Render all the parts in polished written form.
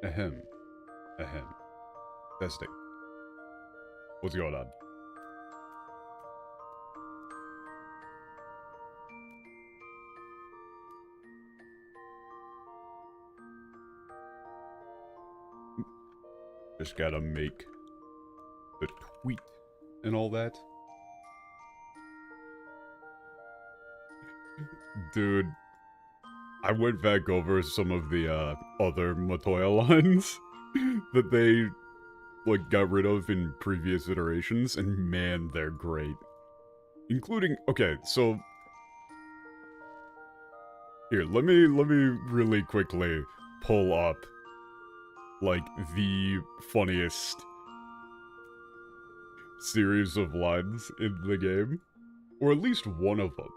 Ahem. Ahem. Testing. What's going on? Just gotta make the tweet and all that. Dude, I went back over some of the other Matoya lines that they like got rid of in previous iterations, and man, they're great. Including, okay, so here, let me really quickly pull up like the funniest series of lines in the game, or at least one of them.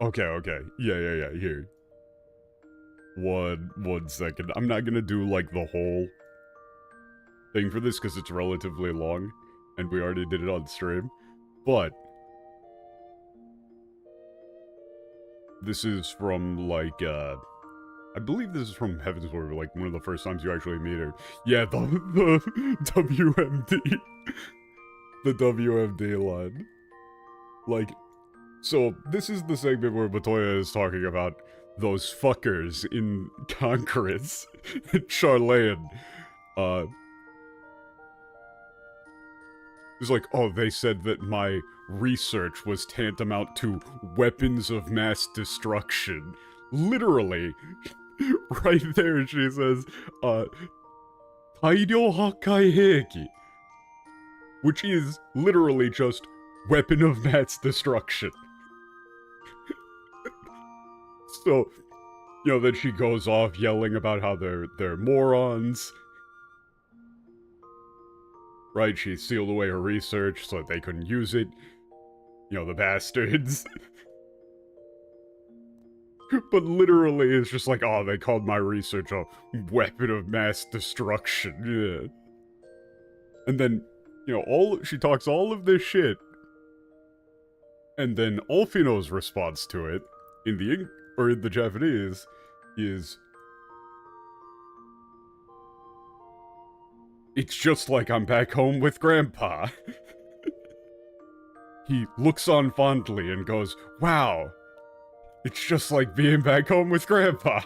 Okay. Yeah, here. One second. I'm not gonna do, like, the whole thing for this, because it's relatively long, and we already did it on stream, but this is from, like, I believe this is from Heaven's Word, like, one of the first times you actually meet her. Yeah, the WMD. The WMD line. Like, so, this is the segment where Matoya is talking about those fuckers in Congress, Charlene. It's like, oh, they said that my research was tantamount to weapons of mass destruction. Literally, right there she says, 大量破壊兵器, which is literally just weapon of mass destruction. So, you know, then she goes off yelling about how they're morons. Right, she sealed away her research so that they couldn't use it. You know, the bastards. But literally, it's just like, oh, they called my research a weapon of mass destruction. Yeah. And then, you know, she talks all of this shit. And then Alfino's response to it, in the Japanese, is, it's just like I'm back home with Grandpa. He looks on fondly and goes, wow, it's just like being back home with Grandpa.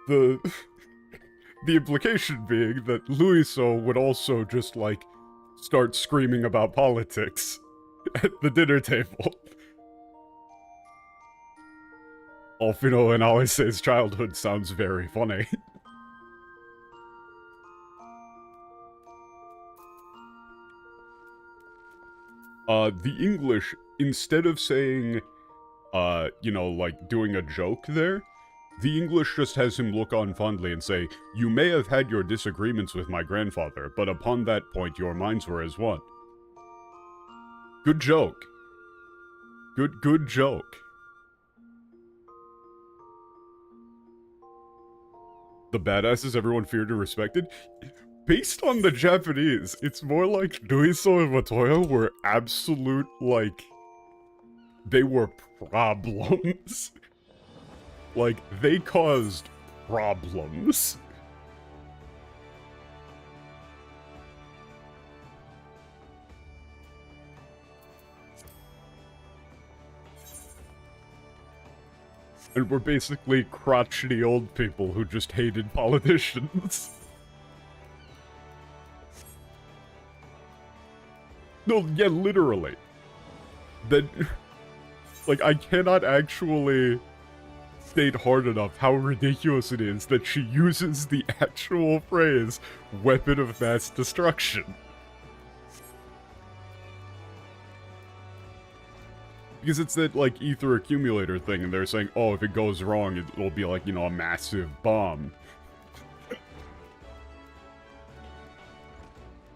The implication being that Luiso would also just, like, start screaming about politics at the dinner table. Alfino and Alice's childhood sounds very funny. The English, instead of saying, you know, like, doing a joke there, the English just has him look on fondly and say, you may have had your disagreements with my grandfather, but upon that point your minds were as one. Good joke. Good joke. The badasses everyone feared and respected? Based on the Japanese, it's more like Duiso and Matoya were absolute, like, they were problems. Like, they caused problems. And we're basically crotchety old people who just hated politicians. No, yeah, literally. That, like, I cannot actually state hard enough how ridiculous it is that she uses the actual phrase, weapon of mass destruction. Because it's that, like, ether accumulator thing, and they're saying, oh, if it goes wrong, it'll be like, you know, a massive bomb.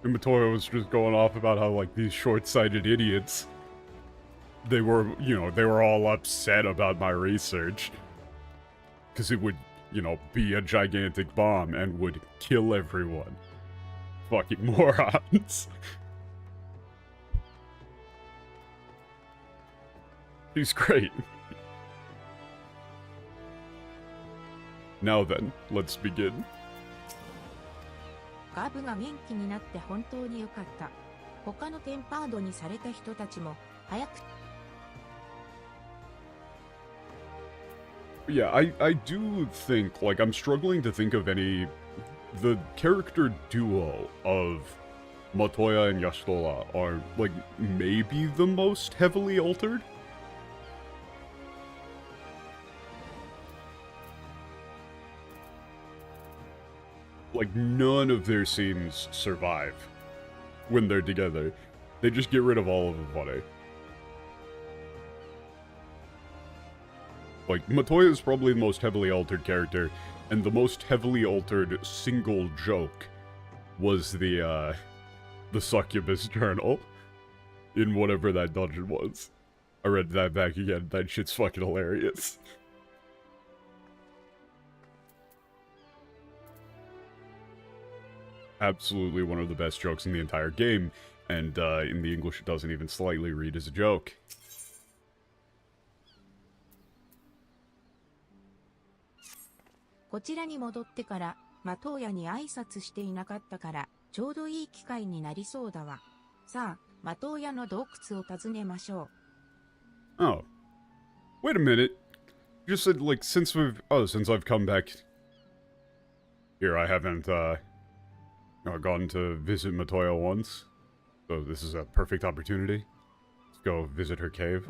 And Matoya was just going off about how, like, these short-sighted idiots, they were, you know, they were all upset about my research. Because it would, you know, be a gigantic bomb and would kill everyone. Fucking morons. He's great. Now then, let's begin. ガブが元気になって本当に良かった。他のテンパードにされた人たちも早く。Yeah, I do think, like, I'm struggling to think of any... The character duo of Matoya and Yashitola are, like, maybe the most heavily altered? Like, none of their scenes survive when they're together. They just get rid of all of the funny. Like, Matoya is probably the most heavily altered character, and the most heavily altered single joke was the succubus journal in whatever that dungeon was. I read that back again. That shit's fucking hilarious. Absolutely one of the best jokes in the entire game, and in the English it doesn't even slightly read as a joke. こちらに戻ってから、マトーヤに挨拶していなかったから、ちょうどいい機会になりそうだわ。さあ、マトーヤの洞窟を訪ねましょう。Oh. Wait a minute. You just said, like, since I've come back here, I haven't, gone to visit Matoya once. So this is a perfect opportunity. Let's go visit her cave.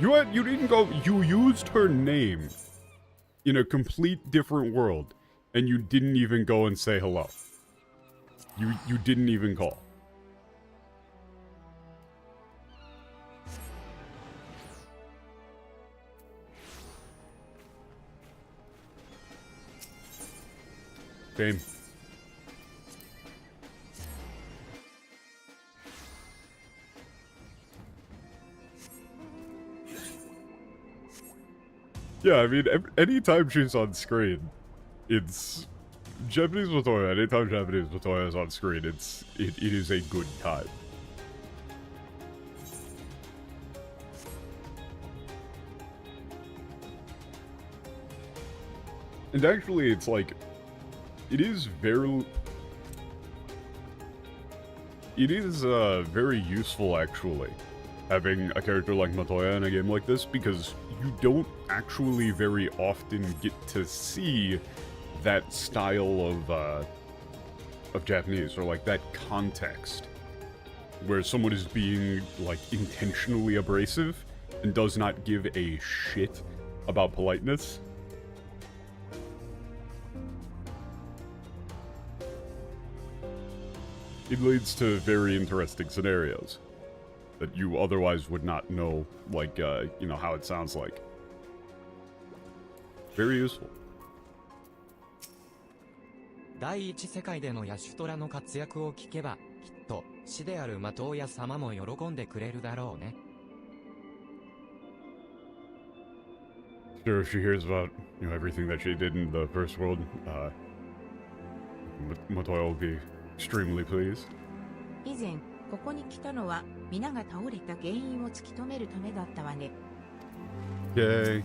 You didn't go, you used her name in a complete different world, and you didn't even go and say hello. You didn't even call. Same. Yeah, I mean, anytime she's on screen, it's... Japanese Matoya, anytime Japanese Matoya is on screen, it is a good time. And actually, it's like... It is very useful, actually, having a character like Matoya in a game like this, because you don't actually very often get to see that style of Japanese, or like that context, where someone is being, like, intentionally abrasive and does not give a shit about politeness. It leads to very interesting scenarios that you otherwise would not know, like, you know, how it sounds like. Very useful. 第一世界でのヤシュトラの活躍を聞けば、きっと師であるマトーヤ様も喜んでくれるだろうね。Sure, if she hears about, you know, everything that she did in the first world, Matoya will be extremely pleased. 以前、ここに来たのは、皆が倒れた原因を突き止めるためだったわね。Yay.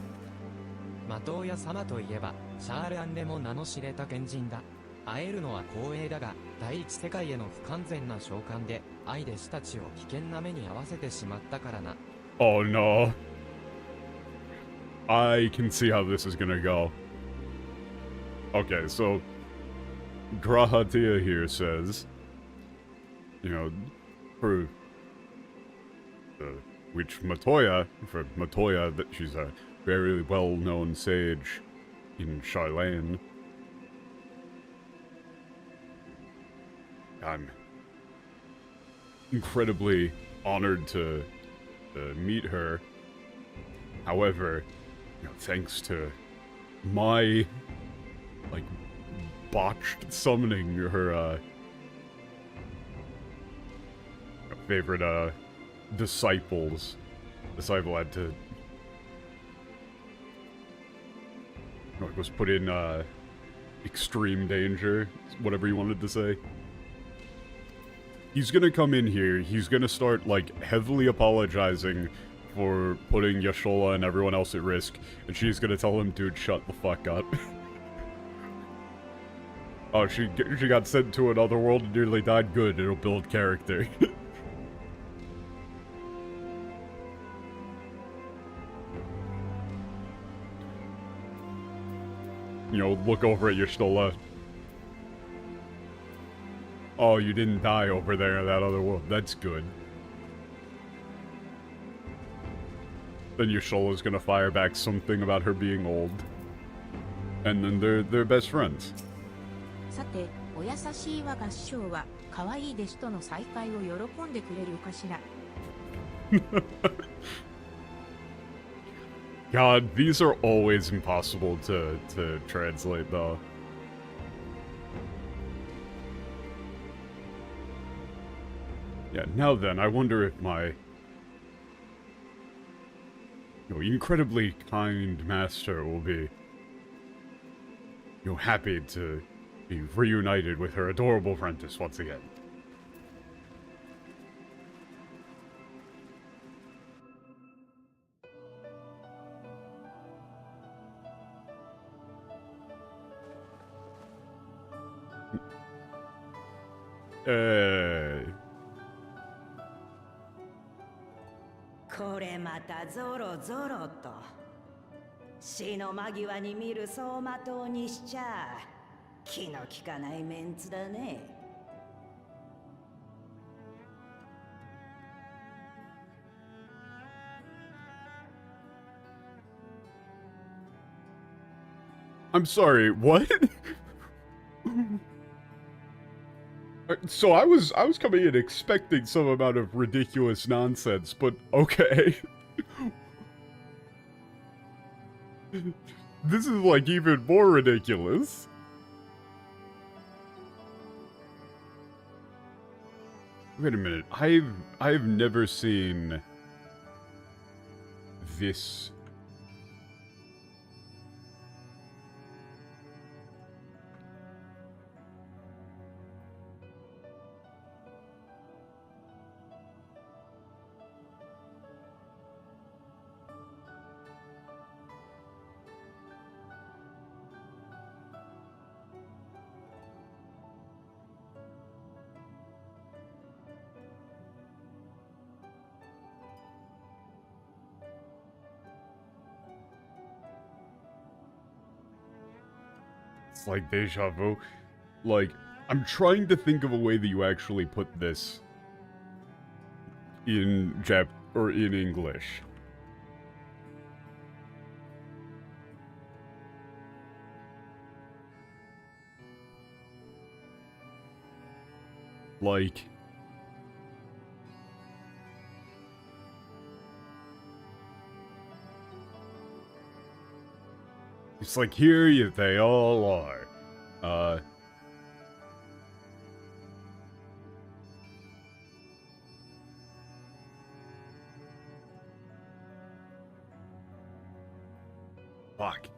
マトーヤ様といえば、シャールアンでも名の知れた賢人だ。会えるのは光栄だが、第一世界への不完全な召喚で、愛弟子たちを危険な目に遭わせてしまったからな。Oh no. I can see how this is gonna go. Okay, so Grahatia here says, you know, for which Matoya, that she's a very well-known sage in Charlene. I'm incredibly honored to meet her. However, you know, thanks to my, like, botched summoning her, favorite, disciple had to Or was put in, extreme danger, whatever you wanted to say. He's gonna come in here, he's gonna start, like, heavily apologizing for putting Yashola and everyone else at risk, and she's gonna tell him, dude, shut the fuck up. Oh, she got sent to another world and nearly died? Good, it'll build character. You know, look over at Yashola. Oh, you didn't die over there in that other world. That's good. Then Yashola's gonna fire back something about her being old. And then they're best friends. さて、お優しい我が師匠は、可愛い弟子との再会を喜んでくれるかしら。God, these are always impossible to translate, though. Yeah, now then, I wonder if my... You know, incredibly kind master will be... You know, happy to be reunited with her adorable apprentice once again. Hey. これまたゾロゾロと死の間際に見る走馬灯にしちゃ気の利かないメンツだね。I'm sorry, what? So I was coming in expecting some amount of ridiculous nonsense, but okay. This is like even more ridiculous. Wait a minute. I've never seen this. It's like deja vu. Like, I'm trying to think of a way that you actually put this in or in English. Like, it's like, here they all are. Fuck.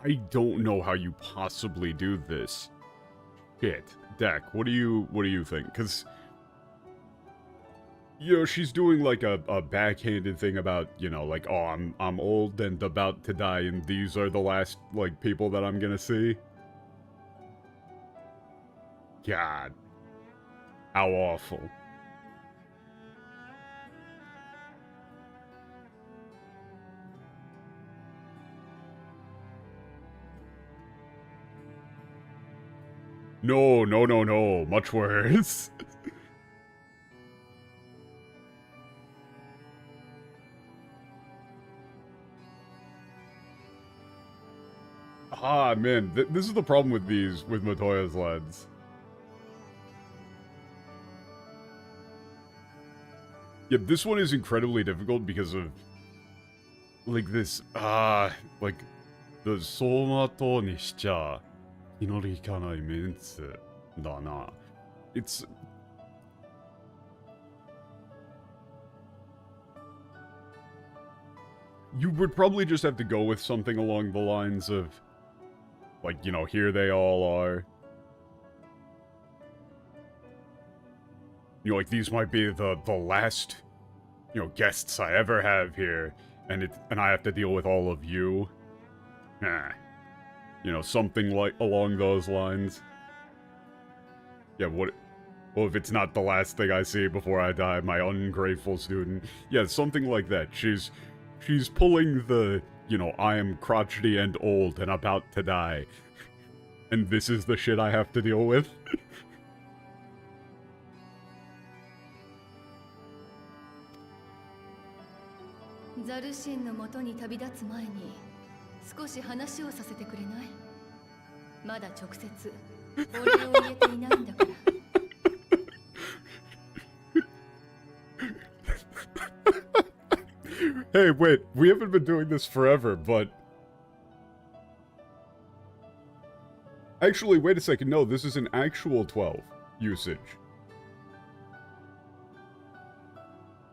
I don't know how you possibly do this. Shit. Deck, what do you think? Because, you know, she's doing like a backhanded thing about, you know, like, oh, I'm old and about to die and these are the last, like, people that I'm gonna see. God. How awful. No, no, no, no. Much worse. Ah, man. This is the problem with with Matoya's lads. Yeah, this one is incredibly difficult because of, like, this, like, the Somato ni shicha inori ikanai mentsu da na. It's... You would probably just have to go with something along the lines of, like, you know, here they all are. You know, like, these might be the last, you know, guests I ever have here, and I have to deal with all of you. Nah. You know, something like along those lines. Yeah, what... Well, if it's not the last thing I see before I die, my ungrateful student. Yeah, something like that. She's pulling the, you know, I am crotchety and old and about to die. And this is the shit I have to deal with. Hey, wait, we haven't been doing this forever, but... Actually, wait a second, no, this is an actual 12 usage.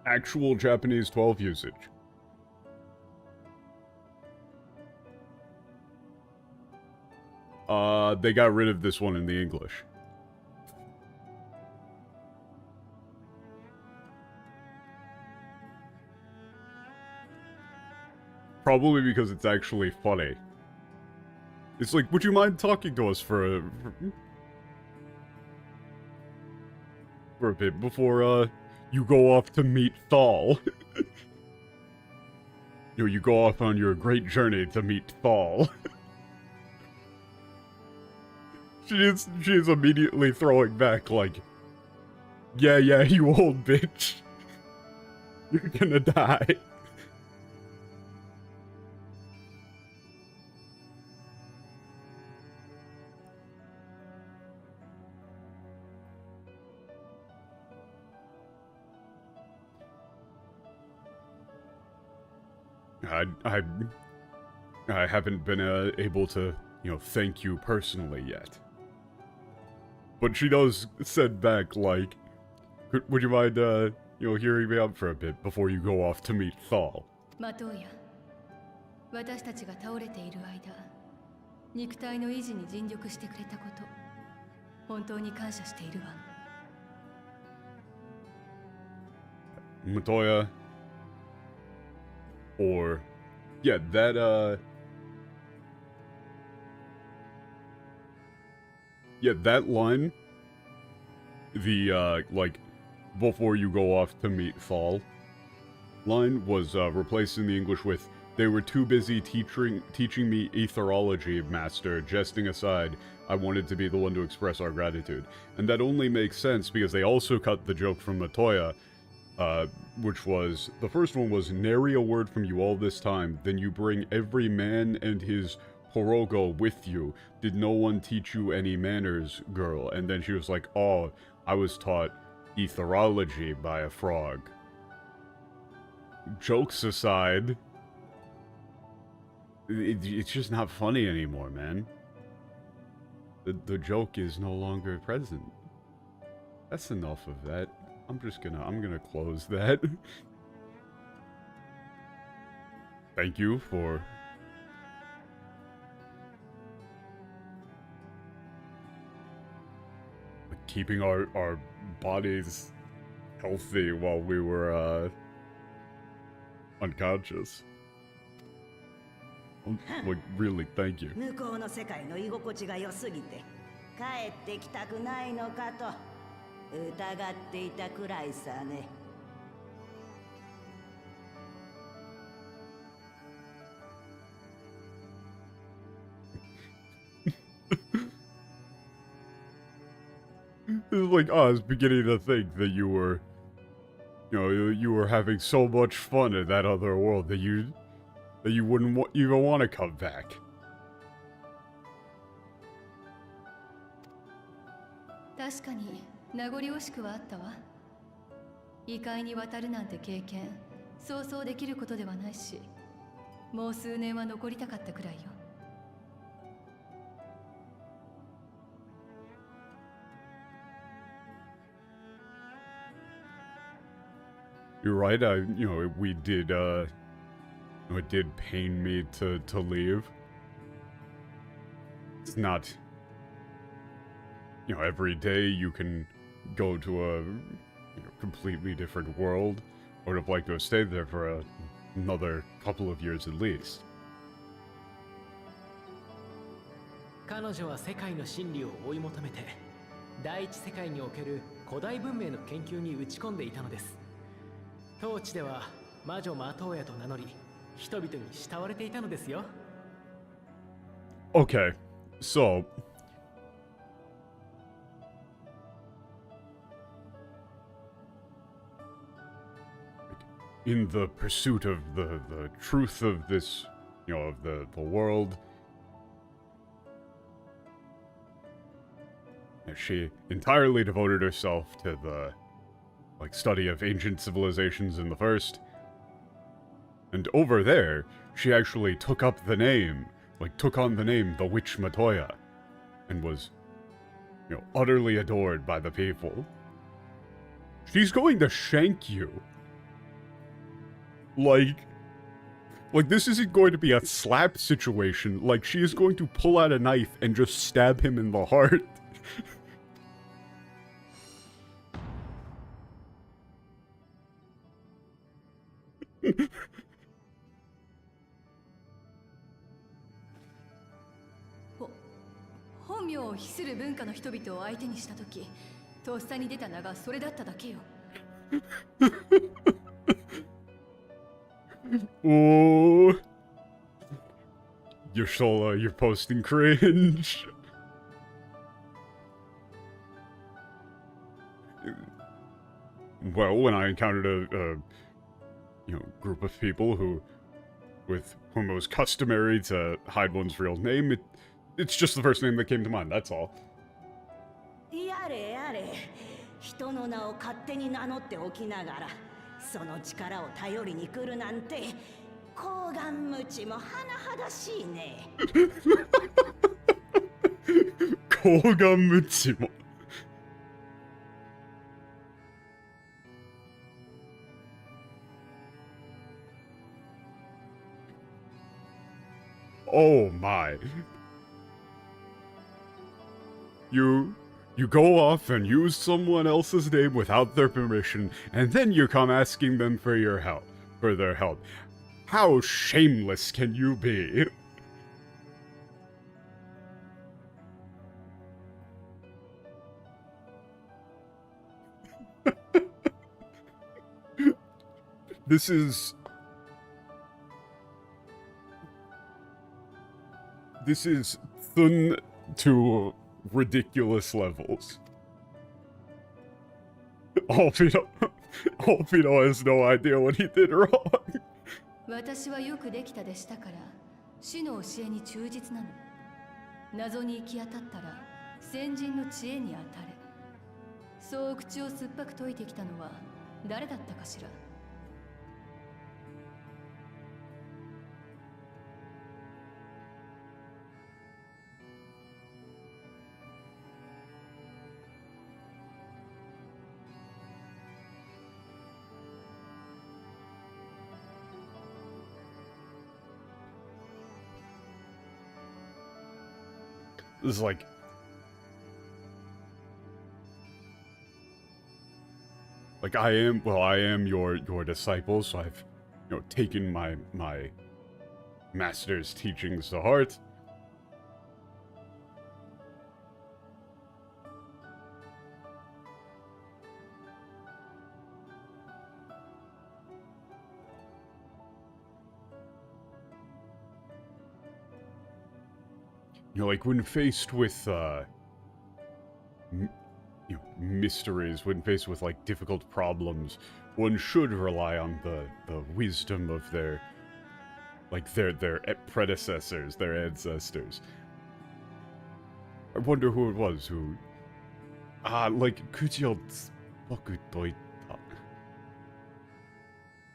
Actual Japanese 12 usage. They got rid of this one in the English. Probably because it's actually funny. It's like, would you mind talking to us for a bit before, you go off to meet Thal? You know, you go off on your great journey to meet Thal. She is immediately throwing back like, yeah, you old bitch. You're gonna die. I haven't been able to, you know, thank you personally yet. But she does send back, like, would you mind, you know, hearing me out for a bit before you go off to meet Thal? Matoya, 私たちが倒れている間、肉体の維持に尽力してくれたこと、本当に感謝しているわ。Matoya, or, yeah, that line, the, like, before you go off to meet Thal line was, replaced in the English with, they were too busy teaching me etherology, master. Jesting aside, I wanted to be the one to express our gratitude. And that only makes sense because they also cut the joke from Matoya, which was, the first one was, nary a word from you all this time, then you bring every man and his Horogo with you. Did no one teach you any manners, girl? And then she was like, oh, I was taught etherology by a frog. Jokes aside, it's just not funny anymore, man. The joke is no longer present. That's enough of that. I'm gonna close that. Thank you for keeping our bodies healthy while we were unconscious. Like, really, thank you. 向こうの世界の居心地が良すぎて帰ってきたくないのかと疑っていたくらいさね。It's like, I was beginning to think that you were, you know, you were having so much fun in that other world that you wouldn't even want to come back. 確かに名残惜しくはあったわ。異界に渡るなんて経験、そうそうできることではないし、もう数年は残りたかったくらいよ。You're right. You know, we did it did pain me to leave. It's not, every day you can go to a completely different world. I would have liked to have stayed there for another couple of years at least. 彼女は世界の真理を追い求めて第一世界における古代文明の研究に打ち込んでいたのです。当地では魔女マトーヤと名乗り人々に慕われていたのですよ。 Okay, so in the pursuit of the truth of this, of the world, she entirely devoted herself to the, study of ancient civilizations in the first. And over there, she actually took up the name, took on the name the Witch Matoya, and was, utterly adored by the people. She's going to shank you. Like, this isn't going to be a slap situation. Like, she is going to pull out a knife and just stab him in the heart. Oh, 本名を秘する文化の人々を相手にしたとき、とっさに出た名がそれだっただけよ。Oh, you're posting cringe. Well, when I encountered a group of people with whom it was customary to hide one's real name, it's just the first name that came to mind, that's all. やれやれ、人の名を勝手に名乗っておきながら、その力を頼りに来るなんて、高顔無知も甚だしいね。高顔無知も。Oh my. You go off and use someone else's name without their permission, and then you come asking them for their help. How shameless can you be? This is thin to ridiculous levels. Alpino has no idea what he did wrong. 私はよくできたでしたから、死の教えに忠実なの。謎に行き当たったら、先人の知恵に当たれ。そう口を酸っぱく解いてきたのは誰だったかしら。This is like I am your disciple, so I've taken my master's teachings to heart. Like when faced with mysteries, when faced with difficult problems, one should rely on the wisdom of their predecessors, their ancestors. I wonder who it was who Kuchi Boku Toita.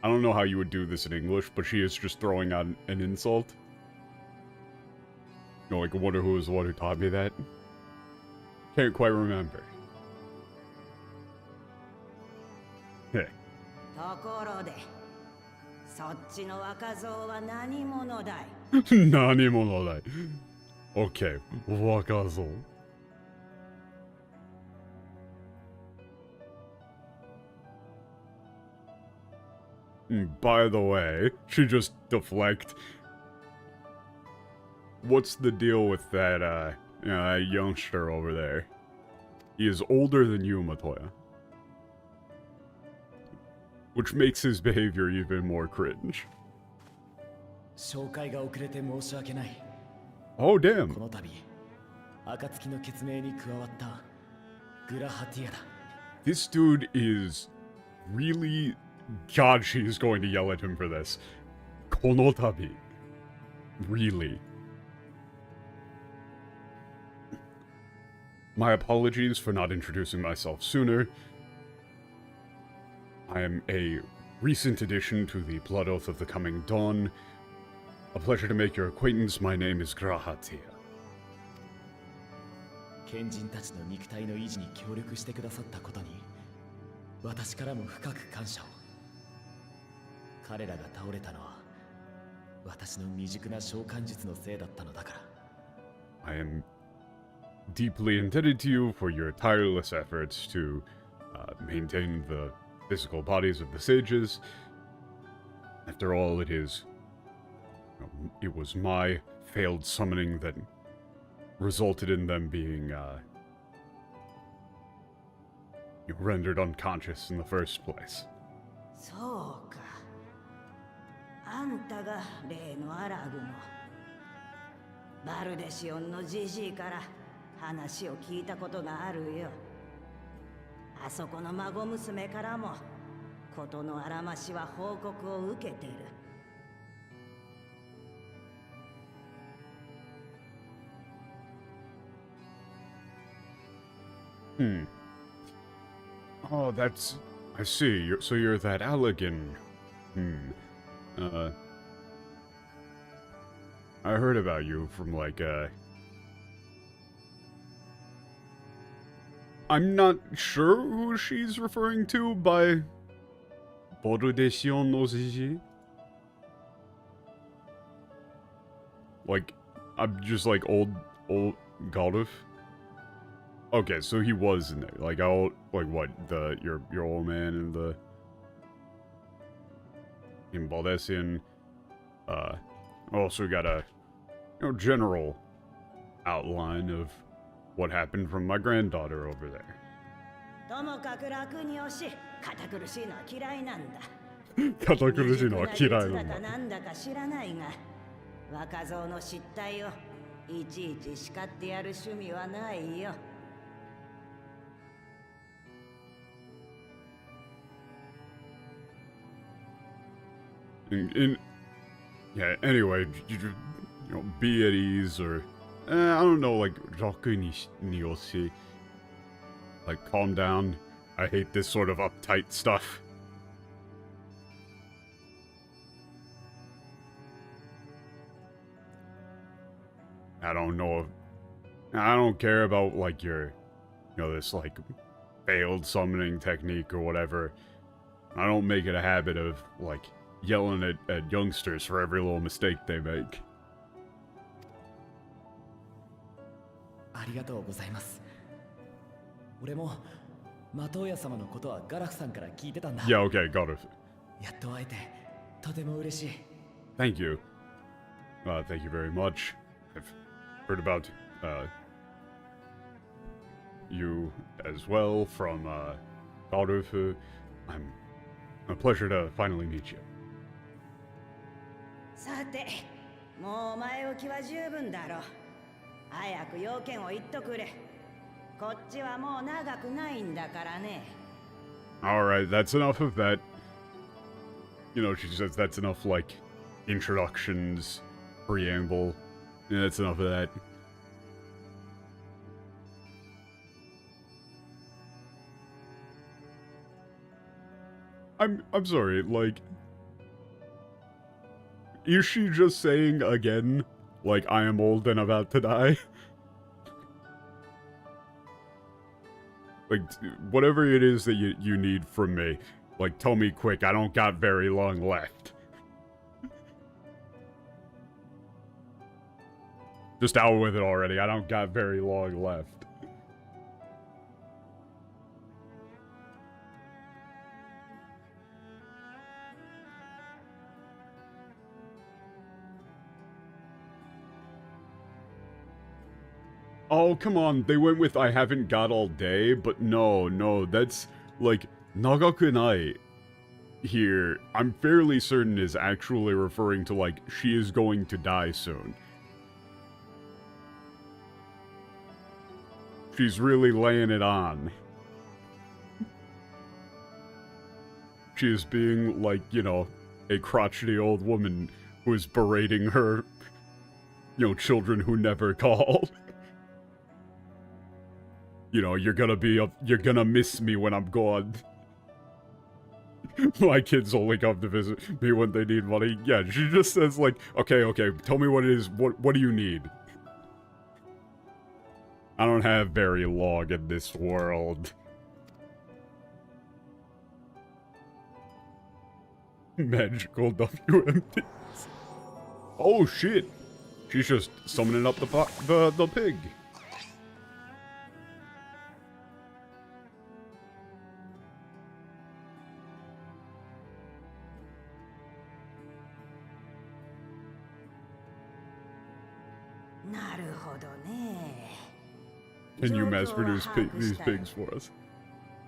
I don't know how you would do this in English, but she is just throwing out an insult. I wonder who was the one who taught me that. Can't quite remember. Hey. ところで、そっちの若造は何者だい？何者だい? Okay, wakazo. By the way, she just deflect. What's the deal with that, youngster over there? He is older than you, Matoya. Which makes his behavior even more cringe. 紹介が遅れて申し訳ない。 Oh, damn. この度、暁の血盟に加わったグラハティアだ。 This dude is really... God, she's going to yell at him for this. Konotabi. Really. My apologies for not introducing myself sooner. I am a recent addition to the Blood Oath of the Coming Dawn. A pleasure to make your acquaintance. My name is Grahatia. 賢人たちの肉体の維持に協力してくださったことに、私からも深く感謝を。彼らが倒れたのは、私の未熟な召喚術のせいだったのだから。I am deeply indebted to you for your tireless efforts to maintain the physical bodies of the sages. After all, it was my failed summoning that resulted in them being rendered unconscious in the first place. そうか。あんたが例のアラグの。バルデシオンのジジイから話を聞いたことがあるよ。あそこの孫娘からも事のあらましは報告を受けている。Oh, that's... I see. So you're that Allegan. I heard about you from, like, I'm not sure who she's referring to by... Borudesion no Ziji? Like, I'm just like old Godolph? Okay, so he was in there. Like, what, your old man in the... In Baldessian. Also got a, general outline of what happened from my granddaughter over there. ともかく楽にをし、堅苦しいのは嫌いなんだ。堅苦しいのは嫌いなんだ。未熟な術だかなんだか知らないが、若造の失態をいちいち叱ってやる趣味はないよ。Yeah, anyway, be at ease, or, I don't know, like, Roku ni oshi. Like, calm down. I hate this sort of uptight stuff. I don't know if... I don't care about, like, your... this, like, failed summoning technique or whatever. I don't make it a habit of, like... yelling at youngsters for every little mistake they make. ありがとうございます。俺もマトーヤ様のことはガラフさんから聞いてたんだ。Yeah, okay, got it. やっと会えてとても嬉しい。Thank you. Thank you very much. I've heard about you as well from Godolph. I'm a pleasure to finally meet you. さて、もう前置きは十分だろう。早く要件を言っとくれ。こっちはもう長くないんだからね。Alright, that's enough of that. She says that's enough, like, introductions, preamble. Yeah, that's enough of that. I'm sorry, like... Is she just saying again, like, I am old and about to die? Like, whatever it is that you need from me, like, tell me quick, I don't got very long left. Just out with it already. I don't got very long left. Oh, come on. They went with I haven't got all day, but no, that's like nagakunai here. I'm fairly certain is actually referring to like she is going to die soon. She's really laying it on. She is being like, you know, a crotchety old woman who is berating her, you know, children who never call. You know, you're gonna miss me when I'm gone. My kids only come to visit me when they need money. Yeah, she just says like, okay, tell me what it is, what do you need? I don't have very long in this world. Magical WMDs. Oh shit! She's just summoning up the pig. Can you mass produce these pigs for us?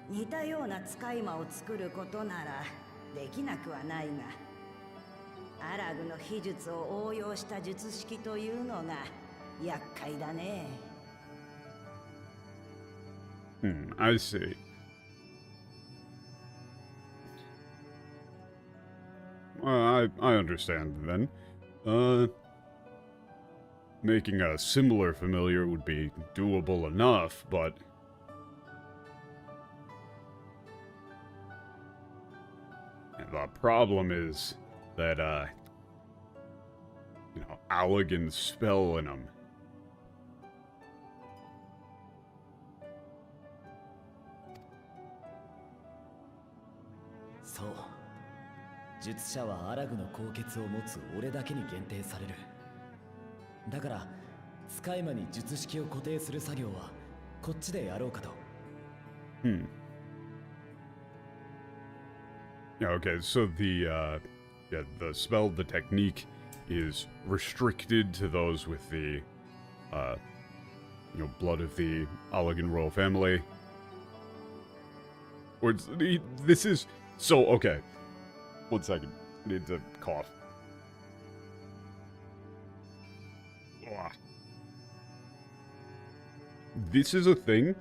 似たような使い魔を作ることならできなくはないが、アラグの秘術を応用した術式というのが厄介だね。I see. I understand then. Making a similar familiar would be doable enough, but... the problem is that, you know, Allergan's spell in him. So, 術者はアラグの高血を持つ俺だけに限定される。だから使い魔に術式を固定する作業はこっちでやろうかと。Yeah, okay, so the spell, the technique is restricted to those with the, you know, blood of the Allergan royal family. Or this is, so, okay. 1 second. I need to cough. This is a thing.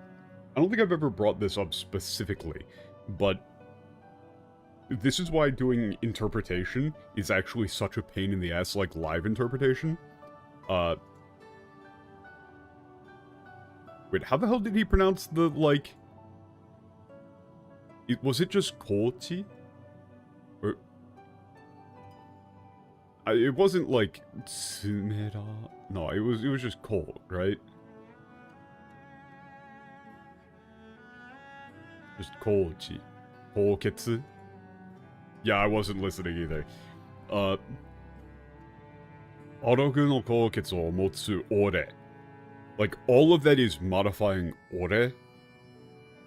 I don't think I've ever brought this up specifically, but this is why doing interpretation is actually such a pain in the ass, like live interpretation. Wait, how the hell did he pronounce the, like... was it just Kochi? Or... it wasn't like... Tsumera... No, it was just Ko, right? Just Kochi. Koketsu? Yeah, I wasn't listening either. Orogu no koketsu o motsu ore. Like, all of that is modifying ore.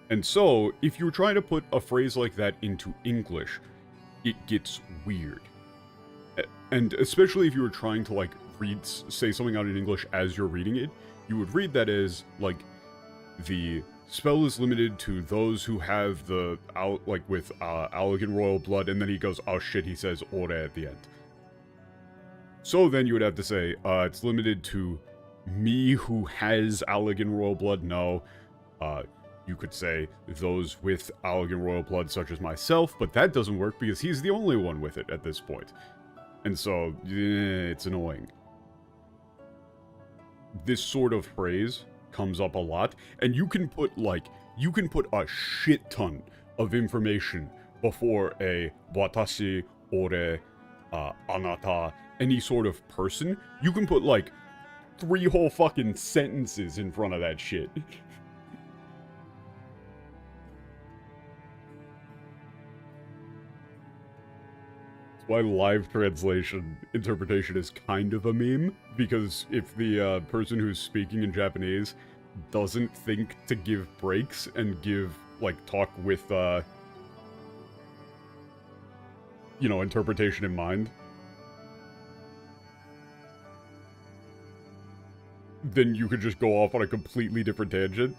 And so, if you're trying to put a phrase like that into English, it gets weird. And especially if you were trying to, like, say something out in English as you're reading it, you would read that as, like, the spell is limited to those who have the, like, with Allergan royal blood, and then he goes, oh shit, he says ore at the end. So then you would have to say, it's limited to me who has Allergan royal blood. No. You could say those with Allergan royal blood, such as myself, but that doesn't work because he's the only one with it at this point. And so, it's annoying. This sort of phrase comes up a lot, and you can put, like, a shit ton of information before a watashi, ore, anata, any sort of person. You can put, like, 3 whole fucking sentences in front of that shit. my live translation interpretation is kind of a meme, because if the person who's speaking in Japanese doesn't think to give breaks and give, like, talk with, you know, interpretation in mind, then you could just go off on a completely different tangent.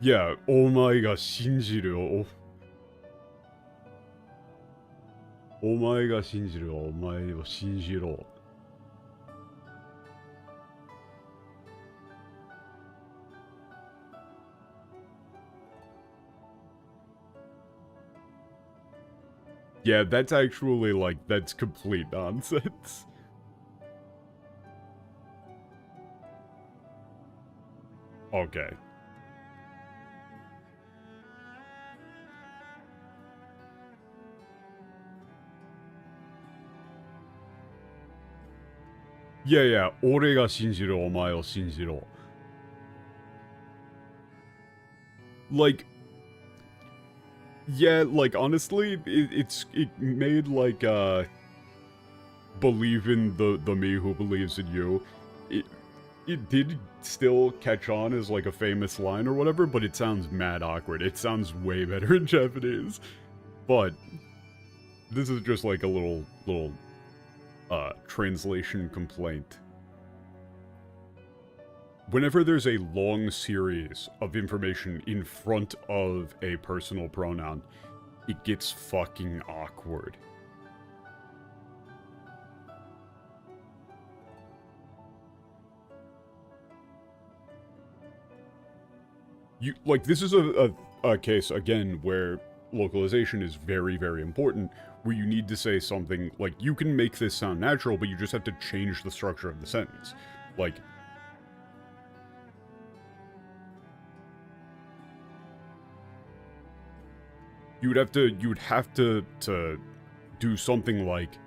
Yeah, omae ga shinjiru. Omae ga shinjiru, omae wo shinjiro. Yeah, that's actually, like, that's complete nonsense. Okay. Yeah, 俺が信じる、お前を信じろ. Like, yeah, like, honestly, it made, like, believe in the me who believes in you. It did still catch on as, like, a famous line or whatever, but it sounds mad awkward. It sounds way better in Japanese. But this is just, like, a little translation complaint. Whenever there's a long series of information in front of a personal pronoun, it gets fucking awkward. Like, this is a case, again, where localization is very, very important, where you need to say something, like, you can make this sound natural, but you just have to change the structure of the sentence. Like, you would have to do something like,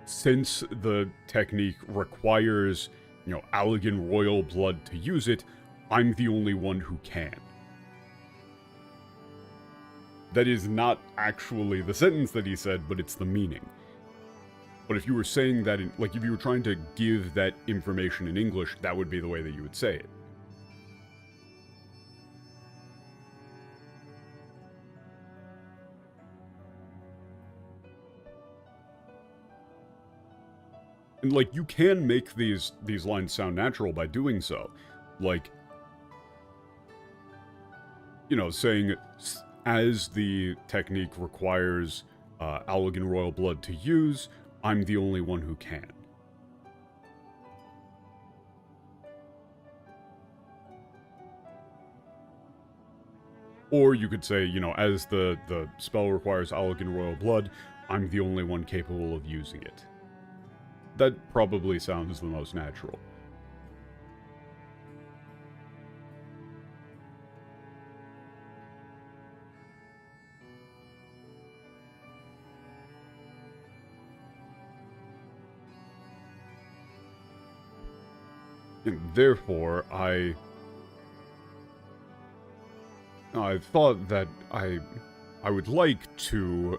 since the technique requires, you know, Allegan royal blood to use it, I'm the only one who can. That is not actually the sentence that he said, but it's the meaning. But if you were saying that, like, if you were trying to give that information in English, that would be the way that you would say it. And, like, you can make these lines sound natural by doing so. Like, you know, saying, as the technique requires Allegan royal blood to use, I'm the only one who can. Or you could say, you know, as the spell requires Allegan royal blood, I'm the only one capable of using it. That probably sounds the most natural. And therefore, I thought that I would like to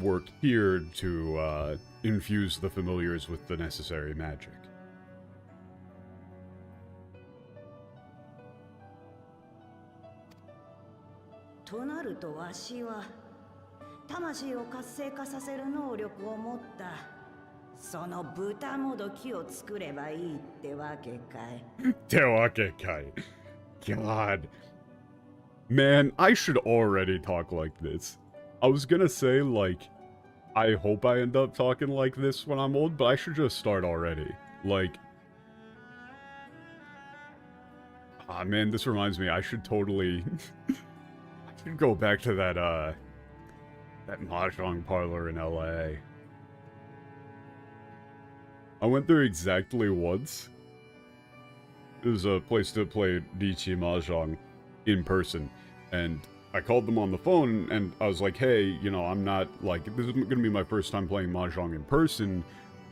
work here to infuse the familiars with the necessary magic. Toなるとわしは魂を活性化させる能力を持ったその豚もどきを作ればいいってわけかい。ってわけかい。God. Man, I should already talk like this. I was gonna say, like, I hope I end up talking like this when I'm old, but I should just start already. Like, ah, man, this reminds me, I should totally, I should go back to that mahjong parlor in LA. I went there exactly once. It was a place to play Nichi mahjong in person, and I called them on the phone, and I was like, hey, you know, I'm not, like, this is gonna be my first time playing mahjong in person.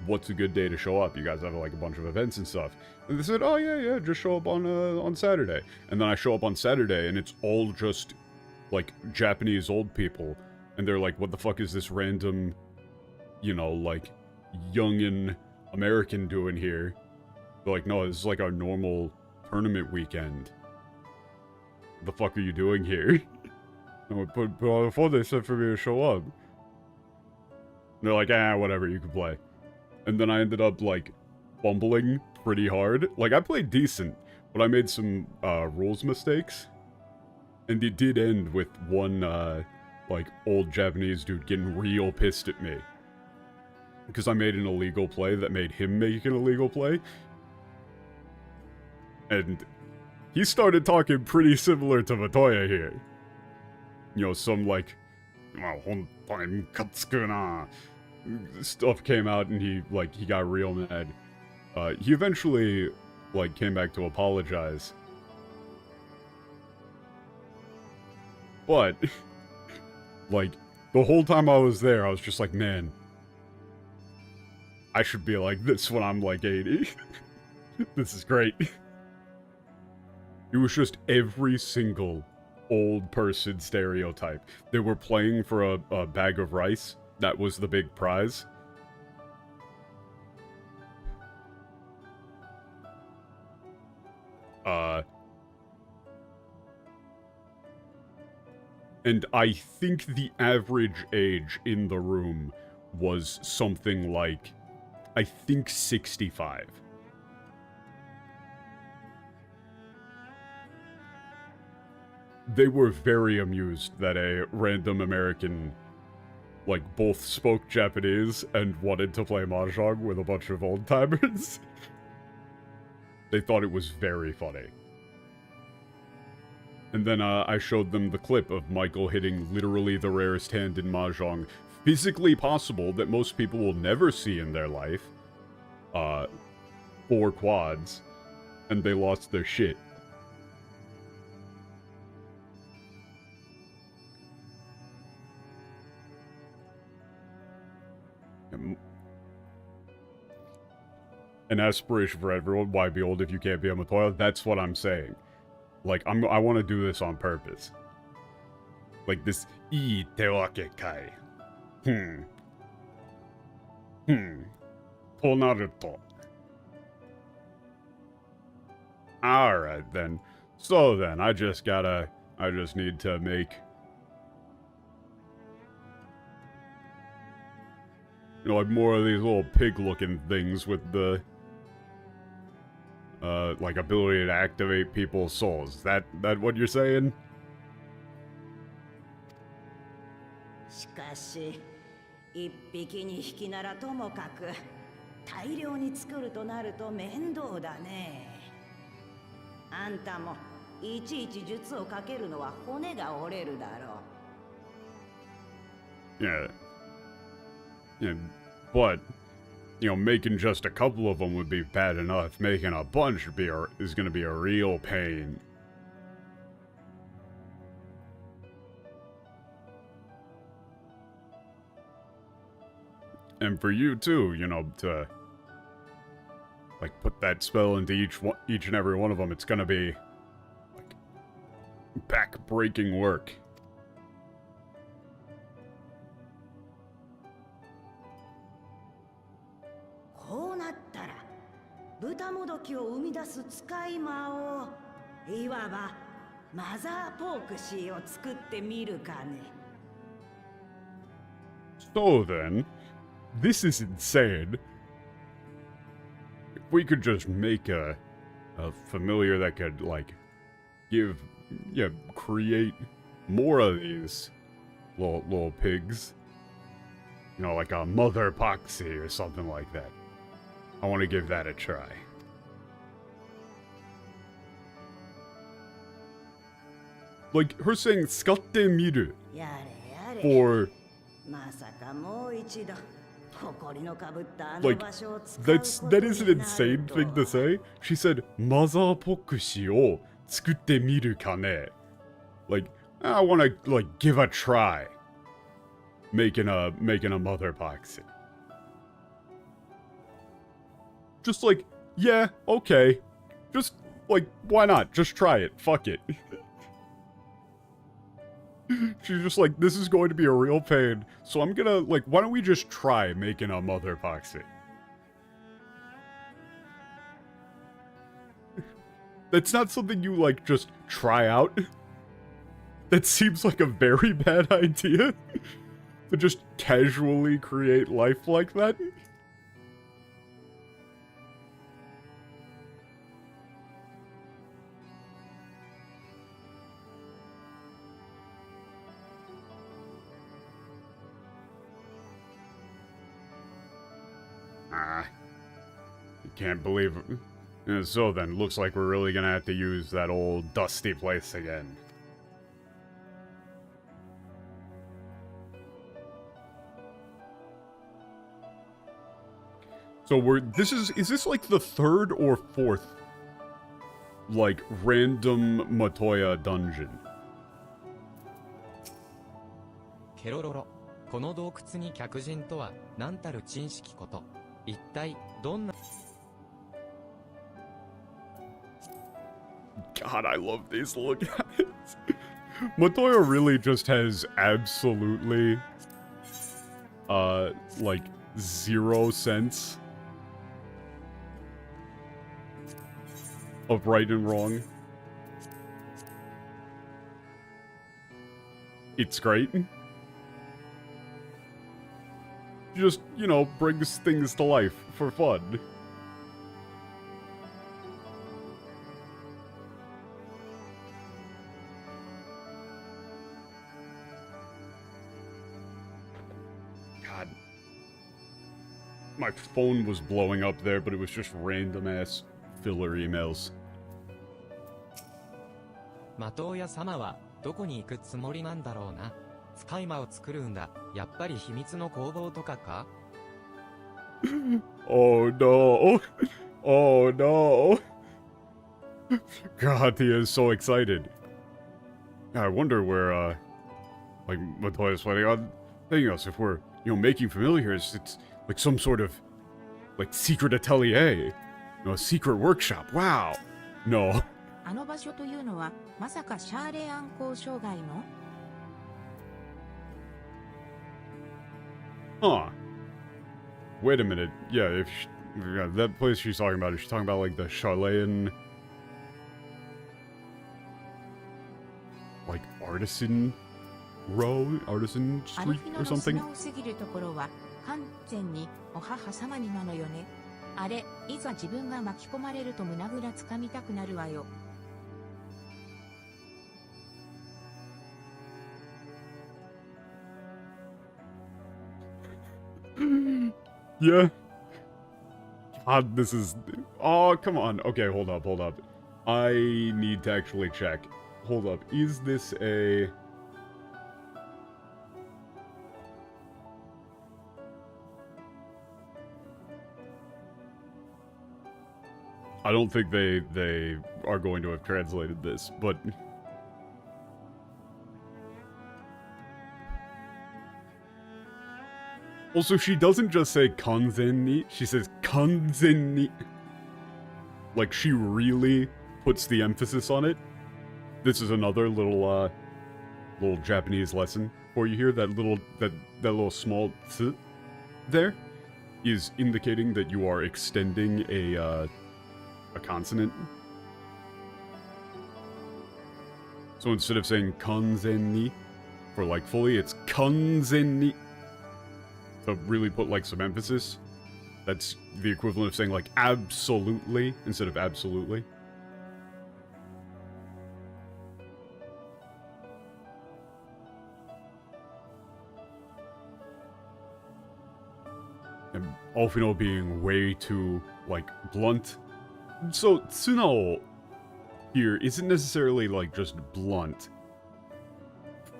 What's a good day to show up? You guys have, like, a bunch of events and stuff. And they said, oh, yeah, just show up on Saturday. And then I show up on Saturday, and it's all just, like, Japanese old people And they're like, what the fuck is this random, you know, like, youngin' American doing here? They're like, no, this is like our normal tournament weekend. What the fuck are you doing here? But on the phone they said for me to show up. And they're like, whatever, you can play. And then I ended up, like, fumbling pretty hard. Like, I played decent, but I made some, rules mistakes. And it did end with one, like, old Japanese dude getting real pissed at me. Because I made an illegal play that made him make an illegal play. And he started talking pretty similar to Matoya here. You know, some, like, stuff came out and he got real mad. He eventually, like, came back to apologize. But, like, the whole time I was there, I was just like, man, I should be like this when I'm, like, 80. This is great. It was just every single old person stereotype. They were playing for a bag of rice. That was the big prize. And I think the average age in the room was something like, I think 65. They were very amused that a random American, like, both spoke Japanese and wanted to play Mahjong with a bunch of old-timers. They thought it was very funny. And then I showed them the clip of Michael hitting literally the rarest hand in Mahjong, physically possible, that most people will never see in their life. 4 quads. And they lost their shit. An aspiration for everyone. Why be old if you can't be a Matoya? That's what I'm saying. Like, I want to do this on purpose. Like this ii tewake kai. To naruto. Alright then. So then, I just need to make, you know, like more of these little pig-looking things with the, like, ability to activate people's souls. Is that what you're saying? しかし一匹に匹ならともかく大量に作るとなると面倒だね。あんたもいちいち術をかけるのは骨が折れるだろう。 Yeah. Yeah, but, you know, making just a couple of them would be bad enough. Making a bunch is gonna be a real pain. And for you too, you know, to, like, put that spell into each and every one of them, it's gonna be, like, back-breaking work. こうなったら豚もどきを生み出す使い魔をいわばマザーポークシーを作ってみるかね。 So then, this is insane. If we could just make a familiar that could, like, create more of these little pigs. You know, like a mother poxy or something like that. I want to give that a try. Like, her saying, 使ってみる やれやれ。 for, まさかもう一度誇りのかぶったあの like, 場所を使う that ことに is an なる insane と thing to say. She said, マザーポクシを作ってみるかね? Like, I want to, like, give a try. Making a mother poxy. Just like, yeah, okay. Just, like, why not? Just try it. Fuck it. She's just like, this is going to be a real pain, so I'm gonna, like, why don't we just try making a mother epoxy? That's not something you, like, just try out. That seems like a very bad idea. To just casually create life like that. You can't believe it. So then, looks like we're really gonna have to use that old dusty place again. So is this like the third or fourth, like, random Matoya dungeon? ケロロロ。この洞窟に客人とは何たる珍式こと。一体どんな God, I love these little guys. Matoya really just has absolutely, like, 0 sense of right and wrong. It's great. Just, you know, brings things to life for fun. God. My phone was blowing up there, but it was just random-ass filler emails. マトーヤ様はどこに行くつもりなんだろうな。使い魔を作るんだ。やっぱり秘密の工房とかか Oh no. Oh no. God, he is so excited. I wonder where, like, Matoya's planning on taking us. If we're, you know, making familiars, it's like some sort of, like, secret atelier. You know, a secret workshop. Wow. No. あの場所というのは、まさかシャーレアン交渉外の Huh. Wait a minute. Yeah, yeah, that place she's talking about, is she talking about, like, the Charlean, like, artisan row? Artisan アル street フィノ or の素 something? 直すぎるところは、完全にお母様になのよね。あれ、いざ自分が巻き込まれると胸ぐらつかみたくなるわよ。Yeah. God, this is... Oh, come on. Okay, hold up. I need to actually check. Hold up. Is this a... I don't think they are going to have translated this, but... Also, she doesn't just say kanzen-ni, she says kanzen-ni. Like, she really puts the emphasis on it. This is another little, little Japanese lesson for you here. That little small ts there is indicating that you are extending a consonant. So instead of saying kanzen-ni for, like, fully, it's kanzen-ni. To really put, like, some emphasis. That's the equivalent of saying, like, absolutely instead of absolutely. And Alfino being way too, like, blunt. So, Tsunao here isn't necessarily, like, just blunt.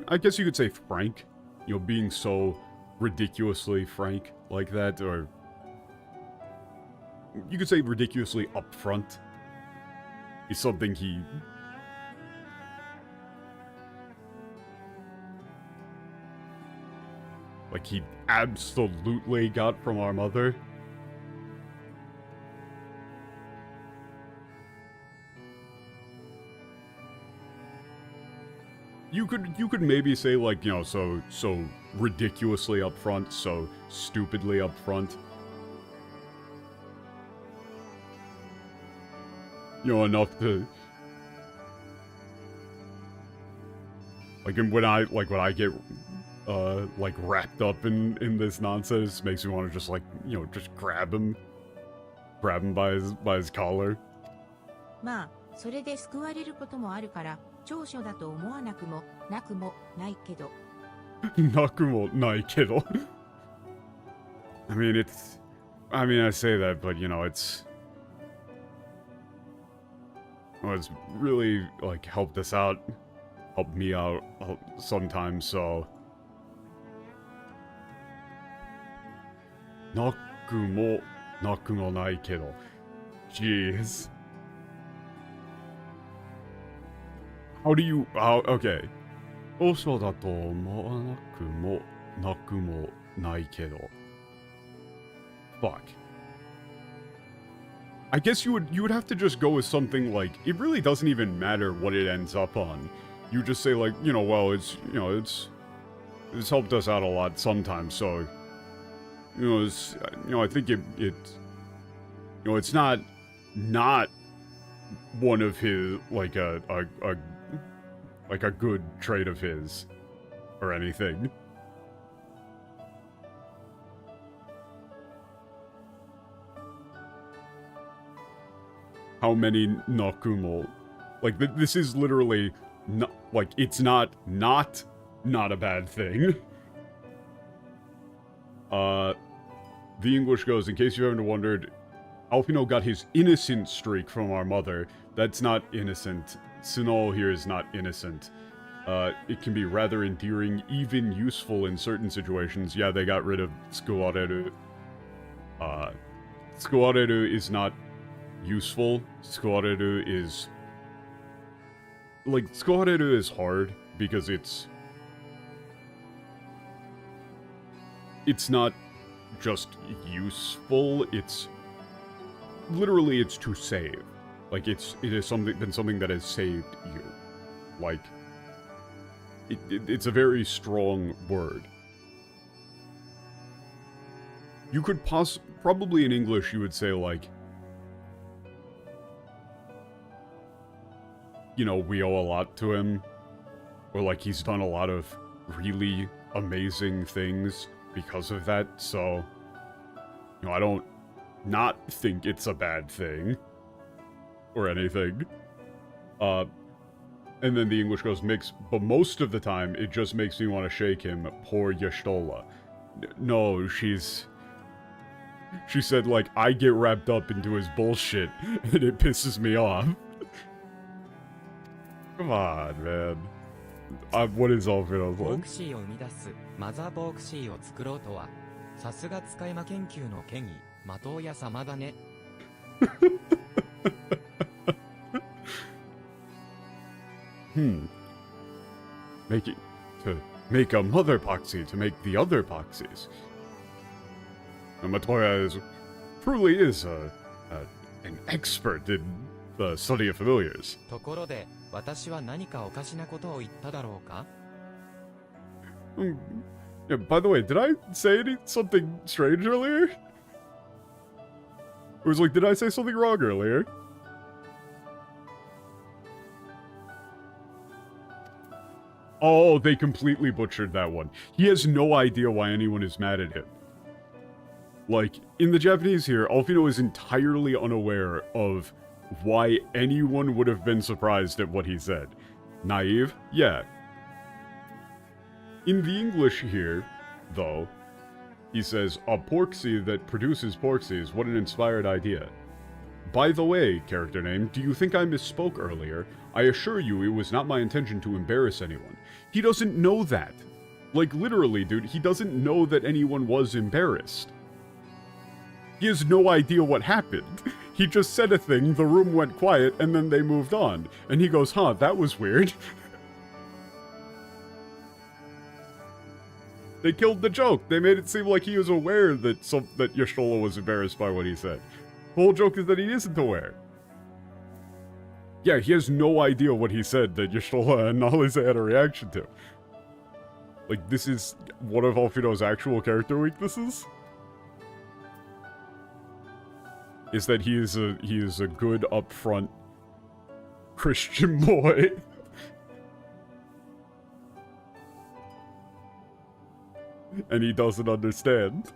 I guess you could say frank. You know, being so ridiculously frank like that, or you could say ridiculously upfront is something he like he absolutely got from our mother. you could maybe say, like, you know, so ridiculously upfront, so stupidly upfront. You know, enough to, like, when I get like wrapped up in this nonsense, makes me want to just, like, you know, just grab him by his collar. まあ、それで救われることもあるから、長所だと思わなくもないけど。なくもないけど。I mean, I say that, but, you know, it's really, like, helped me out sometimes, so. なくもないけど。Jeez. Okay. 長所だと思わなくもないけど。Fuck. I guess you would have to just go with something like, it really doesn't even matter what it ends up on. You just say, like, you know, well, it's helped us out a lot sometimes, so, you know, I think it's not one of his, like a good trait of his, or anything. How many Nakumo? Like, this is literally, like, it's not a bad thing. The English goes, in case you haven't wondered, Alpino got his innocent streak from our mother. That's not innocent. Tsuno here is not innocent. It can be rather endearing, even useful in certain situations. Yeah, they got rid of Tsukuwareru. Tsukuwareru is not useful. Tsukuwareru is... Like, Tsukuwareru is hard, because it's not just useful, it's... Literally, it's to save. Like, it is something that has saved you. Like, it's a very strong word. You could probably in English you would say, like, you know, we owe a lot to him. Or, like, he's done a lot of really amazing things because of that, so, you know, I don't not think it's a bad thing. Or anything. And then the English goes, but most of the time, it just makes me want to shake him. Poor Yashtola. No, she said, like, I get wrapped up into his bullshit, and it pisses me off. Come on, man. What is all Alfredo's ボー like? クシーを生み出すマザーボークシーを作ろうとは、さすが使い魔研究の権威、的屋様だね。Make a mother poxy to make the other poxies. And Matoya truly is an expert in the study of familiars. ところで、私は何かおかしなことを言っただろうか? Yeah, by the way, did I say something strange earlier? It was like, did I say something wrong earlier? Oh, they completely butchered that one. He has no idea why anyone is mad at him. Like, in the Japanese here, Alfino is entirely unaware of why anyone would have been surprised at what he said. Naive? Yeah. In the English here, though, he says, a porksy that produces porksies, what an inspired idea. By the way, character name, do you think I misspoke earlier? I assure you it was not my intention to embarrass anyone. He doesn't know that. Like, literally, dude, he doesn't know that anyone was embarrassed. He has no idea what happened. He just said a thing, the room went quiet, and then they moved on. And he goes, huh, that was weird. They killed the joke. They made it seem like he was aware that Yashtola was embarrassed by what he said. The whole joke is that he isn't aware. Yeah, he has no idea what he said that Yashtola and Nalize had a reaction to. Like, this is one of Alfredo's actual character weaknesses. Is that he is a good upfront Christian boy. And he doesn't understand.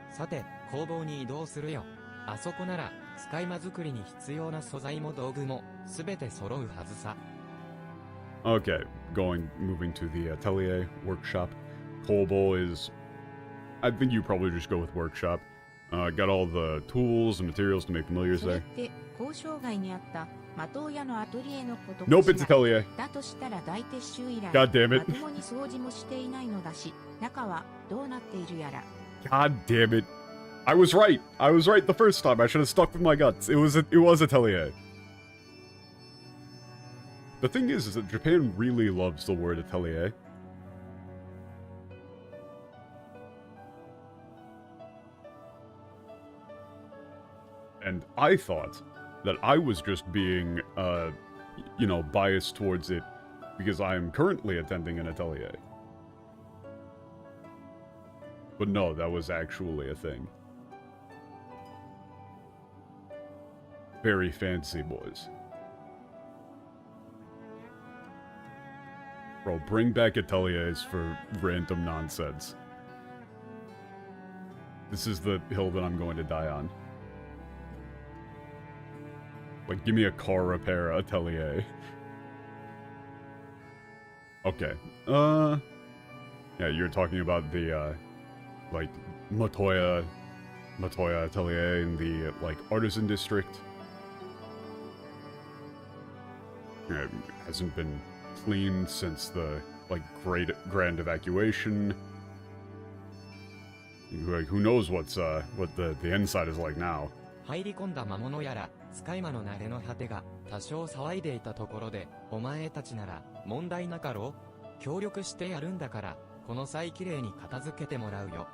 さて、工房に移動するよ。あそこなら、使い魔作りに必要な素材も道具も、すべて揃うはずさ。Okay, moving to the atelier, workshop. Kobo is... I think you probably just go with workshop. Got all the tools and materials to make familiars それっ there. て交渉外にあった的屋のアトリエのことか Nope, し it's ら atelier. だとしたら大撤収以来 God damn it. まともに掃除もしていないのだし中はどうなっているやら God damn it. I was right. I was right the first time. I should have stuck with my guts. It was atelier. The thing is that Japan really loves the word atelier. And I thought that I was just being, you know, biased towards it because I am currently attending an atelier. But no, that was actually a thing. Very fancy, boys. Bro, bring back ateliers for random nonsense. This is the hill that I'm going to die on. Like, give me a car repair atelier. Okay. Yeah, you're talking about the, like, Matoya atelier in the, like, artisan district. Yeah, it hasn't been cleaned since the, like, grand evacuation. Like, who knows what the inside is like now. 入り込んだ魔物やら、使い魔の慣れの果てが、多少騒いでいたところで、お前たちなら、問題なかろう？協力してやるんだから、この際きれいに片付けてもらうよ。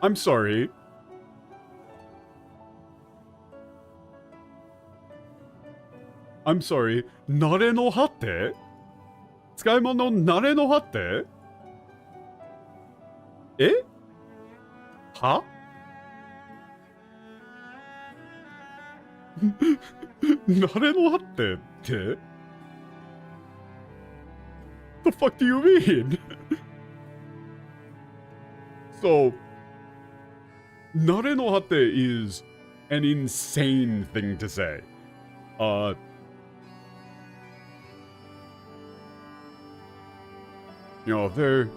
I'm sorry. I'm sorry. 慣れの果て？使い魔の慣れの果て？え？は？慣れの果てって？ The fuck do you mean? So, 慣れの果て is an insane thing to say. You know, there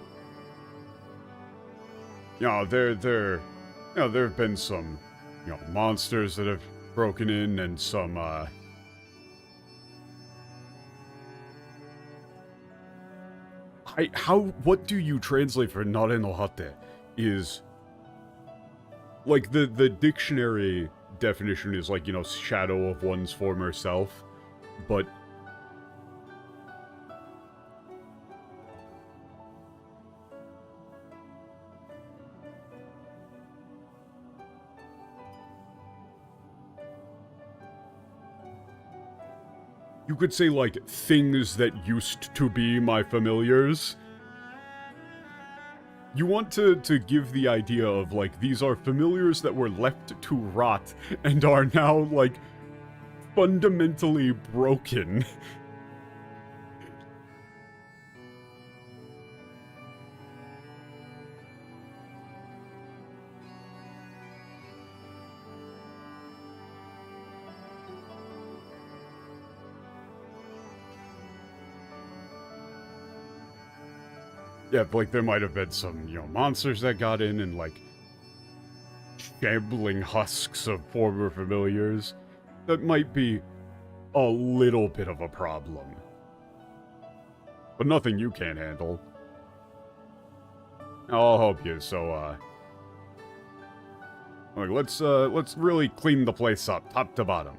have been some, you know, monsters that have broken in and some, what do you translate for nare no hate is, like, the dictionary definition is, like, you know, shadow of one's former self, but you could say, like, things that used to be my familiars. You want to give the idea of, like, these are familiars that were left to rot and are now, like, fundamentally broken. Yeah, like, there might have been some, you know, monsters that got in and, like, shambling husks of former familiars. That might be a little bit of a problem. But nothing you can't handle. I'll help you, so, like, let's really clean the place up, top to bottom.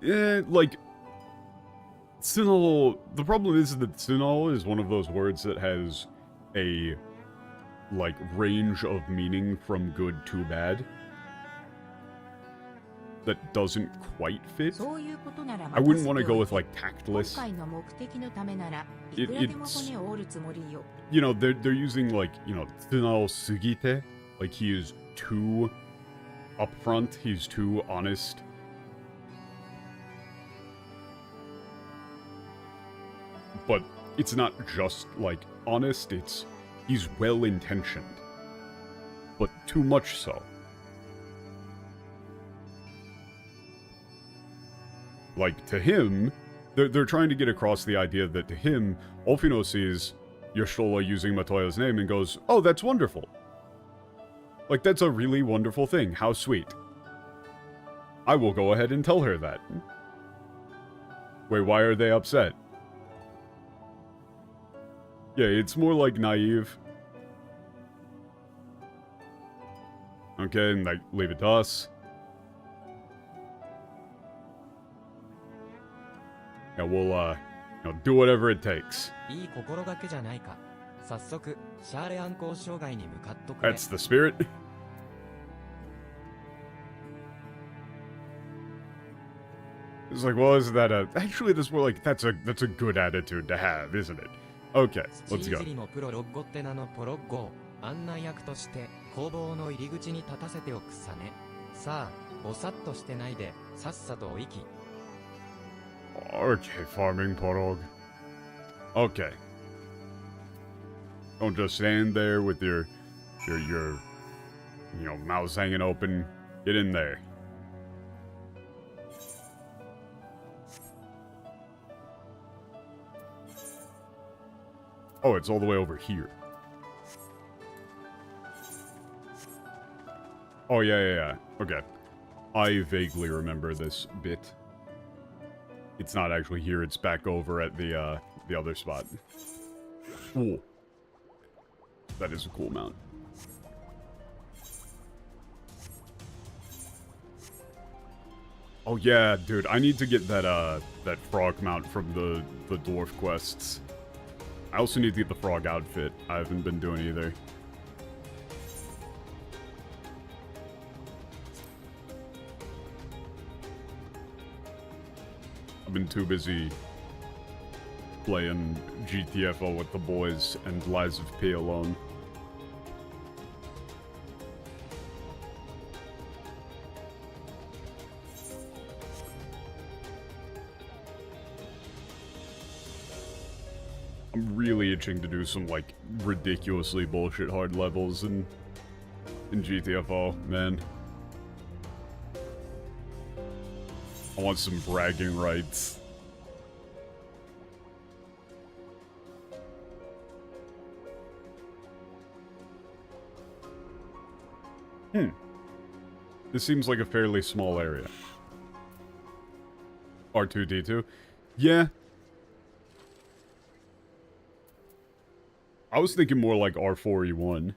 Like, Tsunol, the problem is that Tsunol is one of those words that has a, like, range of meaning from good to bad that doesn't quite fit. そういうことなら I 任 wouldn't せ want て to go おい with, て like, 今 tactless. 回の目的のためならいくらでも骨を折るつもりよ。 You know, they're using, like, you know, tsunao sugite. Like, he is too upfront, he's too honest. But it's not just, like, honest, he's well-intentioned. But too much so. Like, to him, they're trying to get across the idea that to him, Olfino sees Yoshola using Matoya's name and goes, oh, that's wonderful. Like, that's a really wonderful thing. How sweet. I will go ahead and tell her that. Wait, why are they upset? Yeah, it's more like naive. Okay, and like, leave it to us. Yeah, we'll, you know, do whatever it takes. いい心がけじゃないか。早速、シャーレアン交渉外に向かっとくれ。 That's the spirit. It's like, well, isn't that actually, that's more like, that's a good attitude to have, isn't it? Okay, let's go. 土いじりのプロロッゴって名のポロッゴを案内役として工房の入り口に立たせておくさね。さあ、ぼさっとしてないで、さっさとお行き。 Okay, farming porog. Okay. Don't just stand there with your, you know, mouths hanging open. Get in there. Oh, it's all the way over here. Oh, yeah. Okay. I vaguely remember this bit. It's not actually here, it's back over at the other spot. Ooh. That is a cool mount. Oh yeah, dude, I need to get that frog mount from the dwarf quests. I also need to get the frog outfit. I haven't been doing either. I've been too busy playing GTFO with the boys and Lies of P alone. I'm really itching to do some, like, ridiculously bullshit hard levels in GTFO, man. I want some bragging rights. This seems like a fairly small area. R2-D2? Yeah. I was thinking more like R4-E1.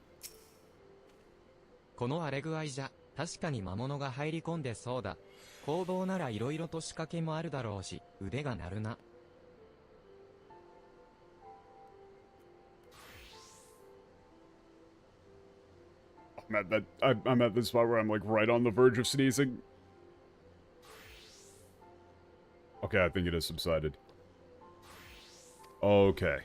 この荒れ具合じゃ、確かに魔物が入り込んでそうだ。工房なら色々と仕掛けもあるだろうし、腕が鳴るな。I'm at this spot where I'm like right on the verge of sneezing. Okay, I think it has subsided. Okay.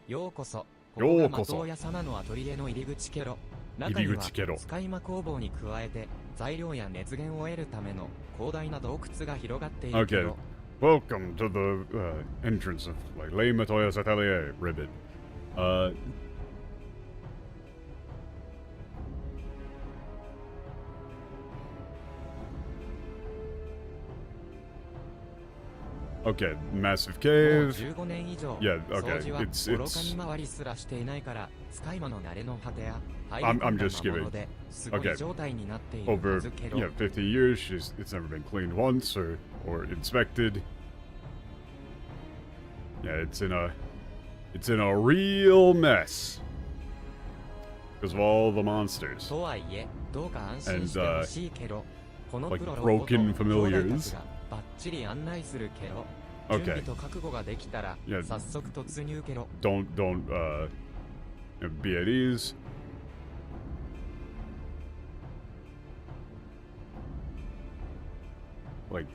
ようこそ。ここが的親様のアトリエの入り口ケロ。中には使い魔工房に加えて材料や熱源を得るための広大な洞窟が広がっているけど。Welcome to the entrance of like Les Matoya's Atelier, Ribbit. Okay, massive cave. Yeah, okay, it's I'm just skipping. Okay. Over 50 years, it's never been cleaned once or inspected. Yeah, it's in a real mess because of all the monsters and like broken familiars. 準 Okay. 備と覚悟ができたら Yeah. 早速突入けろ。 Don't be at ease. Like,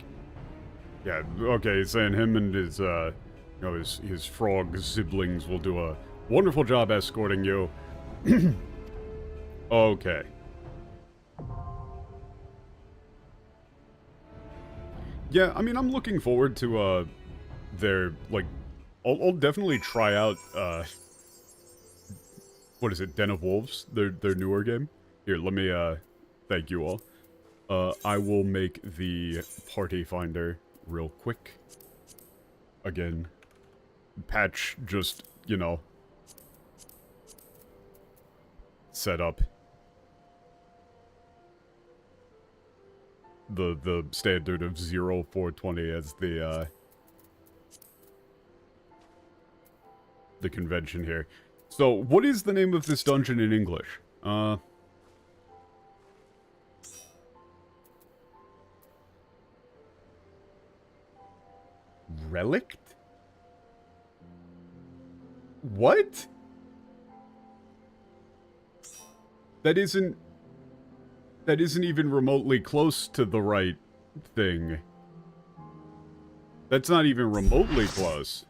yeah, okay, he's saying him and his his frog siblings will do a wonderful job escorting you. Okay. Yeah, I mean, I'm looking forward to their, like, I'll definitely try out what is it, Den of Wolves, their newer game. Here, let me thank you all. I will make the party finder real quick. Again, patch just, you know, set up the standard of 0420 as the convention here. So, what is the name of this dungeon in English? Relict? What? That isn't even remotely close to the right thing. That's not even remotely close.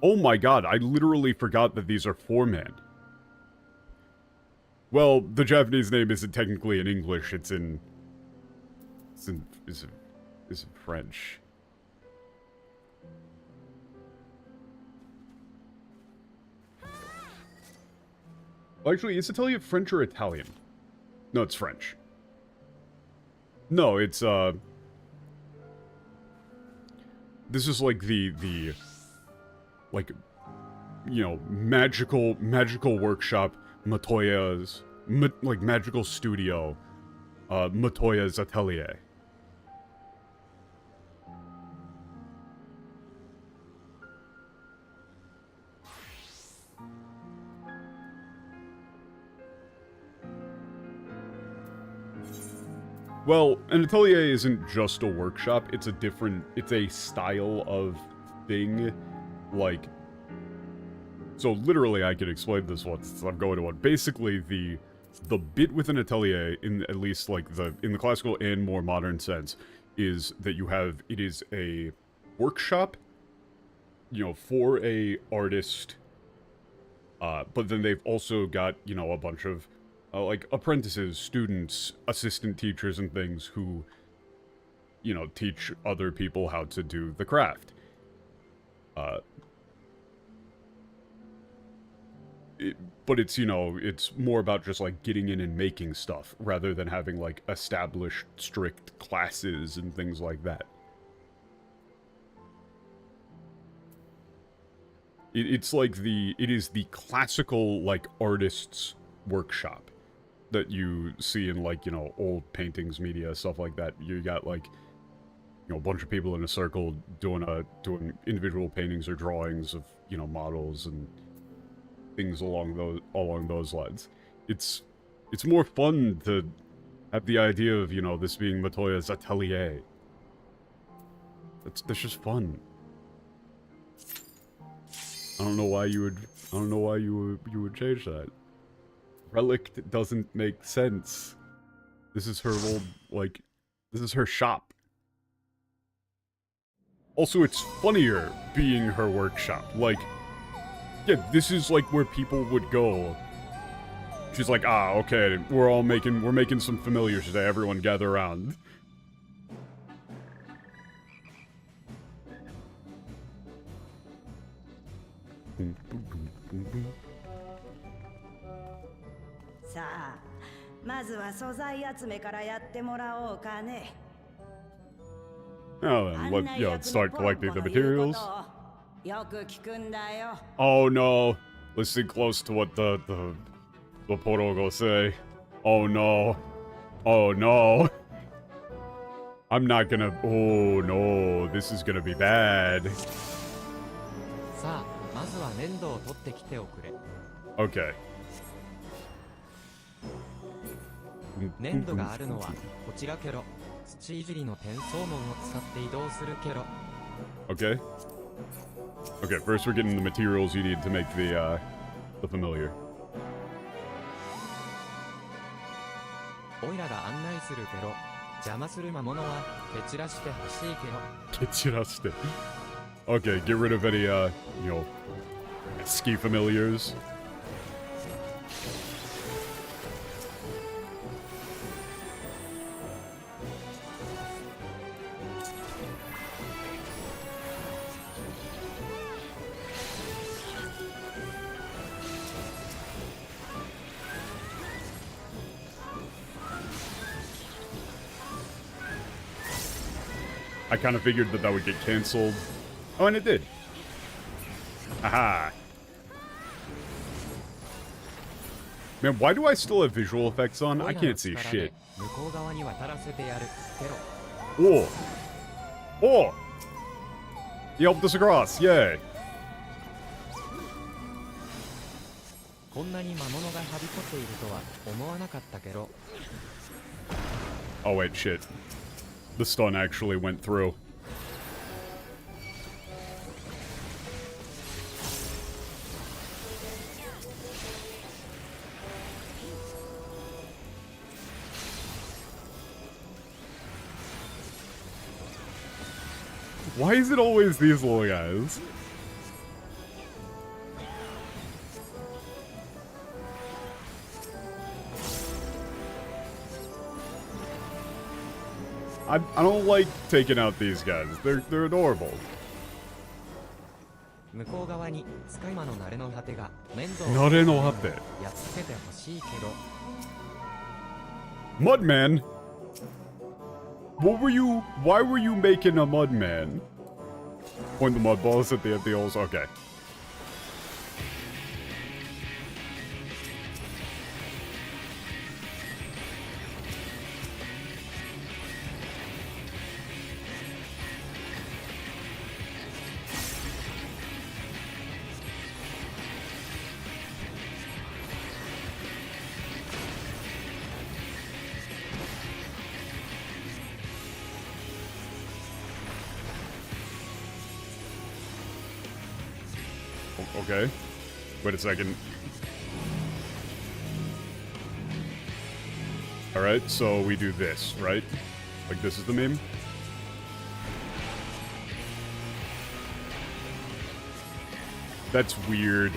Oh my god, I literally forgot that these are 4-man. Well, the Japanese name isn't technically in English, it's in French. Well, actually, is Italian French or Italian? No, it's French. No, it's, this is like the like, you know, magical workshop, Matoya's, like, magical studio, Matoya's atelier. Well, an atelier isn't just a workshop, it's a style of thing, like, so literally I could explain this once I'm going to one. Basically, the bit with an atelier, in at least like in the classical and more modern sense, is that it is a workshop, you know, for a artist, but then they've also got, you know, a bunch of like apprentices, students, assistant teachers, and things who, you know, teach other people how to do the craft. But it's, you know, it's more about just, like, getting in and making stuff, rather than having, like, established, strict classes and things like that. It's like it is the classical, like, artist's workshop that you see in, like, you know, old paintings, media, stuff like that. You got, like, you know, a bunch of people in a circle doing individual paintings or drawings of, you know, models and things along those lines. It's more fun to have the idea of, you know, this being Matoya's atelier. That's just fun. I don't know why you would change that. Relict doesn't make sense. This is her old, like, this is her shop. Also, it's funnier being her workshop. Like, yeah, this is like where people would go. She's like, ah, okay, we're making some familiars today, everyone gather around.さあ、まずは素材集めからやってもらおうかね。 Oh, then let's start collecting the materials. よく聞くんだよ。 Oh no, listen close to what the Porogo say. Oh no, oh no. I'm not gonna. Oh no, this is gonna be bad. さあ、まずは粘土を取ってきておくれ。 Okay. 粘土があるのはこちらケロ。土いじりの転送門を使って移動するケロ。 Okay. Okay, first we're getting the materials you need to make the familiar. オイラが案内するケロ。邪魔する魔物は蹴散らしてほしいケロ。 Kechiraste. Okay, get rid of any, you know, ski familiars. I kind of figured that would get canceled. Oh, and it did. Aha. Man, why do I still have visual effects on? I can't see shit. 向こう側に渡らせてやるケロ。 Oh! Oh! You helped us across, yay! こんなに魔物がはびこっているとは思わなかったケロ。 Oh wait, shit. The stun actually went through. Why is it always these little guys? I don't like taking out these guys. They're adorable. 向こう側に使い魔の慣れの果てが面倒慣れの果て。やっつけてほしいけど。 Mudman? Why were you making a Mudman? Point the mud balls at the empty holes? Okay. Okay. Wait a second. Alright, so we do this, right? Like this is the meme? That's weird.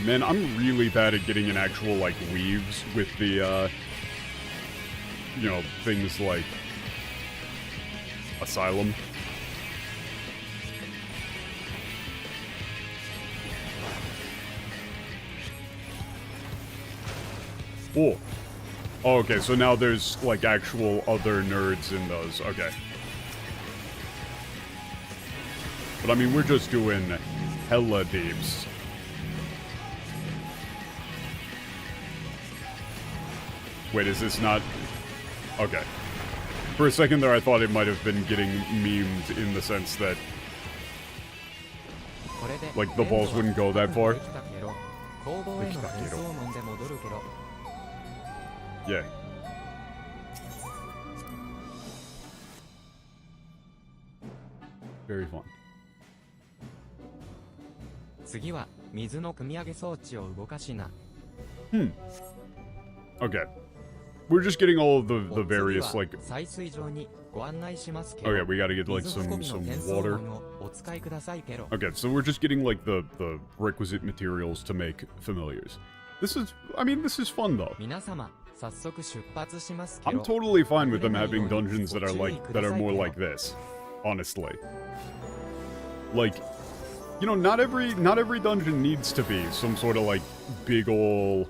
Man, I'm really bad at getting an actual, like, weaves with the, you know, things like Asylum. Oh. Oh, okay, so now there's, like, actual other nerds in those. Okay. But, I mean, we're just doing hella deeps. Wait, is this not... Okay. For a second there, I thought it might have been getting memed in the sense that... like, the balls wouldn't go that far. Yeah. Very fun. 次は水の汲み上げ装置を動かしな。 Okay. We're just getting all of the various, like... 採水場にご案内しますけ Okay, we gotta get, like, some water. お使いくださいケロ。 Okay, so we're just getting, like, the requisite materials to make familiars. This is... I mean, this is fun, though. 皆様、早速出発しますケ I'm ロ。 totally fine with them having dungeons that are more like this. Honestly. Like... You know, not every dungeon needs to be some sort of, like, big ol'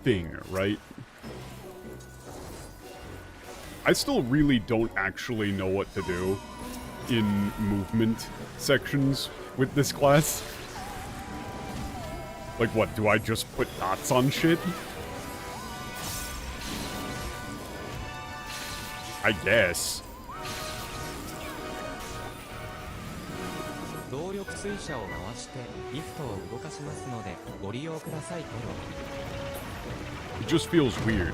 thing, right? I still really don't actually know what to do in movement sections with this class. Like, what, do I just put dots on shit? I guess. 動力水車を回してリフトを動かしますのでご利用くださいけど。 It just feels weird.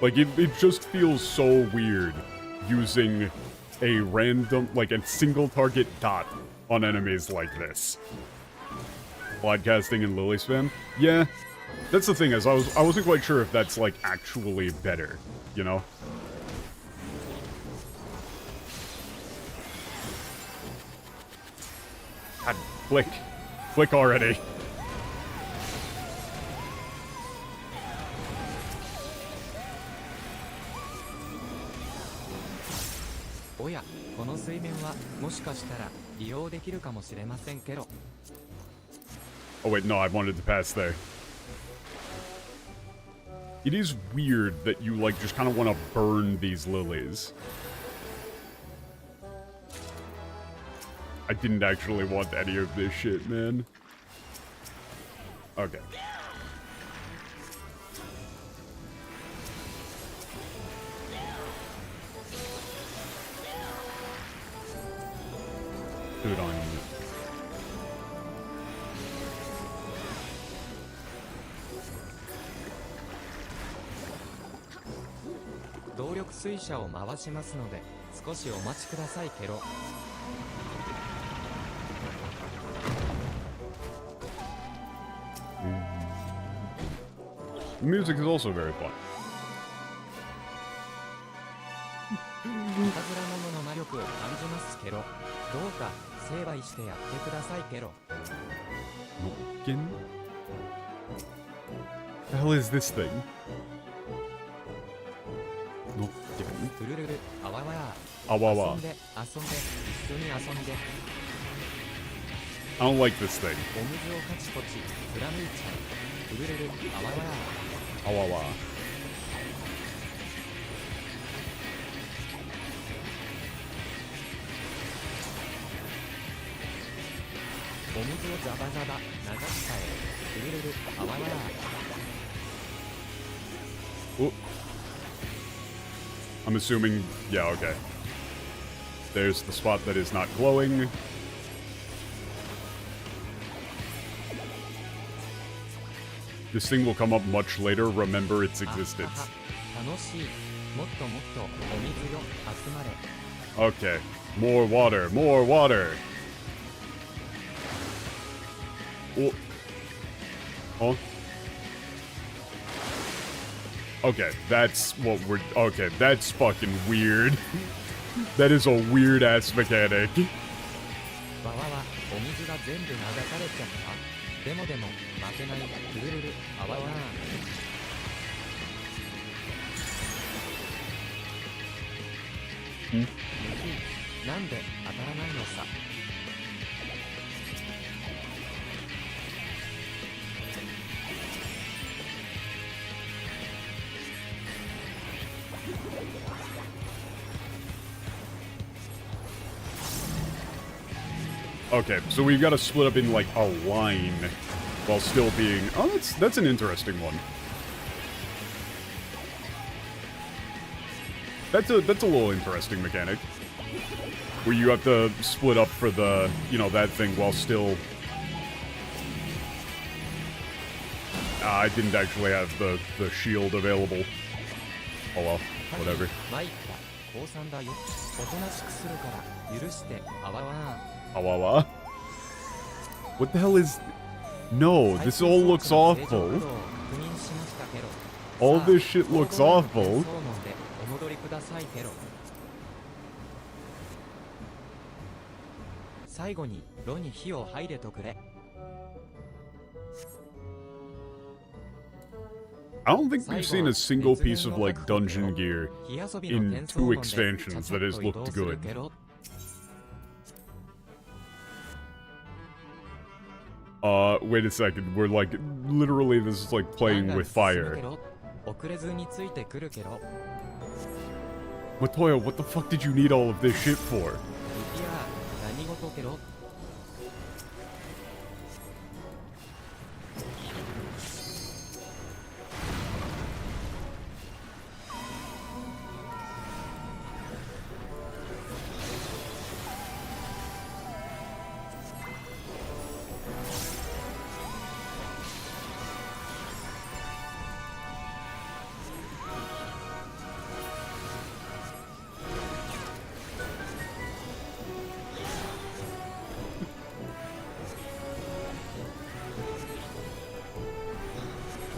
Like, it just feels so weird using a random, like a single target dot on enemies like this. Broadcasting and Lily spam? Yeah, that's the thing, is I wasn't quite sure if that's, like, actually better, you know? God, click. Click already. Oya, この水面はもしかしたら利用できるかもしれませんけど。 Oh wait, no, I wanted to pass there. It is weird that you, like, just kind of want to burn these lilies. I didn't actually want any of this shit, man. Okay. Good on you. 動力水車を回しますので少しお待ちくださいけど。 The music is also very fun. いたずら者の魔力を感じますけど、どうか成敗してやってくださいけど。 Noggin? The hell is this thing? Noggin? トゥルルル、あわわや。 Awawa. 遊んで、一緒に遊んで。 I don't like this thing. お水をカチコチ、振ら抜いちゃう。トゥルルル、あわわや。 Awawa. お水をザバザバ流しちゃえ。トゥルルル、あわわや。 Oh. I'm assuming, yeah, okay. There's the spot that is not glowing. This thing will come up much later, remember its existence. 楽しい。もっともっとお水よ、集まれ。 Okay. More water, more water! Oh. Oh. Okay, that's what we're... Okay, that's fucking weird. That is a weird-ass mechanic. わわわ、お水が全部流されちゃった。でも負けない。トゥルルル、あわわ。 なんで当たらないのさ。 Okay, so we've got to split up in, like, a line while still being... Oh, that's an interesting one. That's a little interesting mechanic. Where you have to split up for the, you know, that thing while still... I didn't actually have the shield available. Oh well, whatever. 参った。降参だよ。おとなしくするから許してあわわ。 Awawa. What the hell is... No, this all looks awful. All this shit looks awful. お戻りくださいけど。最後に炉に火を入れとくれ。 I don't think we've seen a single piece of, like, dungeon gear in 2 expansions that has looked good. Wait a second. We're like, literally, this is like playing with fire. 遅れずについてくるけど。 Matoya, what the fuck did you need all of this shit for? いや、何事けど。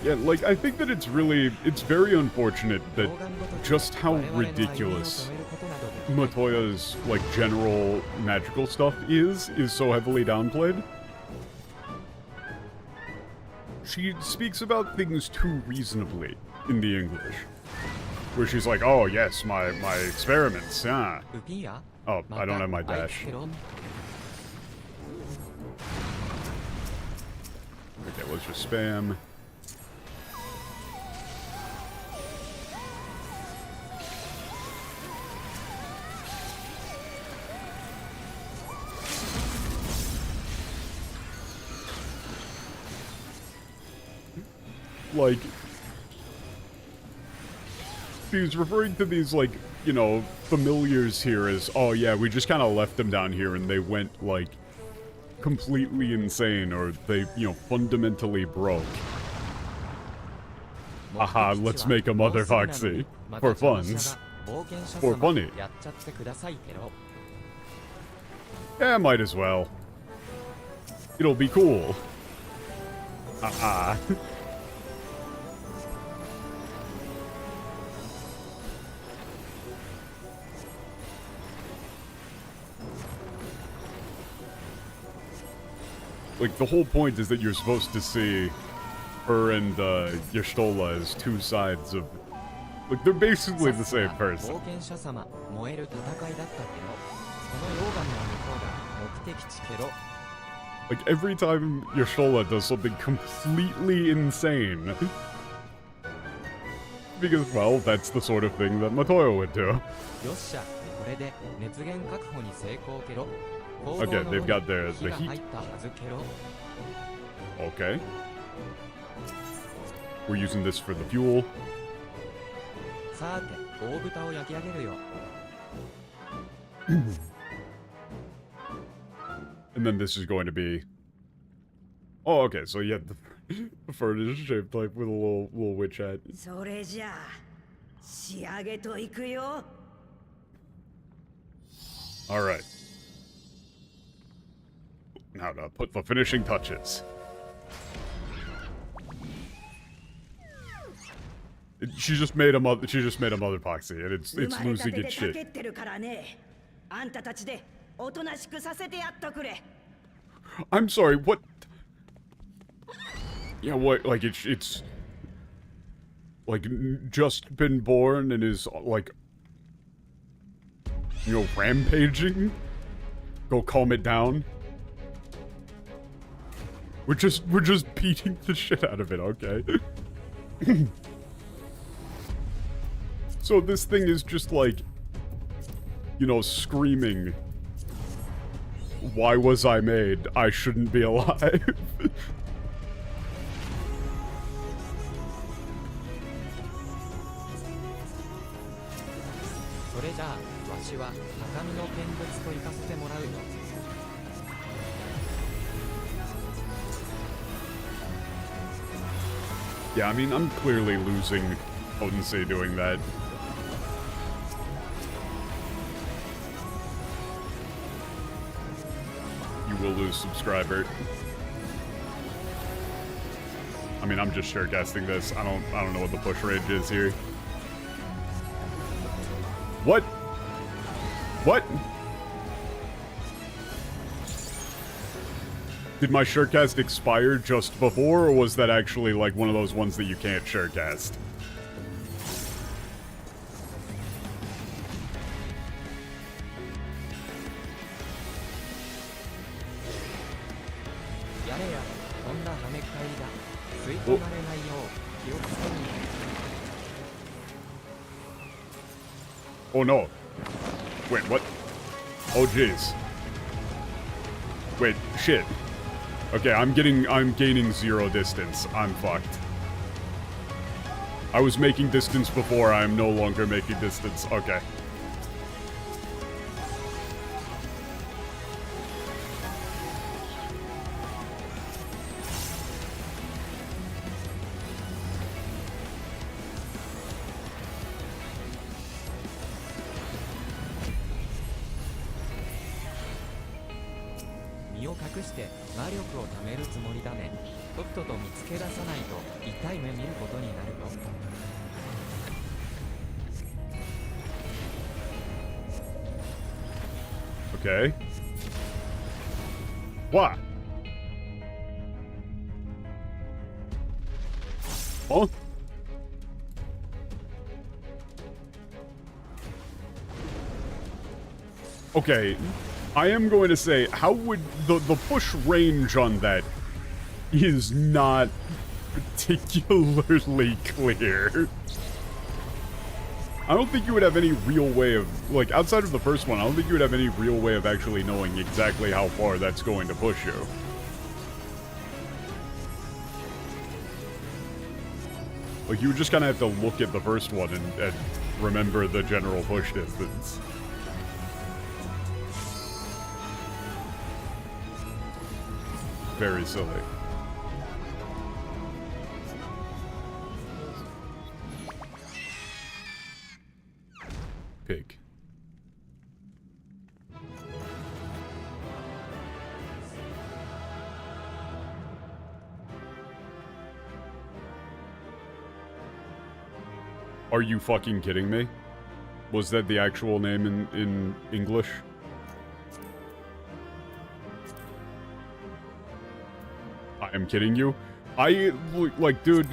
Yeah, like, I think that it's very unfortunate that just how ridiculous Matoya's, like, general magical stuff is so heavily downplayed. She speaks about things too reasonably in the English. Where she's like, oh, yes, my experiments, ah. Oh, I don't have my dash. Okay, let's just spam. Like, she's referring to these, like, you know, familiars here as, oh yeah, we just kind of left them down here and they went, like, completely insane, or they, you know, fundamentally broke. Haha, let's make a Mother Foxy. For funs. For funny. Yeah, might as well. It'll be cool. Haha. Like, the whole point is that you're supposed to see her and Y'shtola as two sides of... Like, they're basically the same person. Like, every time Y'shtola does something completely insane... Because, well, that's the sort of thing that Matoya would do. Okay, they've got the heat. Okay. We're using this for the fuel. And then this is going to be... Oh, okay, so yeah, the furnace is shaped like with a little witch hat. Alright. Now to put the finishing touches. She just made a mother Poxy, and it's losing its shit. I'm sorry, what? Yeah, what? Like it's like just been born and is like, you know, rampaging. Go calm it down. We're just beating the shit out of it, okay? So this thing is just like, you know, screaming, why was I made? I shouldn't be alive. Yeah, I mean, I'm clearly losing potency doing that. You will lose subscriber. I mean, I'm just sharecasting this. I don't know what the push range is here. What? What? Did my sharecast expire just before, or was that actually like one of those ones that you can't sharecast? だ。吸い込まれないよう気をつけに。 Oh no. Wait, what? Oh jeez. Wait, shit. Okay, I'm gaining 0 distance. I'm fucked. I was making distance before, I am no longer making distance. Okay. Okay. What? Huh? Okay, I am going to say, how would the push range on that is not particularly clear. I don't think you would have any real way of, like, outside of the first one, I don't think you would have any real way of actually knowing exactly how far that's going to push you. Like, you would just kind of have to look at the first one and remember the general push distance. Very silly. Pig. Are you fucking kidding me? Was that the actual name in English? I am kidding you. Like, dude,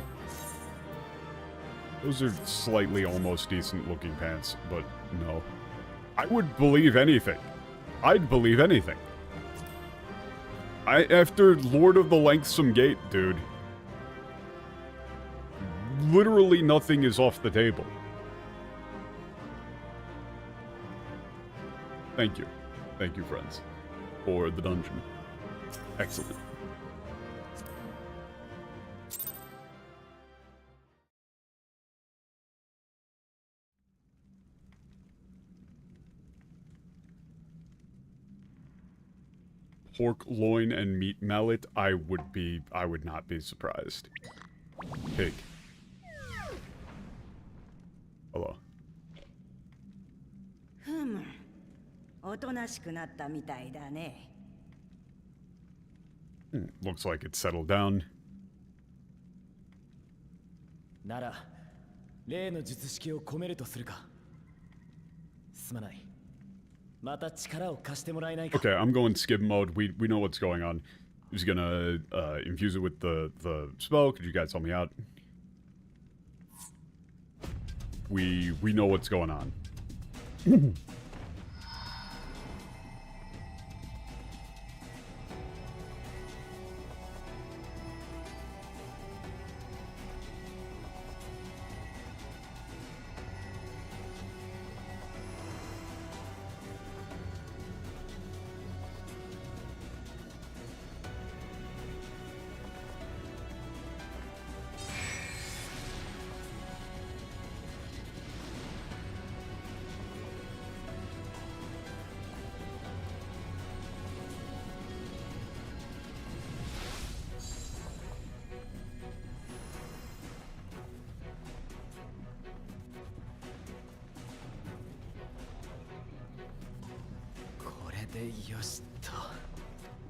those are slightly almost decent looking pants, but no. I would believe anything. I'd believe anything. After Lord of the Lengthsome Gate, dude. Literally nothing is off the table. Thank you. Thank you, friends, for the dungeon. Excellent. Pork loin and meat mallet, I would not be surprised. Pig. Hello. おとなしくなったみたいだね。Looks like it's settled down. なら、例の術式を込めるとするか。すまない。また力を貸してもらえないか。 Okay, I'm going skip mode. We know what's going on. He's gonna infuse it with the spell. Could you guys help me out? We know what's going on.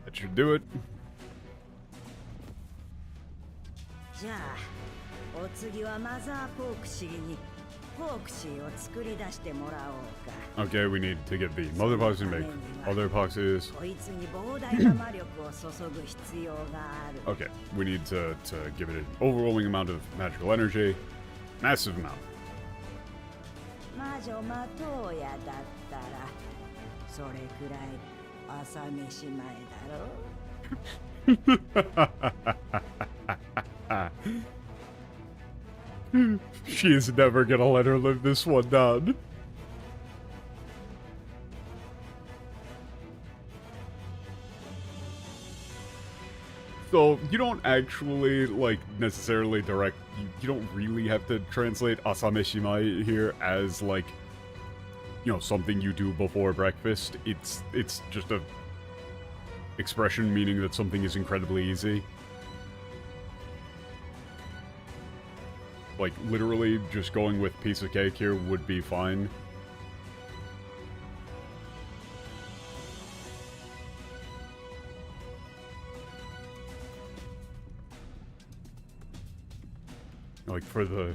That should do it. じゃあ、お次はマザーポークシーにポークシーを作り出してもらおうか。Okay, we need to get the mother pox and make other poxes. こいつに膨大な魔力を注ぐ必要がある。Okay, we need to give it an overwhelming amount of magical energy. Massive amount. 魔女マトーヤだったらそれくらい朝飯前だろ。She is never gonna let her live this one down. So, you don't actually, like, necessarily you don't really have to translate asameshimai here as, like, you know, something you do before breakfast. It's just a expression meaning that something is incredibly easy. Like, literally, just going with piece of cake here would be fine. Like, for the...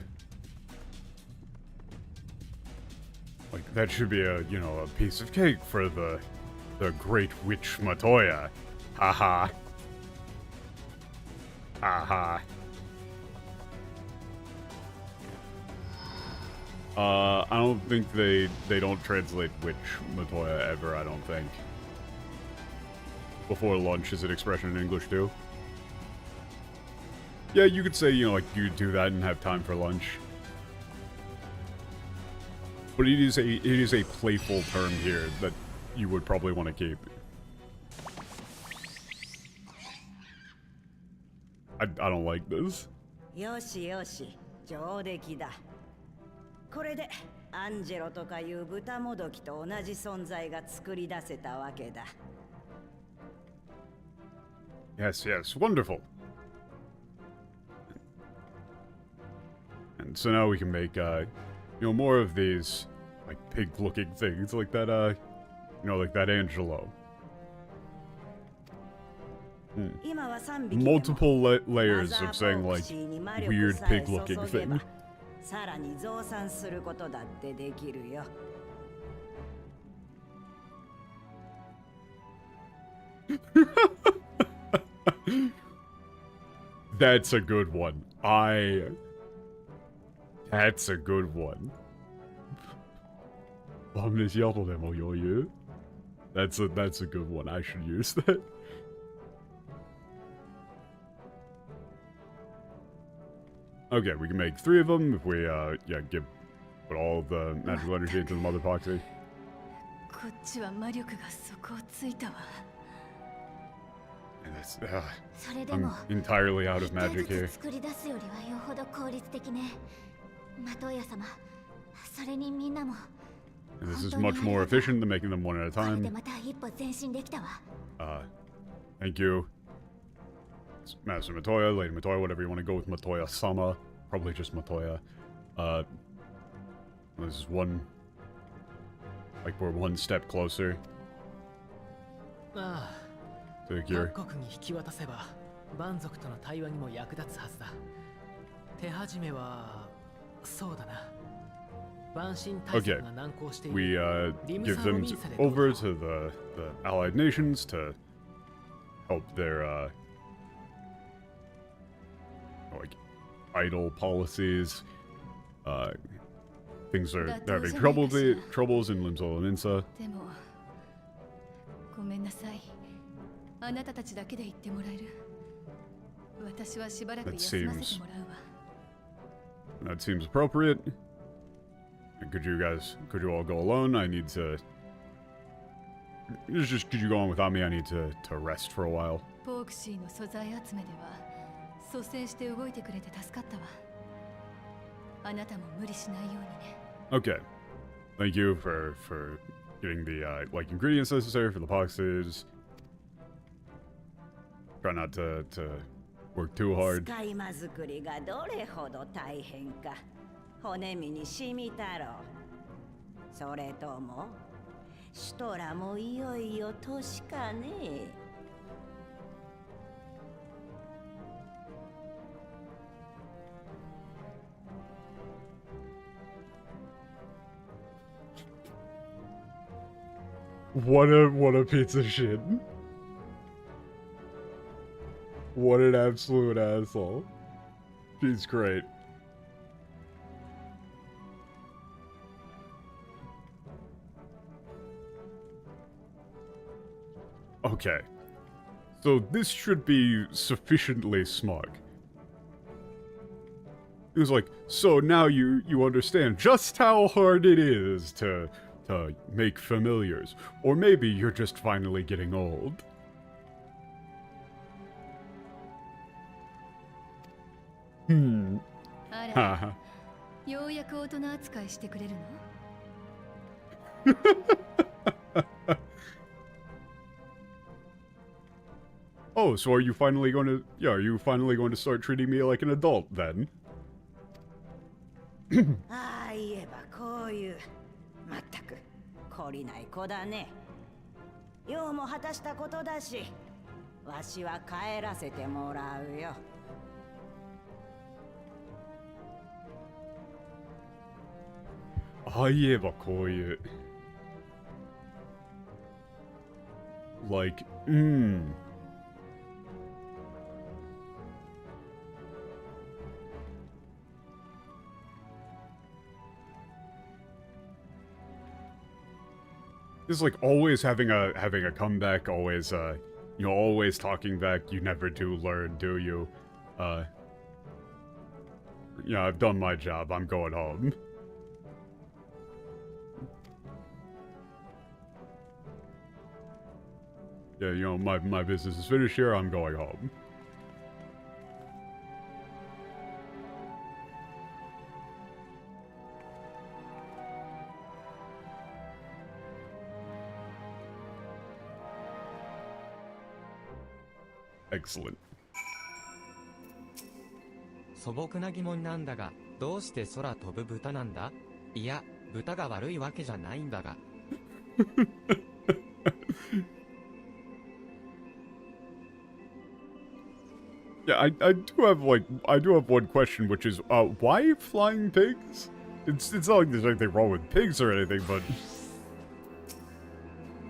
Like, that should be a, you know, a piece of cake for the great witch Matoya. Haha. Haha. I don't think they don't translate witch Matoya ever, I don't think. Before lunch is an expression in English too. Yeah, you could say, you know, like, you do that and have time for lunch. But it is a playful term here that you would probably want to keep. I don't like this. よしよし、上出来だ。これでアンジェロとかいう豚もどきと同じ存在が作り出せたわけだ。Yes, yes, wonderful. And so now we can make, you know, more of these, like, pig-looking things, like that, you know, like that Angelo. Multiple layers of saying, like, weird pig-looking thing. さらに増産することだってできるよ。That's a good one. That's a good one. That's a good one. I should use that. Okay, we can make 3 of them if we, yeah, put all of the magical energy into the mother poxy. こっちは魔力が底をついたわ。 And that's, それで I'm も entirely out of magic 一回 here. ずつ作り出すよりはよほど効率的ね。マトーヤ様、それにみんなも。 And this is much more efficient than making them one at a これで time. また一歩前進できたわ。 Thank you. Master Matoya, Lady Matoya, whatever you want to go with Matoya-sama. Probably just Matoya. This is one... Like, we're one step closer あ to the あ、 cure. 各国に引き渡せば蛮族との対話にも役立つはずだ。手始めはそうだな。万神対策が難航してい We, る。リム give サーの them ミーサでどう over ぞ to the allied nations to help their, like, idle policies. Things are they're having troubles in Limsol and Insa. でもごめんなさい。あなたたちだけで言ってもらえる。私はしばらく That 休ませ seems- てもらうわ。 That seems appropriate. Could you all go alone? I need to... could you go on without me? I need to rest for a while. ポークシーの素材集めでは率先して動いてくれて助かったわ。あなたも無理しないようにね。 Okay. Thank you for getting the, like, ingredients necessary for the poxes. Try not to work too hard. 使い魔作りがどれほど大変か骨身に染みたろう。それともシュトラもいよいよ年かね。 What a piece of shit. What an absolute asshole. She's great. Okay. So this should be sufficiently smug. He was like, so now you understand just how hard it is to make familiars. Or maybe you're just finally getting old. あら、はは。ようやく大人扱いしてくれるの？ Oh, so are you finally going to... Yeah, are you finally going to start treating me like an adult, then? ああ、言えばこういう。まったく、懲りない子だね。用も果たしたことだし、わしは帰らせてもらうよ。ああ言えばこういう。Like, It's like always having a comeback, always you know, always talking back. You never do learn, do you? Yeah, I've done my job. I'm going home. Yeah, you know, my business is finished here. I'm going home. Excellent. 素朴な疑問なんだが、どうして空飛ぶ豚なんだ？いや、豚が悪いわけじゃないんだが。Yeah, I do have one question, which is why flying pigs? It's not like there's anything wrong with pigs or anything, but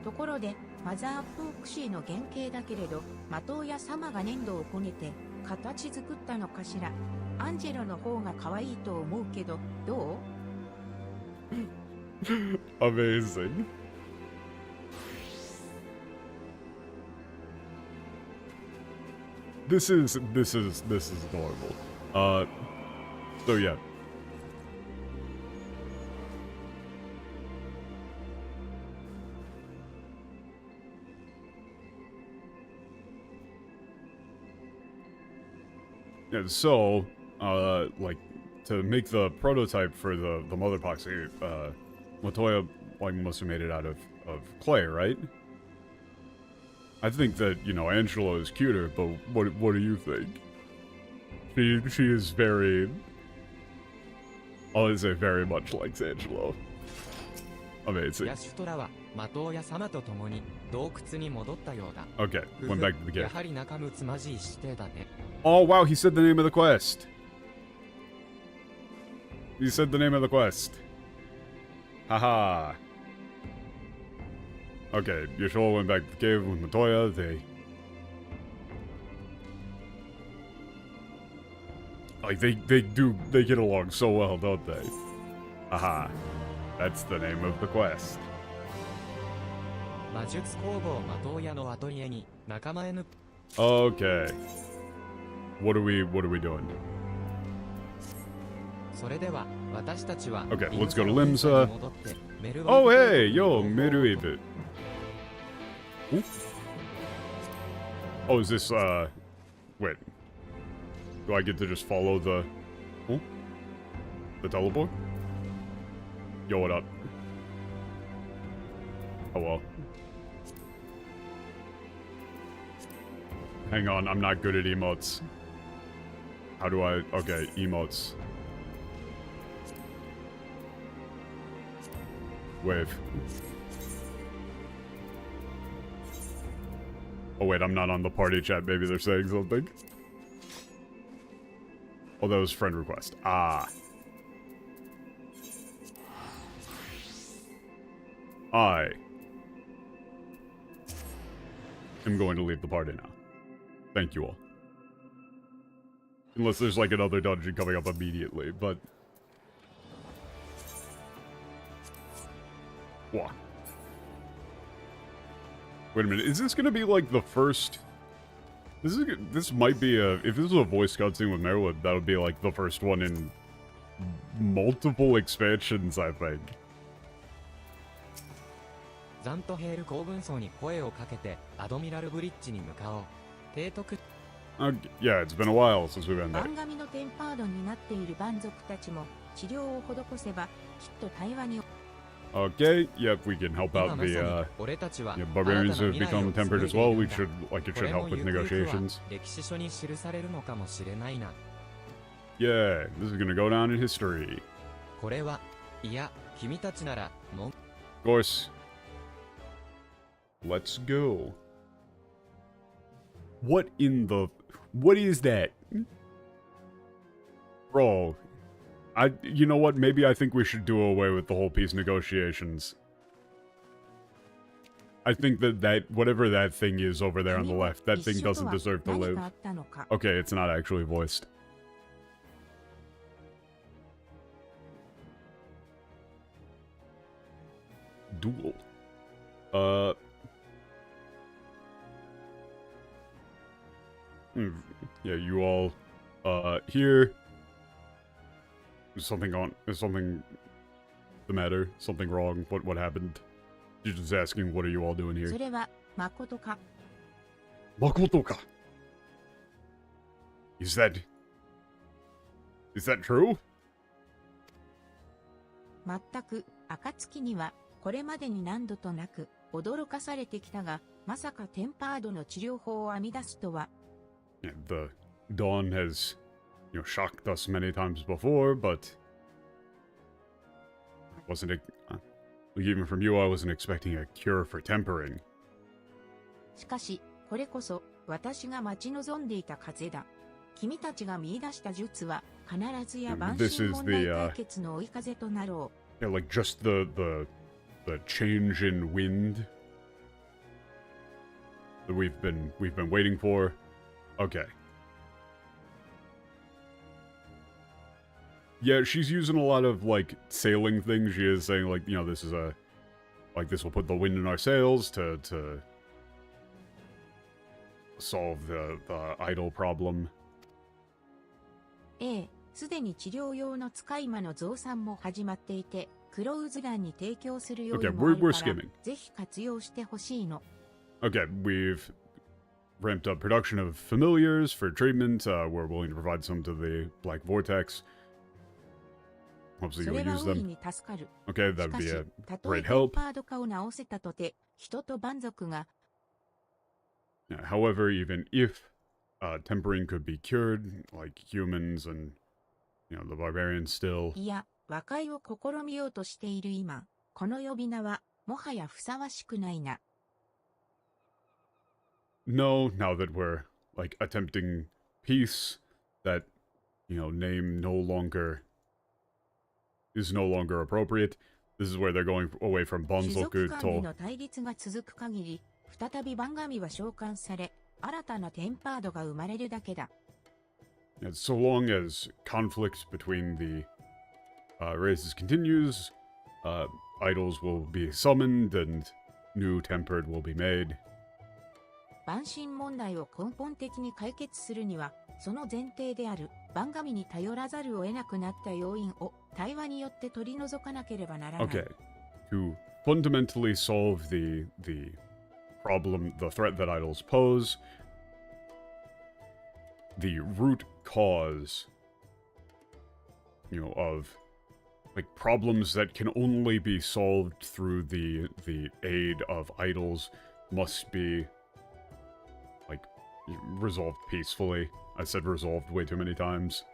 ところで、マザーフォークシーの原型だけれど、マトーヤ様が粘土をこねて形作ったのかしら。アンジェロの方が可愛いと思うけど、どう？ amazing. This is adorable. So yeah. Yeah, so, like, to make the prototype for the mother epoxy, Matoya, like, must have made it out of clay, right? I think that, you know, Angelo is cuter, but what do you think? She is very... I'll say very much likes Angelo. Amazing. ヤシュトラはマトーヤ様と共に洞窟に戻ったようだ。 Okay, went back to the や game. はり仲睦まじい師弟だね。 Oh, wow, he said the name of the quest. He said the name of the quest. Haha. Okay, Yeshua went back to the cave with Matoya. They get along so well, don't they? Haha. That's the name of the quest. 魔術工房マトーヤのアトリエに仲間 N Okay. What are we doing? それでは私たちは Okay, リム let's go to サの Limsa. に戻ってメル Oh, ワン hey, yo, Midweave. Oh, is this, wait. Do I get to just follow the teleport? Yo, what up? Oh, well. Hang on, I'm not good at emotes. How do I... Okay, emotes. Wave. Oh wait, I'm not on the party chat. Maybe they're saying something. Oh, that was friend request. Ah. I am going to leave the party now. Thank you all. Unless there's like another dungeon coming up immediately, but... What? Wait a minute, is this gonna be like the first This might be a... If this was a voice cutscene with Merlin, that would be like the first one in multiple expansions, I think. ザントヘール公文層に声をかけてアドミラルブリッジに向かおう。提督 Yeah, it's been a while since we've been there. 番組のテンパードになっている蛮族たちも治療を施せばきっと対話に Okay, yep, we can help 今 out まさ the に uh, 俺たちは yeah, 新 barbarians たな who have 未来を become tempered 紡 as いで well. いる We んだ。 should, like, it こ should れ help も with ゆくゆくは negotiations. 歴史書に記されるのかもしれないな。 Yeah, this is gonna go down in history. これは、いや、君たちなら、の Of course. Let's go. What in the... What is that? Bro. You know what? Maybe I think we should do away with the whole peace negotiations. I think that whatever that thing is over there on the left, that thing doesn't deserve to 何 live. があったのか Okay, it's not actually voiced. Duel. Yeah, you all, here. Is something the matter? Something wrong? What happened? You're just asking, what are you all doing そ here? れは誠か Makoto-ka. Is that true? 全く暁にはこれまでに何度となく驚かされてきたがまさかテンパードの治療法を編み出すとは Yeah, the Dawn has, shocked us many times before, but even from you, I wasn't expecting a cure for tempering. しかしこれこそ私が待ち望んでいた風だ君たちが見出した術は必ずや万神問題解決の追い風となろう Yeah, like just the change in wind that we've been waiting for. Okay. Yeah, she's using a lot of like sailing things. She is saying like, this is this will put the wind in our sails to solve the idle problem. ええ、すでに治療用の使い魔の増産も始まっていて、黒渦団に提供するようにもある Okay, か we're ら skimming. ぜひ活用してほしいの。Okay, we've ramped up production of familiars for treatment. We're willing to provide some to the Black Vortex. Hopefully そ you'll れは use 大い them. に助かる。 Okay, し that would か be し a、たとえ great テン help. パード化を直せたとて、人と蛮族が However, even if tempering could be cured, like humans and, the barbarians still... いや、和解を試みようとしている今、この呼び名は、もはやふさわしくないな。No, now that we're, like, attempting peace, that, name is no longer appropriate. This is where they're going away from 種族 Banzoku 間で to... の対立が続く限り、再び番神は召喚され、新たなテンパードが生まれるだけだ。And so long as conflict between the races continues, idols will be summoned and new tempered will be made. 万神問題を根本的に解決するには、その前提である番神に頼らざるを得なくなった要因を対話によって取り除かなければならない。Okay. To fundamentally solve the problem, the threat that idols pose, the root cause, of like problems that can only be solved through the aid of idols must be like resolved peacefully. I said resolved way too many times.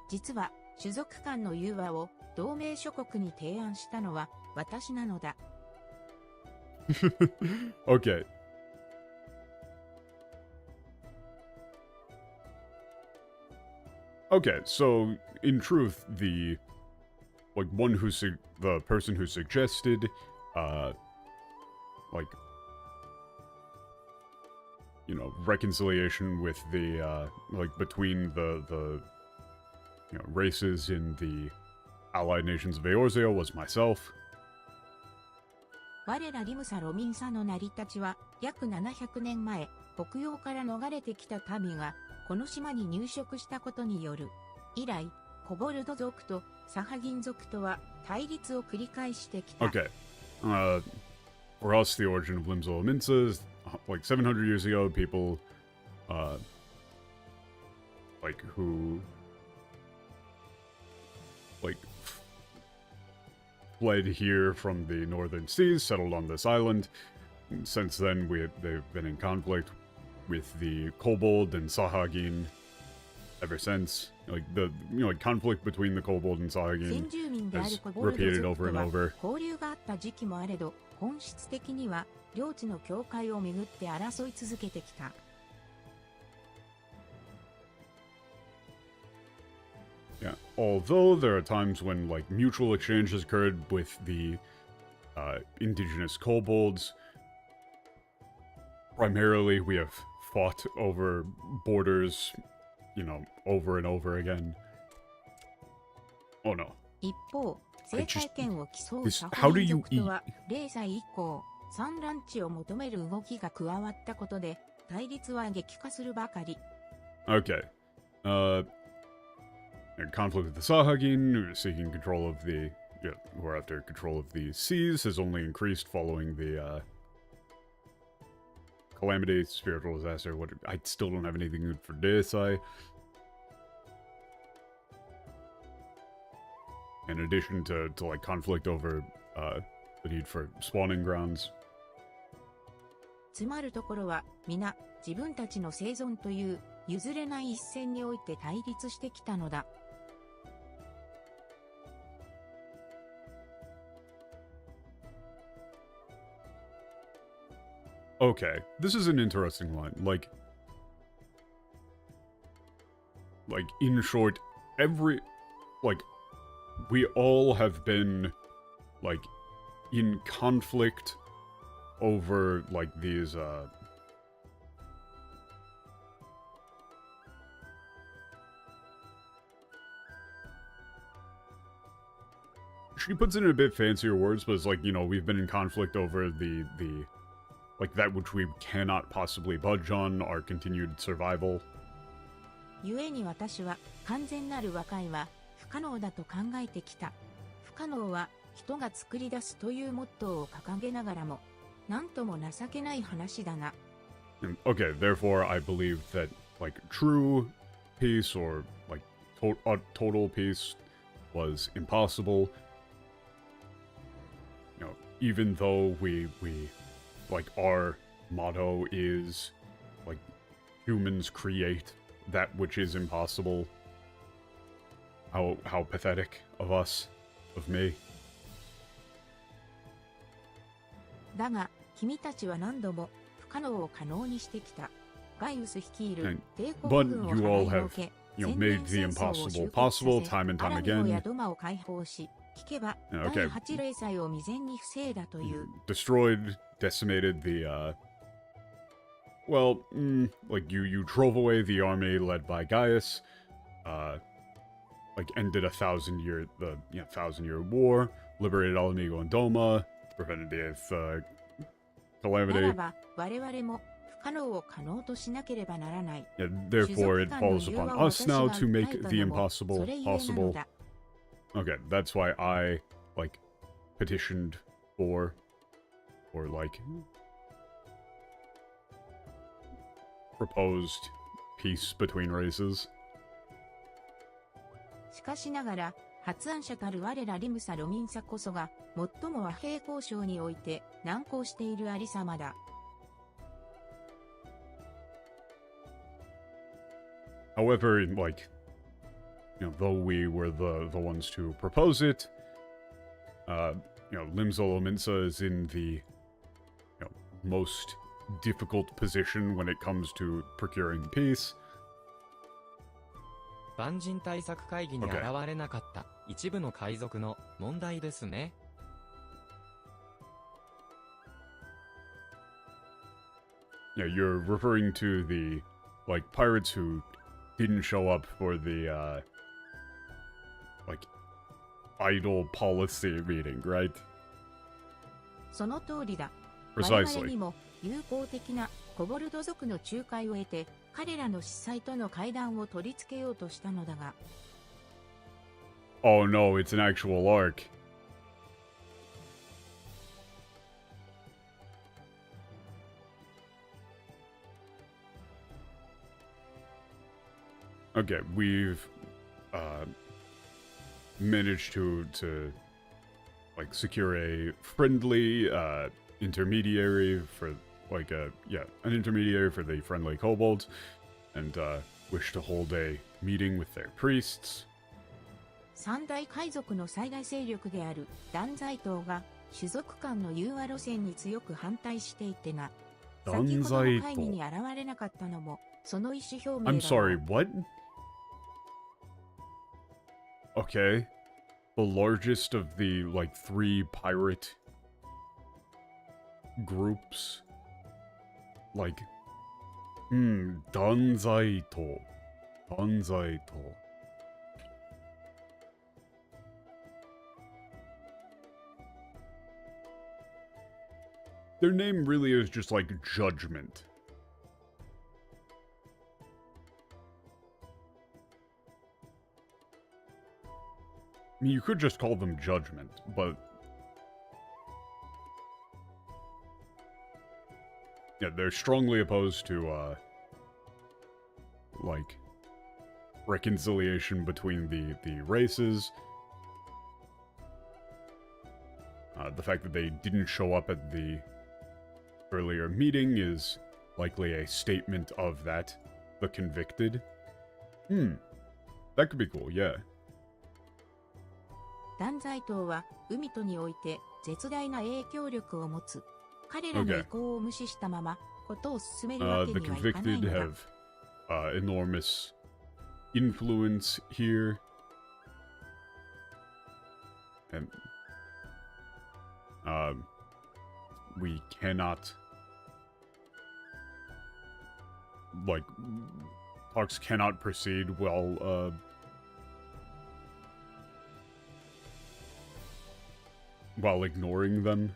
実は種族間の融和を同盟諸国に提案したのは私なのだ。Okay. Okay, so in truth, the person who suggested, reconciliation with the, between the races in the allied nations of Eorzea was myself. 我らリムサ・ロミンサの成り立ちは約700年前、北洋から逃れてきた民がこの島に入植したことによる。以来、コボルド族とサハギン族とは対立を繰り返してきた。Okay. For us, the origin of Limsol Minsa is like 700 years ago. People, like who, like, fled here from the northern seas, settled on this island. Since then, they've been in conflict with the Kobold and Sahagin ever since. Like like conflict between the Kobold and 先 Sahagin 住民である has コボルド repeated 族 over と and は over. 交流があった時期もあれど、本質的には領地の境界をめぐって争い続けてきた。Yeah, although there are times when like mutual exchange has occurred with the indigenous kobolds, primarily we have fought over borders, over and over again. Oh no. 一方、生態圏を競う this- サ how ハ do ギン you 族とは、0歳以降、産卵地を求める動きが加わったことで、対立は激化するばかり。Okay. Conflict with the Sahagin, seeking control of the, who are after control of the seas, has only increased following the calamity, spiritual disaster. What I still don't have anything good for this. In addition to like conflict over the need for spawning grounds. つまるところは、皆、自分たちの生存という、譲れない一線において対立してきたのだ。Okay, this is an interesting line. Like in short, we all have been, like, in conflict over, like, these, she puts it in a bit fancier words, but it's like, we've been in conflict over the like that which we cannot possibly budge on, our continued survival. 故に私は完全なる和解は不可能だと考えてきた。不可能は人が作り出すというモットーを掲げながらも、なんとも情けない話だな。Okay, therefore I believe that like true peace or like total peace was impossible. Even though we like our motto is like humans create that which is impossible. How pathetic of us, of me. だが、君たちは何度も不可能を可能にしてきた。ガイウス率いる帝国軍を払いのけ、made the impossible possible time and time アラムの again. 宿間を解放し、聞けば、 Okay. 第8零祭を未然に防いだという。Destroyed, decimated the, like you drove away the army led by Gaius, like ended a 1,000-year war, liberated Alamigo and Doma, prevented the 8th な calamity. らば、我々も不可能を可能としなければならない。 Therefore, it falls upon us now to make the impossible それゆえな possible. のだ。 Okay, that's why I, like, petitioned for, or, like, proposed peace between races. しかしながら、発案者たる我らリムサ・ロミンサこそが、最も和平交渉において難航しているありさまだ。However, like, though we were the ones to propose it, Limsol Minsa is in the, most difficult position when it comes to procuring peace. 万人対策会議に現 Okay. れなかった一部の海賊の問題ですね。 Yeah, you're referring to the, like, pirates who didn't show up for the, like, idle policy meeting, right? その通りだ。我々 Precisely. にも友好的なコボルド族の仲介を得て、彼らの司祭との会談を取り付けようとしたのだが。Oh no, it's an actual arc. Okay, we've managed to like secure a friendly intermediary for like an intermediary for the friendly kobolds, and wish to hold a meeting with their priests. 三大海賊の最大勢力である断罪党が種族間の融和路線に強く反対していてな。先ほどの会議に現れなかったのもその意思表明だ。I'm sorry, what? Okay. The largest of the, like, 3 pirate groups. Like, Danzai-to. Danzai-to. Their name really is just like Judgment. I mean, you could just call them Judgment, but... yeah, they're strongly opposed to, like, reconciliation between the races. The fact that they didn't show up at the earlier meeting is likely a statement of that. The convicted. That could be cool, yeah. 断罪党は海とにおいて絶大な影響力を持つ。彼らの意向を無視したままことを進めるわけ The にはいかない convicted のだ。 have enormous influence here. And we cannot, like, talks cannot proceed while ignoring them,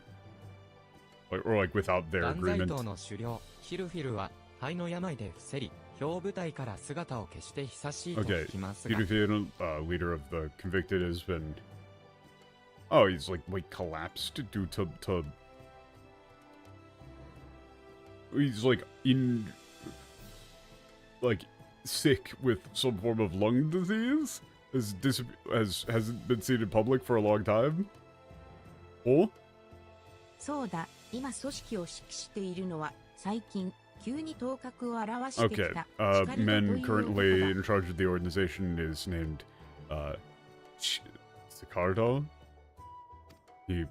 or like without their 断罪 agreement. 党の首領ヒルフィルは肺の病で伏せり表舞台から姿を消して久しいと Okay, 聞きますが Peter leader of the convicted has been. Oh, he's like collapsed due to. He's like sick with some form of lung disease. Hasn't been seen in public for a long time. Oh? そうだ、今組織を指揮しているのは最近急に頭角を現してき Okay. たシカルドと Man いう男 currently だ。 in charge of the organization is named Sicardo. He's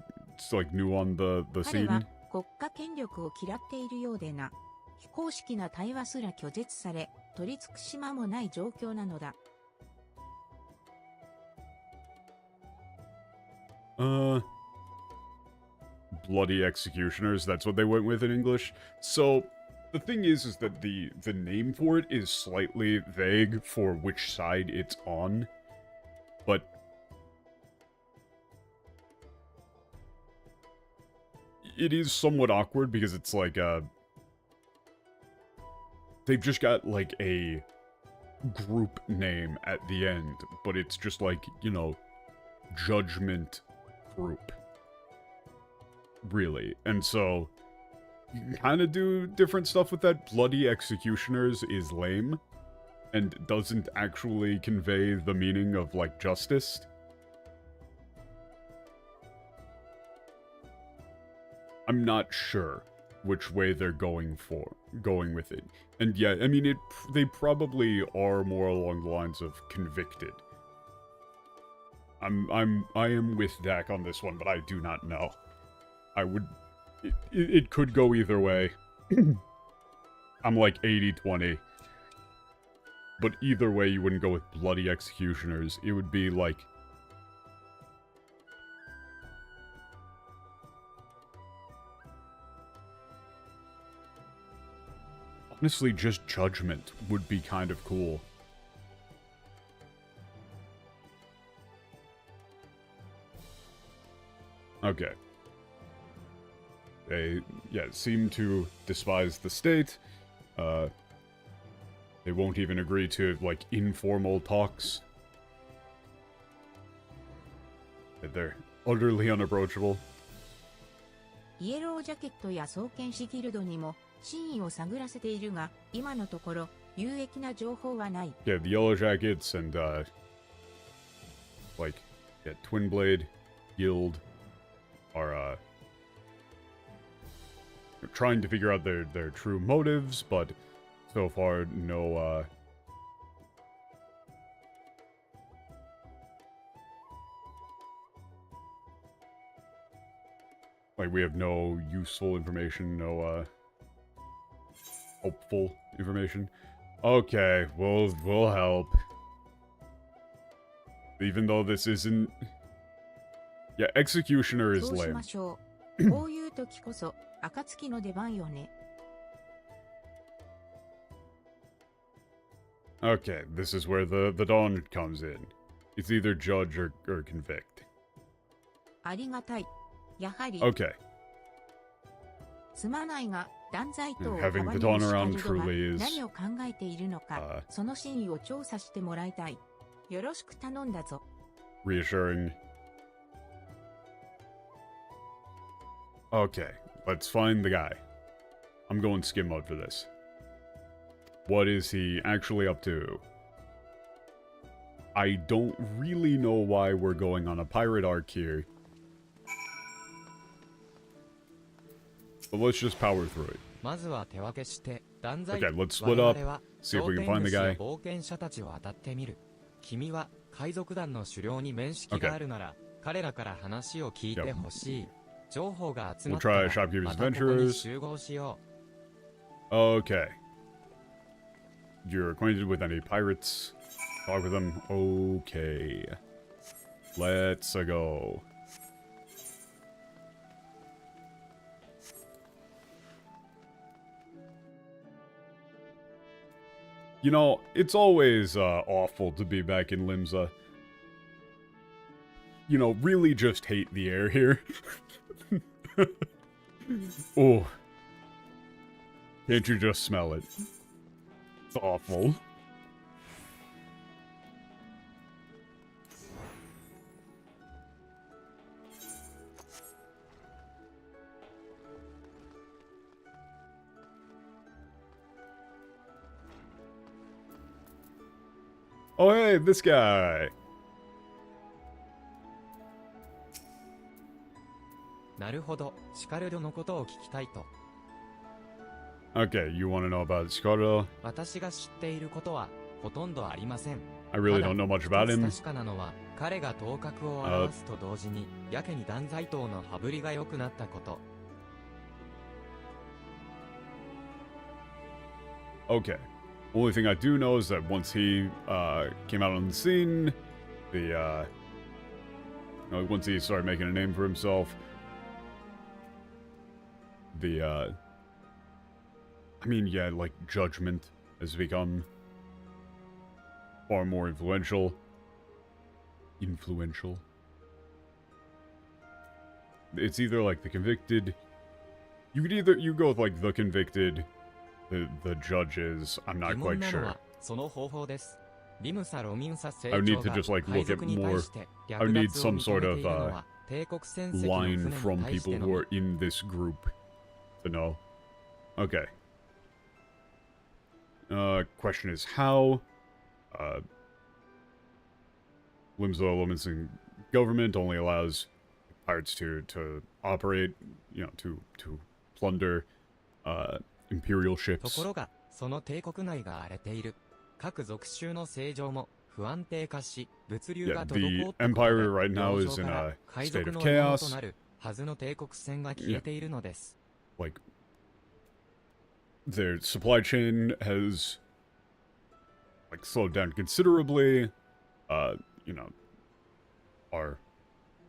like new on the 彼は scene. 国家権力を嫌っているようでな。非公式な対話すら拒絶され、取り付く島もない状況なのだ。Bloody executioners, that's what they went with in English. So the thing is that the name for it is slightly vague for which side it's on. But it is somewhat awkward because it's like they've just got like a group name at the end, but it's just like, you know, Judgment Group. Really. And so you can kind of do different stuff with that. Bloody executioners is lame and doesn't actually convey the meaning of like justice. I'm not sure which way they're going with it. And yeah, I mean they probably are more along the lines of convicted. I am with Dak on this one, but I do not know. It could go either way. I'm like 80-20. But either way, you wouldn't go with bloody executioners. It would be like... honestly, just Judgment would be kind of cool. Okay. They, yeah, seem to despise the state. They won't even agree to, like, informal talks. They're utterly unapproachable. イエロージャケットや創建士ギルドにも真意を探らせているが、今のところ有益な情報はない。Yeah, the Yellow Jackets and, like, yeah, Twin Blade Guild are, trying to figure out their true motives, but so far, no, like, we have no useful information, no, hopeful information. Okay, we'll help. Even though this isn't... Yeah, Executioner is そうし lame. ましょう。こういう時こそ暁の出番よね。Okay, this is where the dawn comes in. It's either judge or convict. ありがたい。やはり、 Okay. すまないが、断罪党を Having 束 the ね dawn るシカ around ルドが truly is, 何を考えているのか、その真意を調査してもらいたい。よろしく頼んだぞ。reassuring. Okay, let's find the guy. I'm going skim mode for this. What is he actually up to? I don't really know why we're going on a pirate arc here. But let's just power through it. まずは手分けして断罪 Okay, let's split up, 我々は see if we can 商 find 店 the 主や guy. 冒険者たちを当たってみる。君は海賊団の狩猟に面識があるなら、彼らから話を聞いてほしい。情報が集まったら We'll try Shopkeeper's またここに Adventurers. 集合しよ Okay. You're acquainted with any pirates? Talk with them? Okay. Let's go. You know, it's always awful to be back in Limsa. You know, really just hate the air here. Oh. Can't you just smell it? It's awful. Oh, hey, this guy. う。なるほど、シカルドのことを聞きたいと。 Okay, you want to know about Scardo? 私が知っていることはほとんどありません。 I really ただ don't know much about 一 him. つ確かなのは、彼が頭角を現すと同時に、やけに断罪党の羽振りが良くなったこと。Okay. Only thing I do know is that once he came out on the scene, once he started making a name for himself, I mean, yeah, like Judgment has become far more influential. It's either like the Convicted. You go with like the Convicted. The judges, I'm not 疑問 quite なの sure. はその方法です。リムサ・ロミンサ成 I would need 長 to が just, like, 海 look at 賊に対して I would 略 need 奪を some 認 sort めて of いるのは帝国戦績の line 船に from 対し people ての who み are in this group to know. Okay. Question is how? Limsa Lominson government only allows pirates to operate, to plunder imperial と ships. ころがその帝国内が荒れている。各属州の政情も不安定化し、物流 Yeah, が the 滞ったことで empire right now 洋 is 上 in から a 海 state 賊 of の獲物と chaos. なるはずの帝国船が消えているのです。Like, their supply chain has, like, slowed down considerably. Our,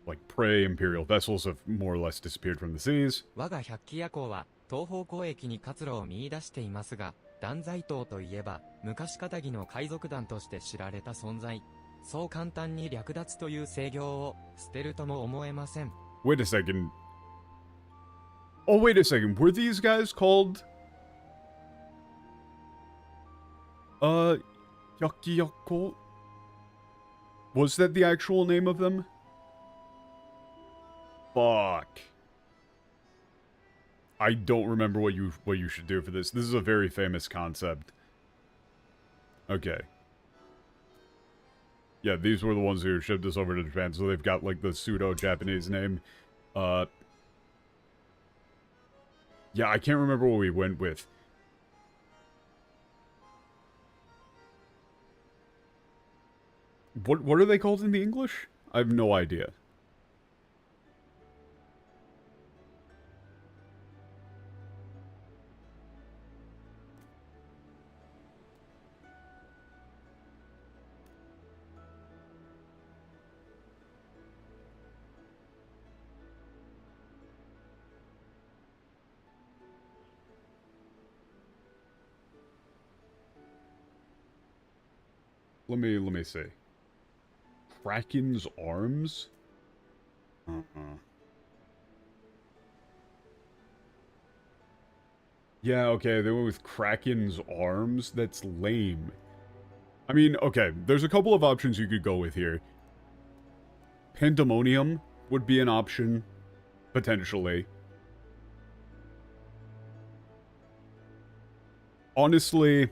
like, prey imperial vessels have more or less disappeared from the seas. 我が百鬼夜行は東方交易に活路を見出していますが、断罪党といえば昔かたぎの海賊団として知られた存在。そう簡単に略奪という制御を捨てるとも思えません。Wait a second. Oh, wait a second. Were these guys called... Yakiyako? Was that the actual name of them? Fuck. I don't remember what you should do for this. This is a very famous concept. Okay. Yeah, these were the ones who shipped us over to Japan, so they've got, like, the pseudo-Japanese name. Yeah, I can't remember what we went with. What are they called in the English? I have no idea. Let me see. Kraken's arms? Yeah, okay, they went with Kraken's arms? That's lame. I mean, okay, there's a couple of options you could go with here. Pandemonium would be an option, potentially. Honestly...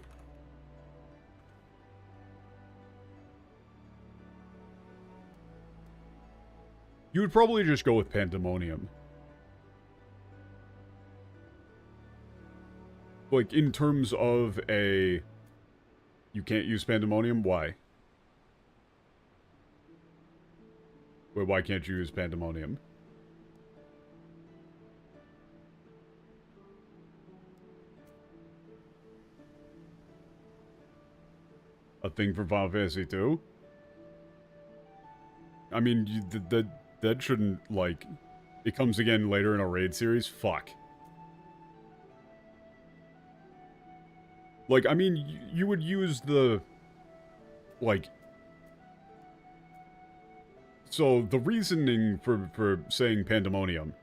you would probably just go with Pandemonium. Like, in terms of a... you can't use Pandemonium? Why? Wait, why can't you use Pandemonium? A thing from Final Fantasy 2? I mean, that shouldn't, like... it comes again later in a raid series? Fuck. Like, I mean, you would use the... like... so, the reasoning for saying Pandemonium...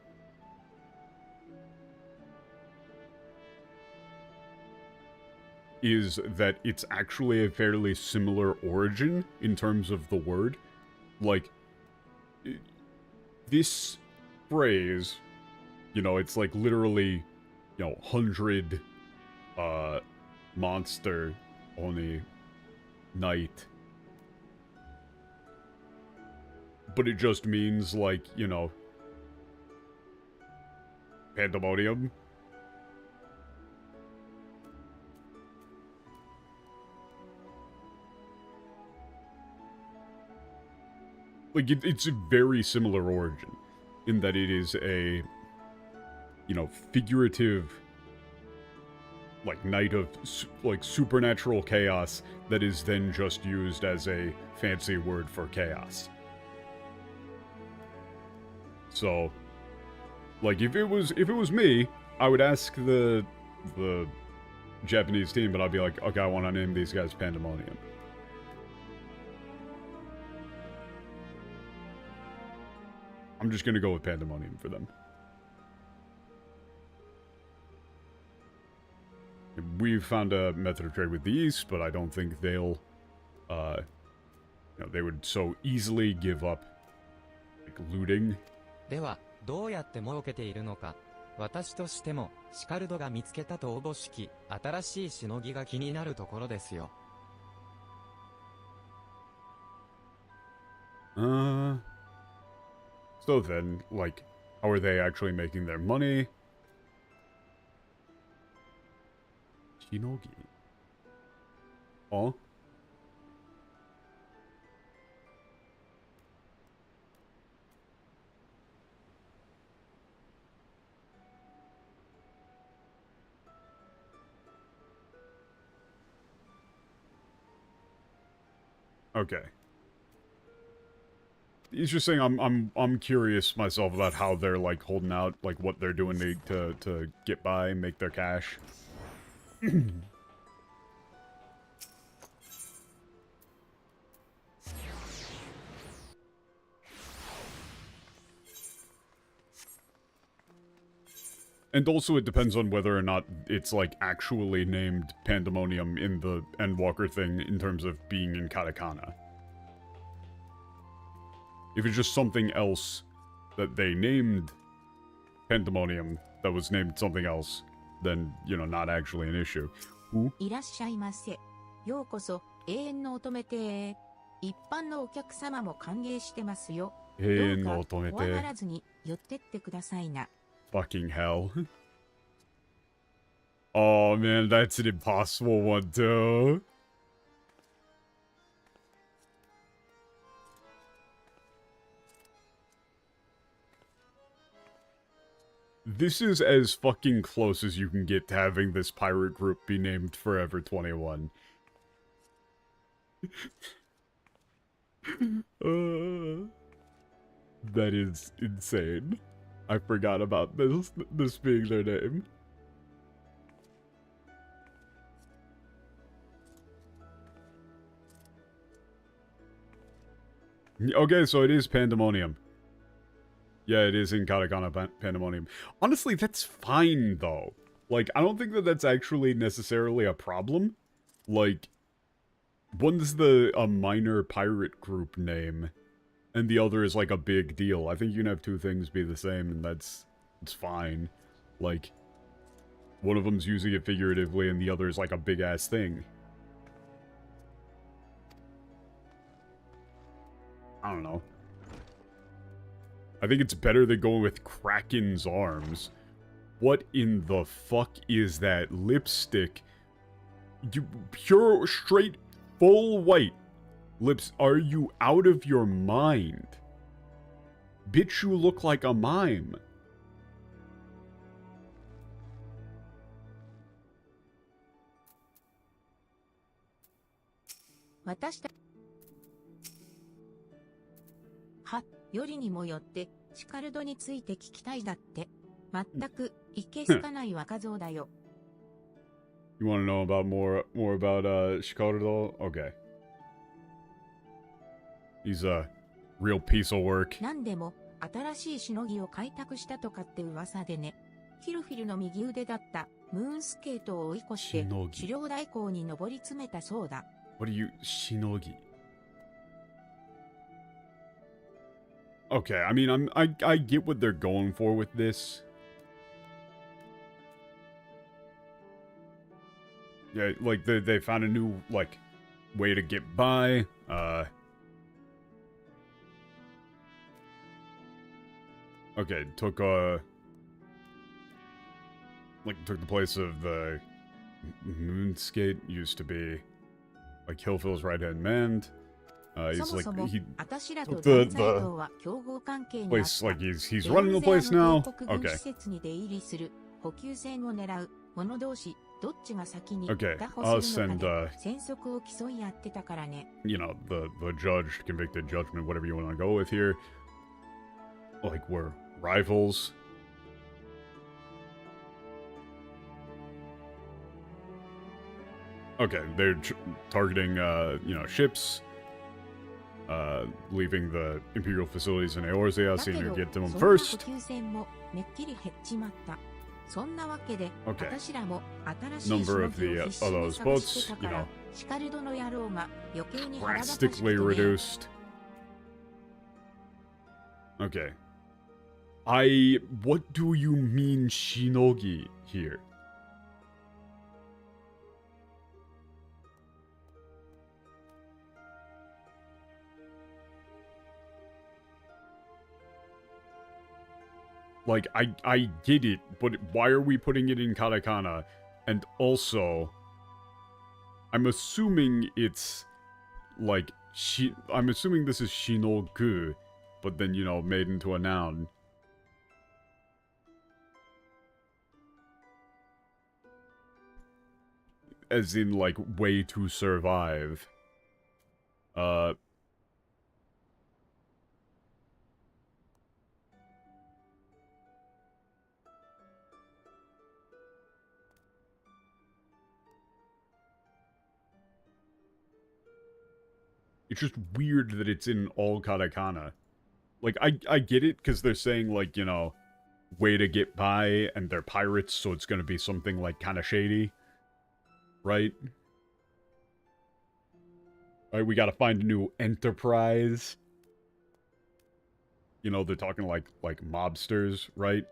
is that it's actually a fairly similar origin in terms of the word. Like... this phrase, you know, it's like literally, you know, 100, monster, oni, night. But it just means, like, you know, pandemonium. Like, it's a very similar origin, in that it is a, you know, figurative, like, night of, like, supernatural chaos that is then just used as a fancy word for chaos. So, like, if it was me, I would ask the Japanese team, but I'd be like, okay, I want to name these guys Pandemonium. I'm just gonna go with Pandemonium for them. We've found a method of trade with the East, but I don't think they'll, you know, they would so easily give up, like, looting. では、どうやって儲けているのか。私としても、シカルドが見つけたとおぼしき、新しいしのぎが気になるところですよ。So then, like, how are they actually making their money? Shinogi. Oh? Okay. He's just saying I'm curious myself about how they're, like, holding out, like, what they're doing to get by, make their cash. And also it depends on whether or not it's, like, actually named Pandemonium in the Endwalker thing in terms of being in katakana. If it's just something else that they named Pandemonium that was named something else, then, you know, not actually an issue. Ooh. いらっしゃいませ。ようこそ、永遠の乙女邸へ。一般のお客様も歓迎してますよ。永遠の乙女邸。どうか怖がらずに寄ってってくださいな。Fucking hell. Oh man, that's an impossible one too. This is as fucking close as you can get to having this pirate group be named Forever 21. That is insane. I forgot about this being their name. Okay, so it is Pandemonium. Yeah, it is in Katakana Pandemonium. Honestly, that's fine, though. Like, I don't think that that's actually necessarily a problem. Like, one's a minor pirate group name, and the other is, like, a big deal. I think you can have two things be the same, and it's fine. Like, one of them's using it figuratively, and the other is, like, a big-ass thing. I don't know. I think it's better than going with Kraken's arms. What in the fuck is that lipstick? You pure, straight, full white lips. Are you out of your mind? Bitch, you look like a mime. Watashita は、よりにもよって、シカルドについて聞きたいだって。全く、いけすかない若造だよ。You want to know about more about Shikardo? Okay. He's a real piece of work. なんでも、新しいしのぎを開拓したとかって噂でね。キルフィルの右腕だったムーンスケートを追い越して、狩猟代行に上り詰めたそうだ。What are you, Shinogi? Okay, I mean, I get what they're going for with this. Yeah, like, they found a new, like, way to get by, okay, took the place of the Moonskate, used to be, like, Hillfield's right-hand man. He's like, he took the place, like, he's running the place now. Okay. Okay, us and, you know, the judge, convicted judgment, whatever you want to go with here. Like, we're rivals. Okay, they're targeting, you know, ships. Leaving the Imperial facilities in Eorzea, seeing who get to them first. Okay. Number of those boats, you know, drastically reduced. Okay. What do you mean Shinogi here? Like, I get it, but why are we putting it in katakana? And also, I'm assuming it's, like, I'm assuming this is shinogu, but then, you know, made into a noun. As in, like, way to survive. It's just weird that it's in all katakana. Like, I get it, because they're saying, like, you know, way to get by, and they're pirates, so it's gonna be something like kind of shady, right? All right, we gotta find a new enterprise. You know, they're talking like mobsters, right?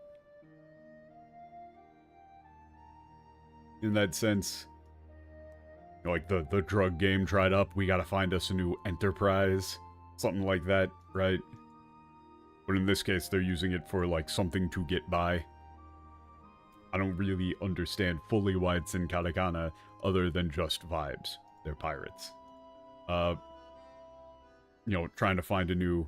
In that sense, you know, like the drug game dried up. We gotta find us a new enterprise, something like that, right? But in this case, they're using it for like something to get by. I don't really understand fully why it's in katakana, other than just vibes. They're pirates. You know, trying to find a new.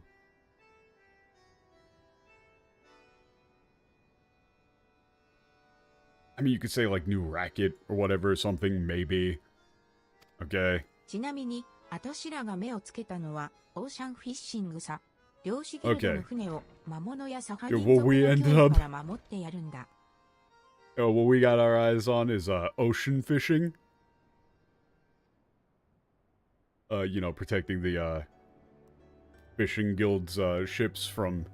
I mean, you could say like new racket or whatever, something maybe. Okay. ちなみに、あたしらが目をつけたのは、オーシャンフィッシングさ。漁師ギルドの船を魔物やサハリン族の脅威から守ってやるんだ。Oh, what we got our eyes on is ocean fishing. You know, protecting the fishing guild's ships from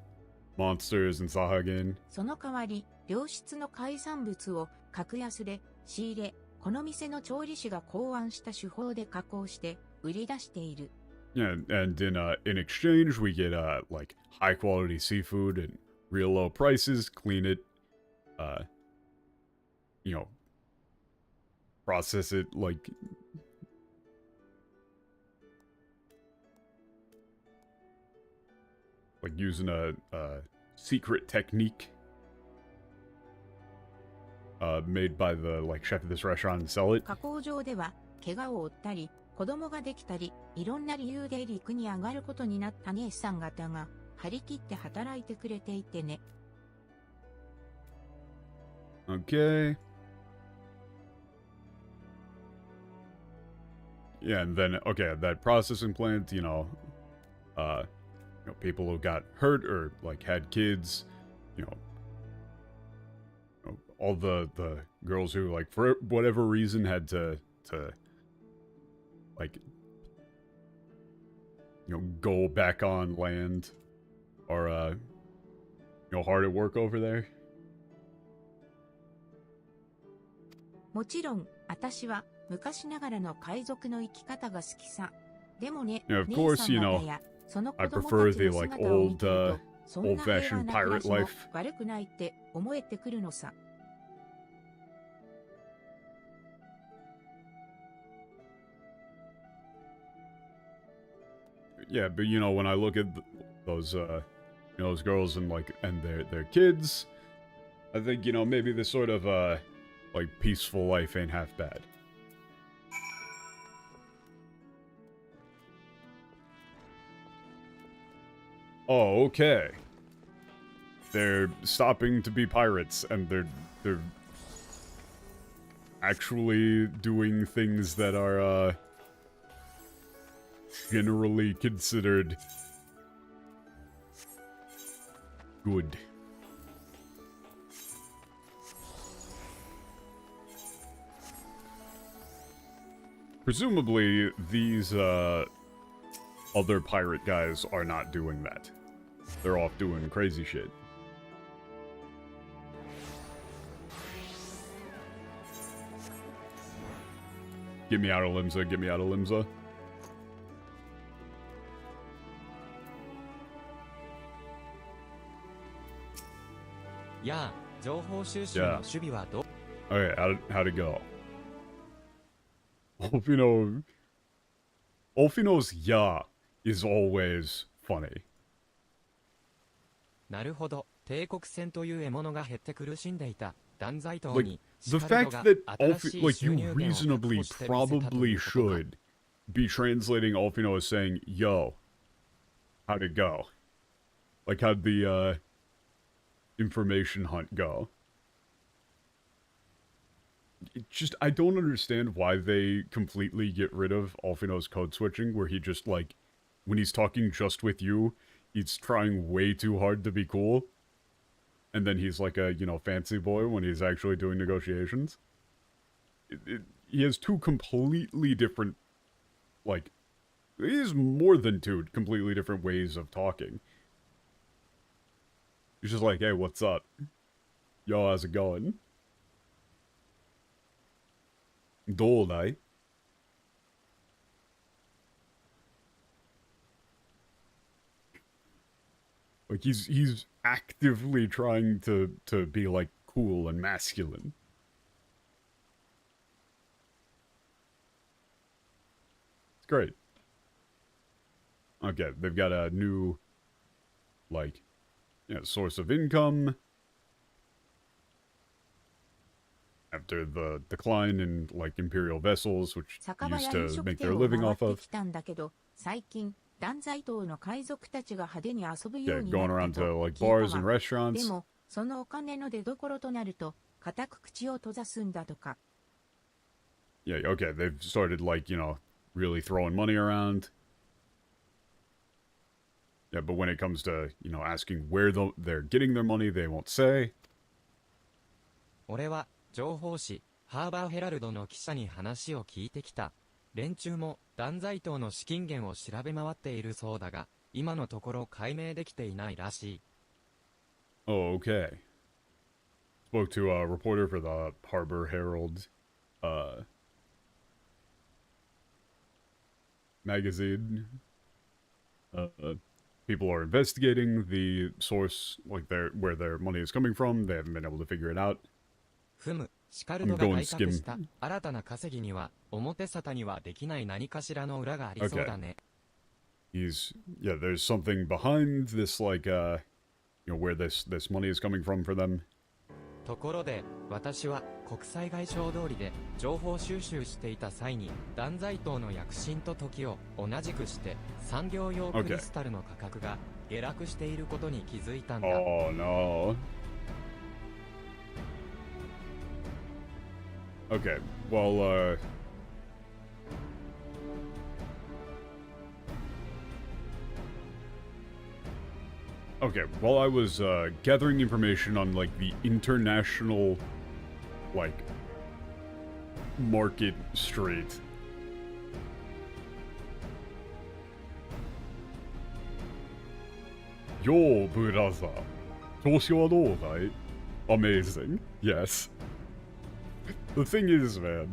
monsters and Sahagin. その代わり、良質の海産物を格安で仕入れ、この店の調理師が考案した手法で加工して売り出している。Yeah, and in exchange we get like high quality seafood and real low prices, clean it, you know, process it like using a secret technique made by the like chef of this restaurant and sell it. 加工場では怪我を負ったり、子供ができたり、いろんな理由で陸に上がることになった姉さん方が張り切って働いてくれていてね。Okay. Yeah, and then okay, that processing plant, you know, people who got hurt or like had kids, you know, all the girls who like for whatever reason had to like, you know, go back on land or you know, hard at work over there. もちろん、私は昔ながらの海賊の生き方が好きさ。でもね、 Yeah, of 姉 course, さん you 方 know, やその I 子供 prefer たち the の like 姿を見 old てると、そんな平和 old-fashioned な暮ら pirate しも life. 悪くないって思えてくるのさ。Yeah, but you know, when I look at those you know, those girls and like and their kids, I think, you know, maybe this sort of like peaceful life ain't half bad. Oh, okay. They're stopping to be pirates and they're actually doing things that are generally considered good. Presumably, these other pirate guys are not doing that. They're off doing crazy shit. Get me out of Limsa, get me out of Limsa. やあ、情報収集の守備はどう？ Okay, how'd it go? Olfino's ya is always funny. なるほど、帝国戦という獲物が減って苦しんでいた断罪島 Like, に the シカル fact ドが that 新しい like 収 you 入源を確 reasonably 保してみせたとい probably うことか。 should be translating Olfino as saying, yo, how'd it go? Like, how'd the information hunt go? It just, I don't understand why they completely get rid of Olfino's code switching, where he just, like, when he's talking just with you, he's trying way too hard to be cool. And then he's like a, you know, fancy boy when he's actually doing negotiations. He has two completely different, like, he has more than two completely different ways of talking. He's just like, hey, what's up? Yo, how's it going? Dolai. Like he's actively trying to be like cool and masculine. It's great. Okay, they've got a new like source of income after the decline in like imperial vessels, which 酒場 used や飲 to 食 make 店 their を living 回っ off て of. きたんだけど、最近、断罪党の海賊たちが派手に遊ぶよう Yeah, に going な around った to と like 聞い bars た and わ。で restaurants. も、そのお金の出所となると、固く口を閉ざすんだとか。Yeah, okay, they've started like, really throwing money around. Yeah, but when it comes to, asking where they're getting their money, they won't say. 俺は情報誌ハーバーヘラルドの記者に話を聞いてきた。連中も断罪党の資金源を調べ回っているそうだが、今のところ解明できていないらしい。Oh, okay. Spoke to a reporter for the Harbor Herald magazine. People are investigating the source, like where their money is coming from. They haven't been able to figure it out. ふむ、シカルドが開拓した新たな稼ぎには、表沙汰にはできない何かしらの裏がありそうだね。There's something behind this, like, where this money is coming from for them. ところで、私は国際外商通りで情報収集していた際に、断罪党の躍進と時を同じくして、産業用クリスタルの価格が下落していることに気づいたんだ。Oh, no. Okay, well, okay, while I was, gathering information on, like, the international, like, market street. Yo, brother. 調子はどうだい? Amazing. Yes. The thing is, man,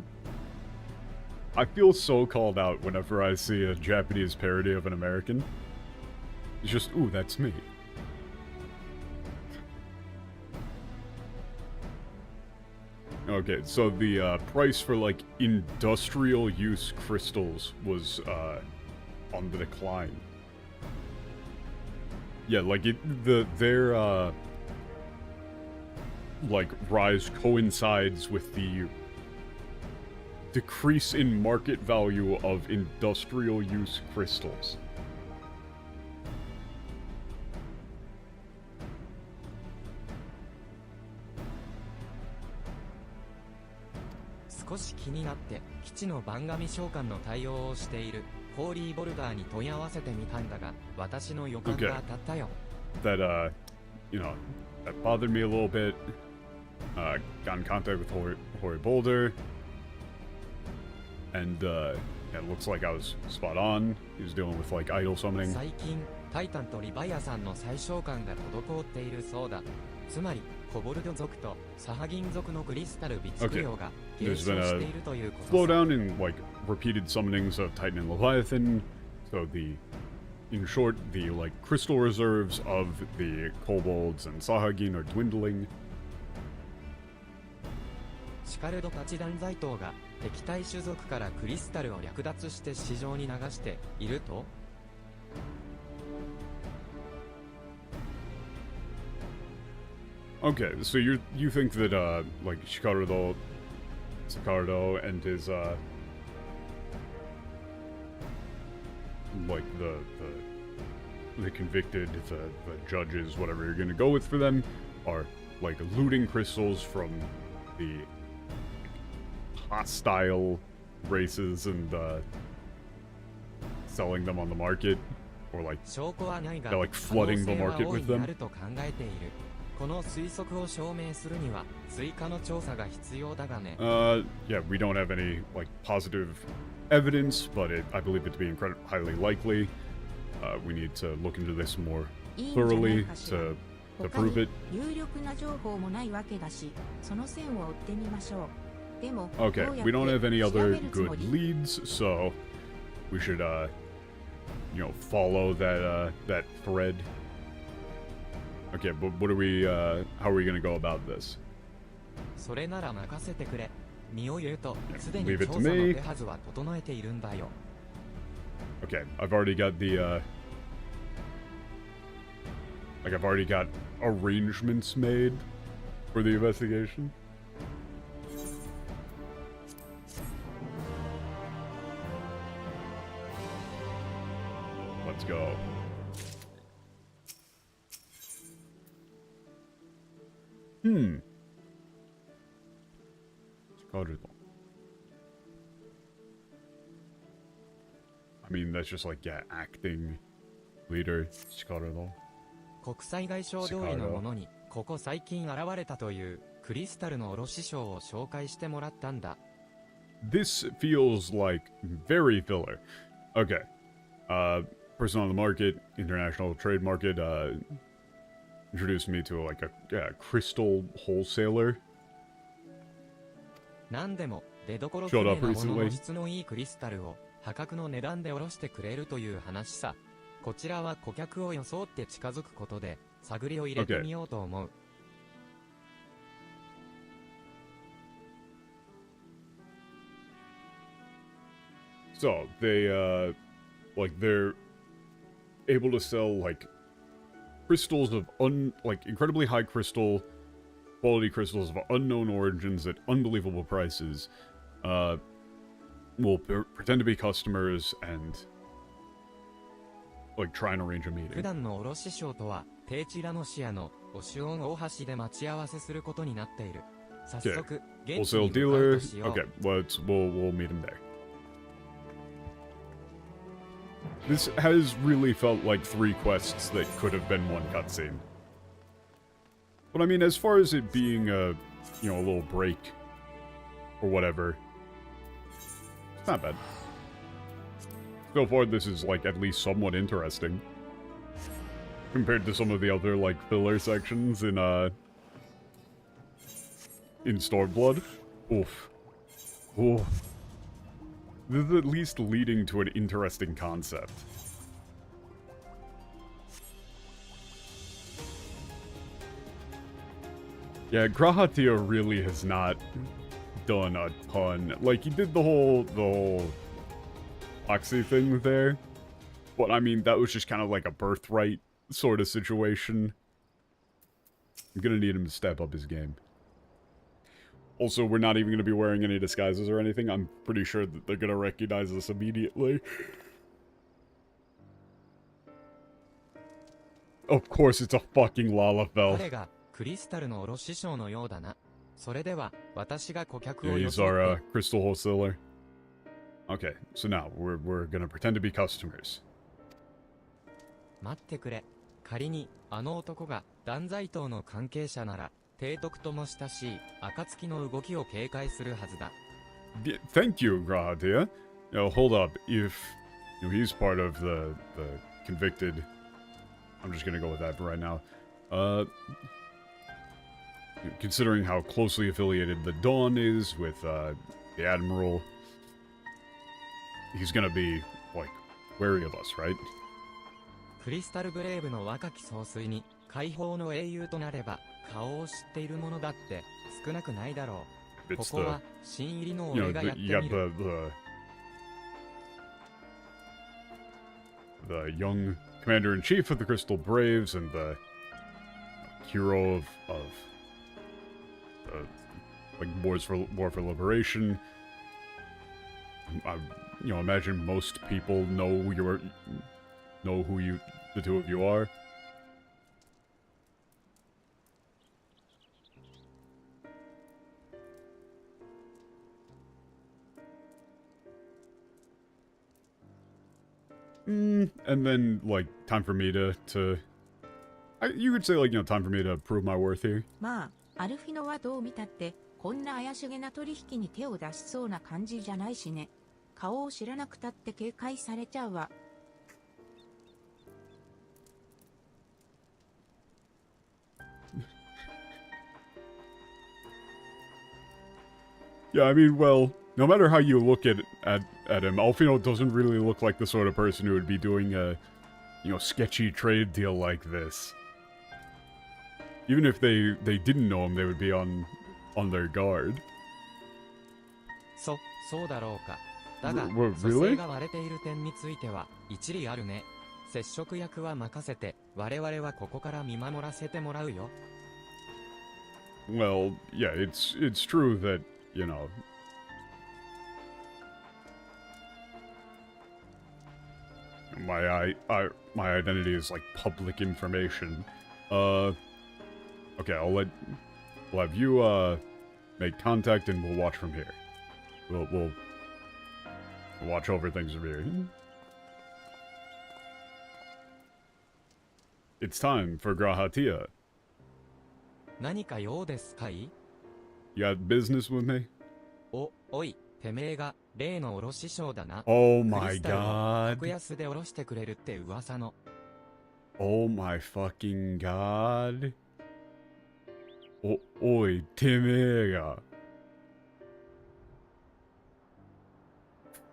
I feel so called out whenever I see a Japanese parody of an American. It's just, ooh, that's me. Okay, so the price for, like, industrial use crystals was on the decline. Yeah, like, their like, rise coincides with the decrease in market value of industrial use crystals. 少し気になって基地の番組召喚の対応をしているホーリーボルダーに問い合わせてみたんだが、私の予感が当たったよ。That that bothered me a little bit. Got in contact with Hori Boulder. And, it looks like I was spot on. He was dealing with, like, idol summoning. 最近、タイタンとリバイアさんの再召喚が滞っているそうだ。つまり、コボルド族とサハギン族のクリスタル備蓄量が減少しているということさ。Slowdown in, like, repeated summonings of Titan and Leviathan. So in short, the, like, crystal reserves of the kobolds and Sahagin are dwindling. シカルドたち断罪党が敵対種族からクリスタルを略奪して市場に流していると? Okay, so you think that like Sicardo and his like the convicted, the judges, whatever you're gonna go with for them, are like looting crystals from the hostile races and selling them on the market, or like they're like flooding the market with them. この推測を証明するには追加の調査が必要だがね。Yeah, we don't have any like positive evidence, but I believe it to be highly likely. We need to look into this more thoroughly to to 他 prove に it. 有力な情報もないわけだし、その線を追ってみましょう。でも、 Okay, どうやっ we don't have て any 調 other べるつも good り？ leads, so we should, follow that thread. Okay, but what are we, how are we gonna go about this? それなら任せてくれ。身を言うと、すで Leave に it 調 to 査の me. 手はずは整えているんだよ。Okay, I've already got I've already got arrangements made for the investigation. Let's go. I mean, that's just like, yeah, acting leader. 国際外相通りのものに、ここ最近現れたという、クリスタルの卸商を紹介してもらったんだ。This feels like very filler. Okay. Person on the market, international trade market, introduced me to like a crystal wholesaler. 何でも、出どころ不 Showed 明 up なもの recently. の質のいいクリスタルを、破格の値段で卸してくれるという話さ。こちらは顧客を装って近づくことで、探りを入れてみようと思う。So they like they're able to sell like crystals of incredibly high quality crystals of unknown origins at unbelievable prices. Will pretend to be customers and like try and arrange a 普 meeting. 段の卸商とは、低地ラノシアのオシオン大橋で待ち合わせすることになっている。早速、現地 Wholesale に向かう dealer. としよう。 Okay, we'll meet him there. This has really felt like 3 quests that could have been 1 cutscene. But I mean, as far as it being a little break or whatever, it's not bad. So far, this is like at least somewhat interesting compared to some of the other like filler sections in Stormblood. Oof. Oof. This is at least leading to an interesting concept. Yeah, Grahatia really has not done a ton. Like, he did the whole Oxy thing there. But, I mean, that was just kind of like a birthright sort of situation. I'm gonna need him to step up his game. Also, we're not even going to be wearing any disguises or anything. I'm pretty sure that they're going to recognize us immediately. Of course, it's a fucking Lalafell. 彼がクリスタルの卸商のようだな。それでは、私が顧客 Yeah, を he's 装っ our て、crystal wholesaler. Okay, so now we're going to pretend to be customers. 待ってくれ。仮に、あの男が断罪党の関係者なら、提督とも親しい、暁の動きを警戒するはずだ。Thank you, Grahatia. Hold up. If he's part of the convicted... I'm just going to go with that for right now. Considering how closely affiliated the Dawn is with the Admiral, he's going to be, like, wary of us, right? クリスタルブレイブの若き総帥に、解放の英雄となれば、顔を知っているものだって少なくないだろう。こ It's こは新入りの you know, 俺がやって you got みる。 the young commander-in-chief of the Crystal Braves and the hero of like War for Liberation. Imagine most people know who the two of you are. And then, like, time for me to you could say, like, time for me to prove my worth here. まあ、アルフィノはどう見たって、こんな怪しげな取引に手を出しそうな感じじゃないしね。顔を知らなくたって警戒されちゃうわ。Yeah, I mean, well, no matter how you look at him, Alfino doesn't really look like the sort of person who would be doing a, sketchy trade deal like this. Even if they didn't know him, they would be on their guard. そうだろうか。だが、 Really? 蘇生が割れている点については一理あるね。接触役は任せて、我々はここから見守らせてもらうよ。Well, yeah, it's true that, my identity is like public information. Okay, we'll have you make contact and we'll watch from here. We'll watch over things from here. It's time for Grahatia. 何か用ですかい？ You got business with me? おい、てめえが例の卸商だな。 Oh ク my リスタルを god. 格安で卸してくれるって噂の。 Oh my fucking god. Oi, Timega.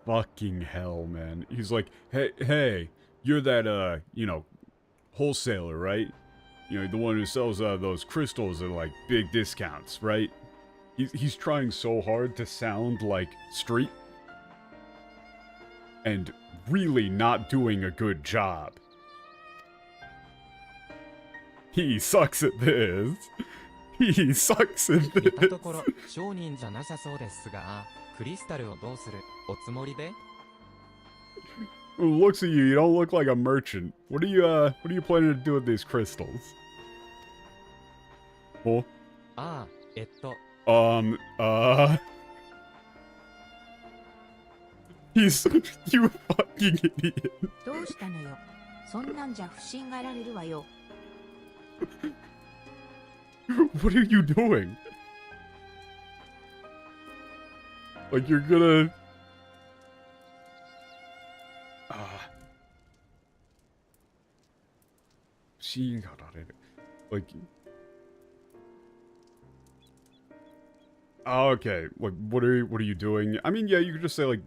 Fucking hell, man. He's like, hey, you're that, wholesaler, right? The one who sells those crystals at, like, big discounts, right? He's trying so hard to sound like street. And really not doing a good job. He sucks at this. He sucks at 見たと this. ころ、商人じゃなさそうですが、クリスタルをどうするおつもりで？ Looks at you, you don't look like a merchant. What are you planning to do with these crystals? Oh, ああ、he's you fucking idiot. どうしたのよ。そんなんじゃ不審がられるわよ。What are you doing? Like you're gonna... Like... Oh, okay. Like, what are you doing? I mean, yeah, you could just say, like...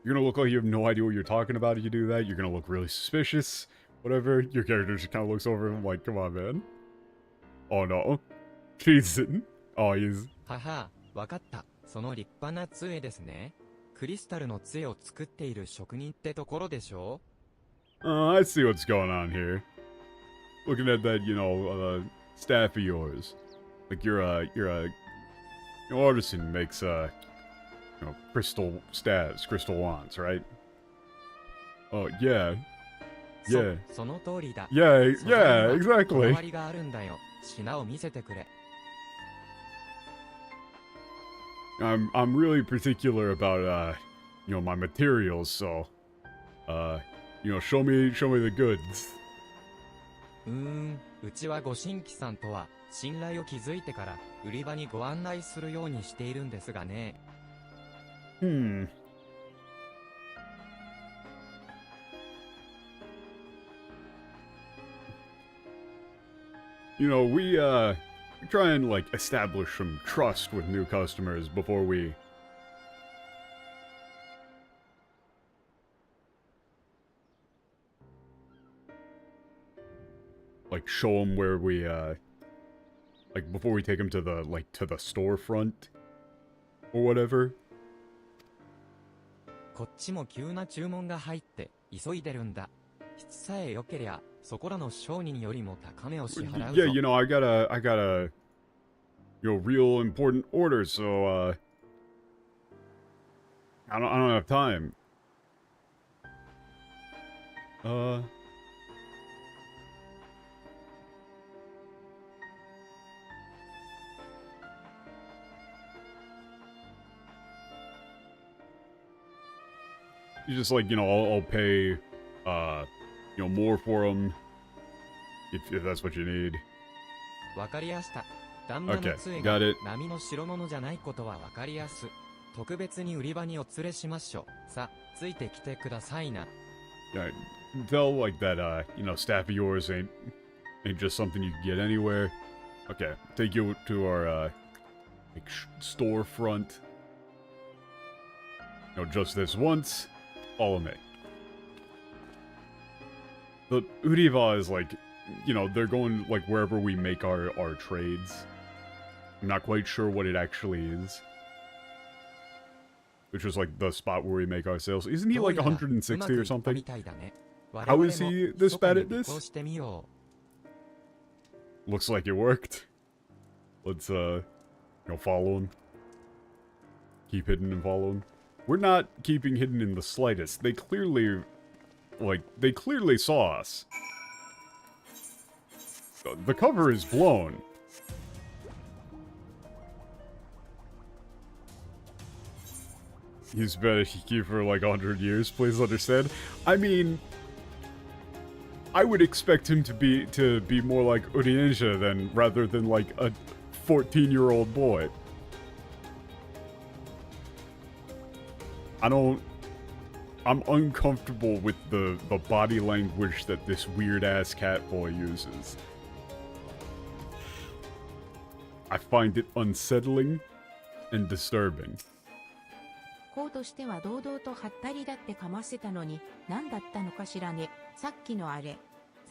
You're gonna look like you have no idea what you're talking about if you do that. You're gonna look really suspicious. Whatever. Your character just kind of looks over him like, come on, man. Oh, no. Jason. Oh, he's... はは、わかった。その立派な杖ですね。クリスタルの杖を作っている職人ってところでしょ？ I see what's going on here. Looking at that, staff of yours. Like you're a artisan who makes crystal staves, crystal wands, right? Oh yeah, yeah, その通りだ。 yeah, 素材 yeah, には exactly. こだわりがあるんだよ。品を見せてくれ。I'm really particular about my materials, so show me the goods. うちはご新規さんとは信頼を築いてから売り場にご案内するようにしているんですがね。We try and like establish some trust with new customers before we like show them where we like before we take them to the storefront or whatever. こっちも急な注文が入って急いでるんだ。質さえ良けりゃそこらの商人よりも高値を支払うぞ。 Yeah, I got a real important order, so I don't have time. You just like, I'll pay more for them if that's what you need. わかりやした。旦那の Okay, 杖 got が it. 波の代物じゃないことはわかりやす。特別に売り場にお連れしましょう。さ、ついてきてくださいな。Yeah, tell like that staff of yours ain't just something you can get anywhere. Okay, take you to our like, storefront. You know, just this once. Follow me. The Uriba is like, you know, they're going like wherever we make our trades. I'm not quite sure what it actually is. Which is like the spot where we make our sales. Isn't he like 160 or something? How is he this bad at this? Looks like it worked. Let's, you know, follow him. Keep hidden and follow him. We're not keeping hidden in the slightest. They clearly, like, they clearly saw us. The cover is blown. He's been a Hiki for like 100 years, please understand. I mean, I would expect him to be more like Uriensha than rather than like a 14-year-old boy. I'm uncomfortable with the body language that this weird-ass cat boy uses. I find it unsettling and disturbing. こうとしては堂々とはったりだってかませたのに何だったのかしらね。さっきのあれ。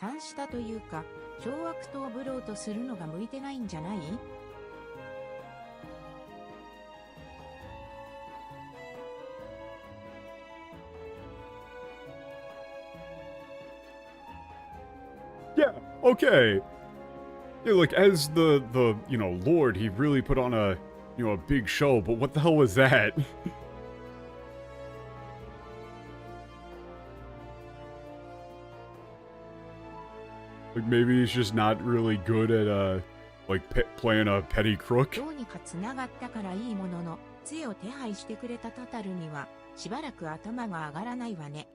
三下というか、懲悪とぶろうとするのが向いてないんじゃない？ Yeah, okay. Yeah, like, as the, you know, Lord, he really put on a, you know, a big show, but what the hell was that? Like, maybe he's just not really good at, like, playing a petty crook? どうにか繋がったからいいものの、杖を手配してくれたタタルには、しばらく頭が上がらないわね。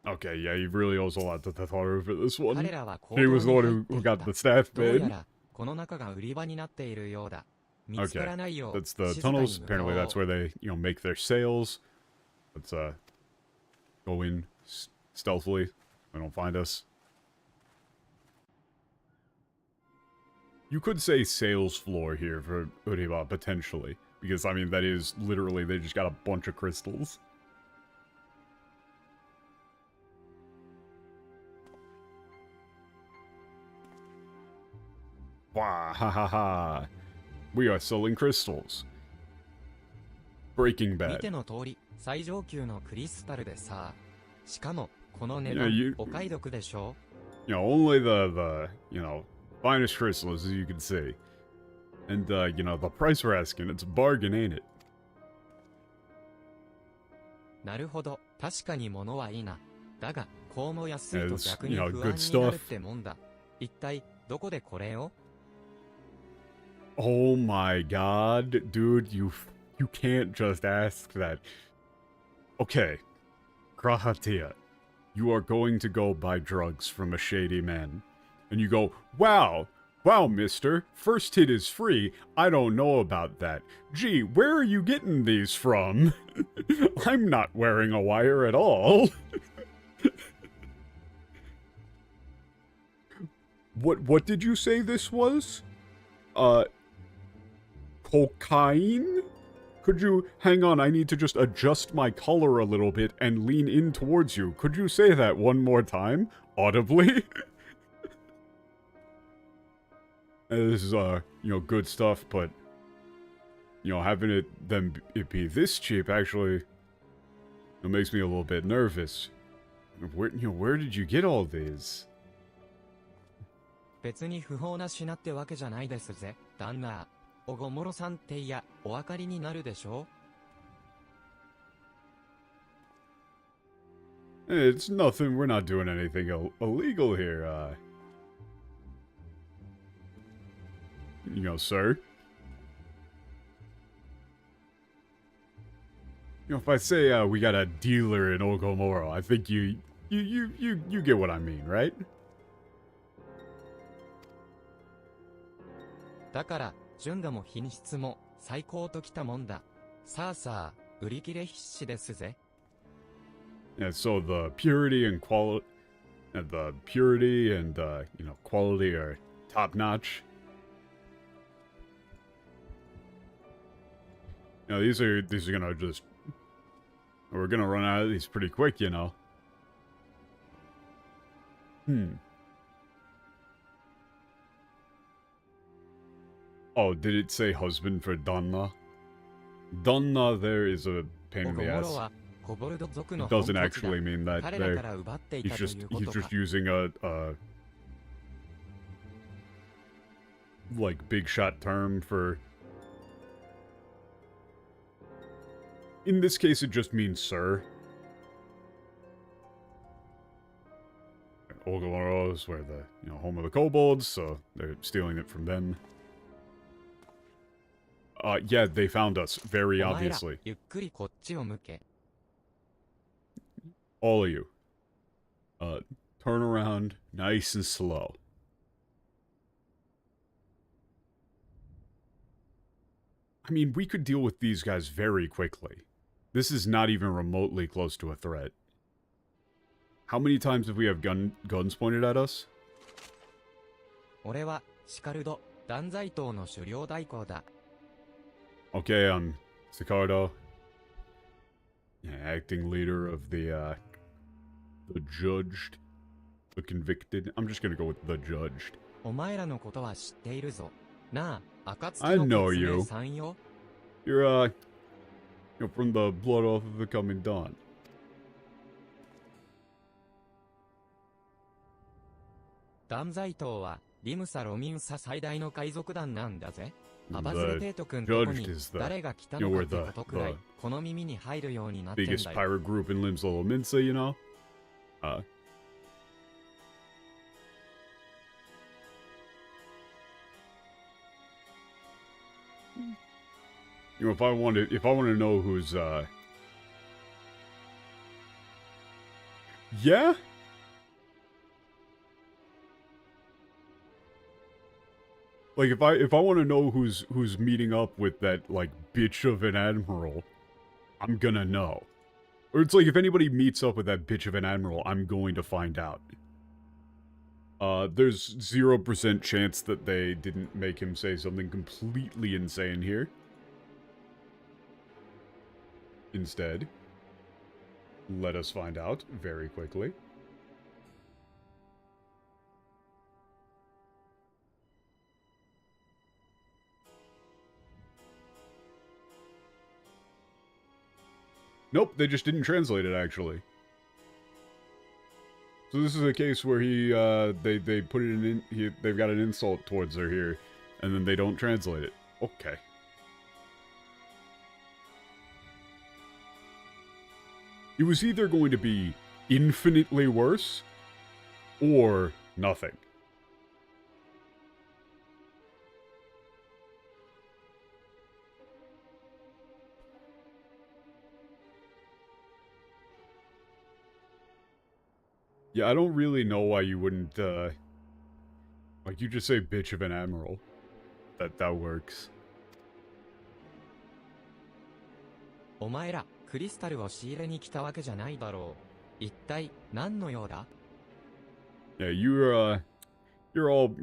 Okay, yeah, he really owes a lot to Tataru for this one. 彼らは行 He 動 was に the 入 one って who いた got the staff どうや bid. らこの中が売り場になっているようだ。見つか Okay, らないよう that's the 静かに tunnels. 向か Apparently おう that's where they, you know, make their sales. Let's, go in stealthily. They don't find us. You could say sales floor here for Uriba, potentially. Because, I mean, that is literally, they just got a bunch of crystals. Wah, ha ha ha. We are selling crystals. Breaking 見 Bad. ての通り最上級のクリスタルでさ。しかもこの値 Yeah, 段 you- お買い得でしょ。 You know, only the, you know, finest crystals, as you can see. And, you know, the price we're asking, it's a bargain, ain't it? なるほど、確かに物はいいな。だが、こうも安いと As, 逆に you know, 不 good 安にな stuff. るってもんだ。一体どこでこれを？ Oh my god, dude, you can't just ask that. Okay, Grahatia, you are going to go buy drugs from a shady man. And you go, wow, mister, first hit is free, I don't know about that. Gee, where are you getting these from? I'm not wearing a wire at all. What did you say this was? Cocaine? Could you... Hang on, I need to just adjust my collar a little bit and lean in towards you. Could you say that one more time? Audibly? This is, you know, good stuff, but... You know, having it be this cheap, actually... It makes me a little bit nervous. Where did you get all these? 別に不法な品ってわけじゃないですぜ、旦那。おごもろさんっていや、お分かりになるでしょ？ It's nothing, we're not doing anything illegal here, you know, sir. You know, if I say, we got a dealer in Ogomoro, I think you get what I mean, right? だから、純度も品質も最高ときたもんだ。さあさあ、売り切れ必至ですぜ。Yeah, so the purity and quality, quality are top notch. You know, these are gonna just, we're gonna run out of these pretty quick, you know. Oh, did it say husband for Donna? Donna there is a pain in the ass. It doesn't actually mean that there. He's just using a like big shot term for. In this case, it just means sir. Olgaroros were the home of the kobolds, so they're stealing it from them. Yeah, they found us, very obviously. All of you. Turn around, nice and slow. I mean, we could deal with these guys very quickly. This is not even remotely close to a threat. How many times have we have guns pointed at us? Okay, I'm Sicardo. Yeah, acting leader of the judged, the convicted. I'm just gonna go with the judged. I know you. You're from the blood oath of the coming dawn. The judged is the, we're the biggest pirate group in Limsolo Minsa, you know? If I want to know who's, yeah? Like, if I want to know who's meeting up with that, like, bitch of an admiral, I'm gonna know. Or it's like, if anybody meets up with that bitch of an admiral, I'm going to find out. There's 0% chance that they didn't make him say something completely insane here. Instead, let us find out very quickly. Nope, they just didn't translate it, actually. So this is a case where they put it in, they've got an insult towards her here, and then they don't translate it. Okay. It was either going to be infinitely worse, or nothing. Yeah, I don't really know why you wouldn't, like, you just say bitch of an admiral. That works. Yeah, you're all,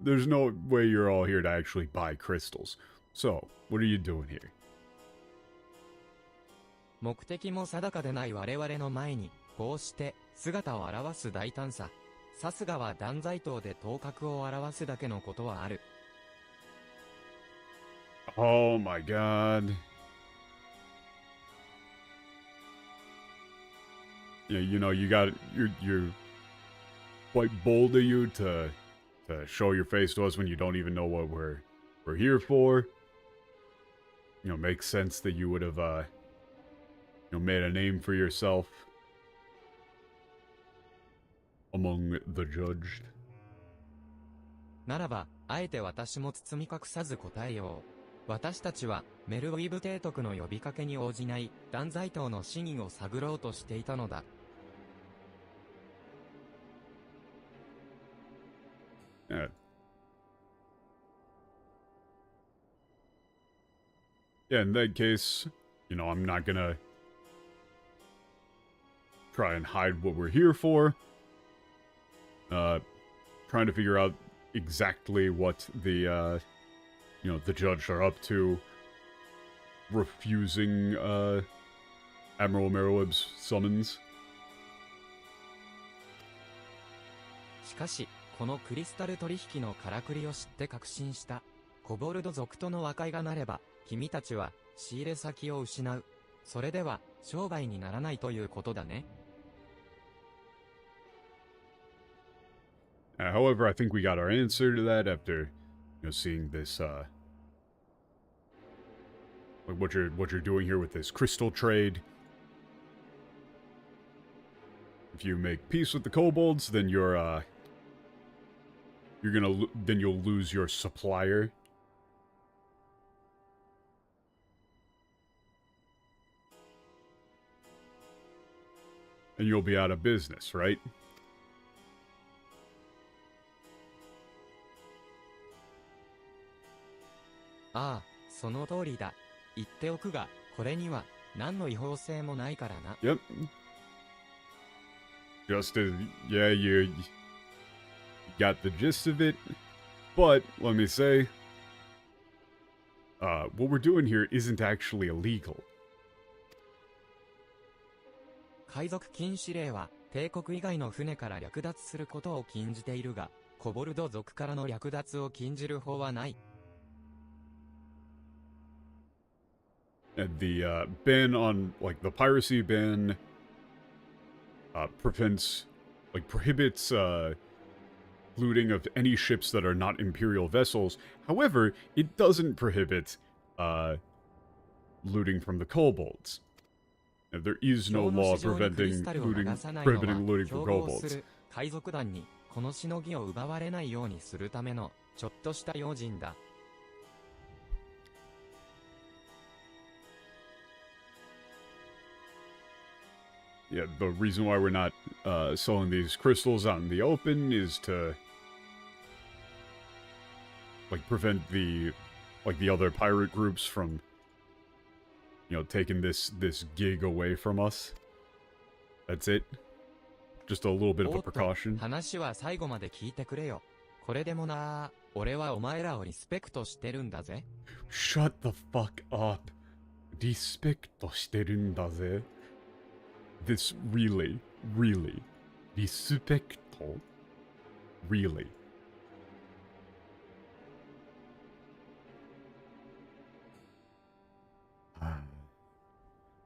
there's no way you're all here to actually buy crystals. So, what are you doing here? 目的も定かでない我々の前に、こうして姿を現す大胆さ。さすがは断罪刀で頭角を現すだけのことはある。Oh my god. Yeah, you're quite bold of you to show your face to us when you don't even know what we're here for. Makes sense that you would have, made a name for yourself among the judged. ならば、あえて私も包み隠さず答えよう。私たちは、メルウィブ提督の呼びかけに応じない、断罪刀の真意を探ろうとしていたのだ。Yeah. Yeah, in that case, you know, I'm not gonna try and hide what we're here for. Trying to figure out exactly what the, you know, the judge are up to. Refusing, Admiral Meroweb's summons. しかし、このクリスタル取引のからくりを知って確信した。コボルド族との和解がなれば、君たちは仕入れ先を失う。それでは商売にならないということだね。However, I think we got our answer to that after, you know, seeing this, like what you're doing here with this crystal trade. If you make peace with the kobolds, then you'll lose your supplier. And you'll be out of business, right? ああ、その通りだ。言っておくが、これには何の違法性もないからな。Yep. Just as, yeah, you got the gist of it. But, let me say, what we're doing here isn't actually illegal. 海賊禁止令は、帝国以外の船から略奪することを禁じているが、コボルド族からの略奪を禁じる法はない。And the ban on, like, the piracy ban prohibits looting of any ships that are not Imperial vessels. However, it doesn't prohibit looting from the kobolds. And there is no law prohibiting looting from kobolds. 海賊団にこのしのぎを奪われないようにするためのちょっとした用心だ。Yeah, the reason why we're not selling these crystals out in the open is to, like, prevent the other pirate groups from, you know, taking this gig away from us. That's it. Just a little bit of a precaution. 話は最後まで聞いてくれよ。これでもな、俺はお前らをリスペクトしてるんだぜ。Shut the fuck up. リスペクトしてるんだぜ。This really, respectful, really.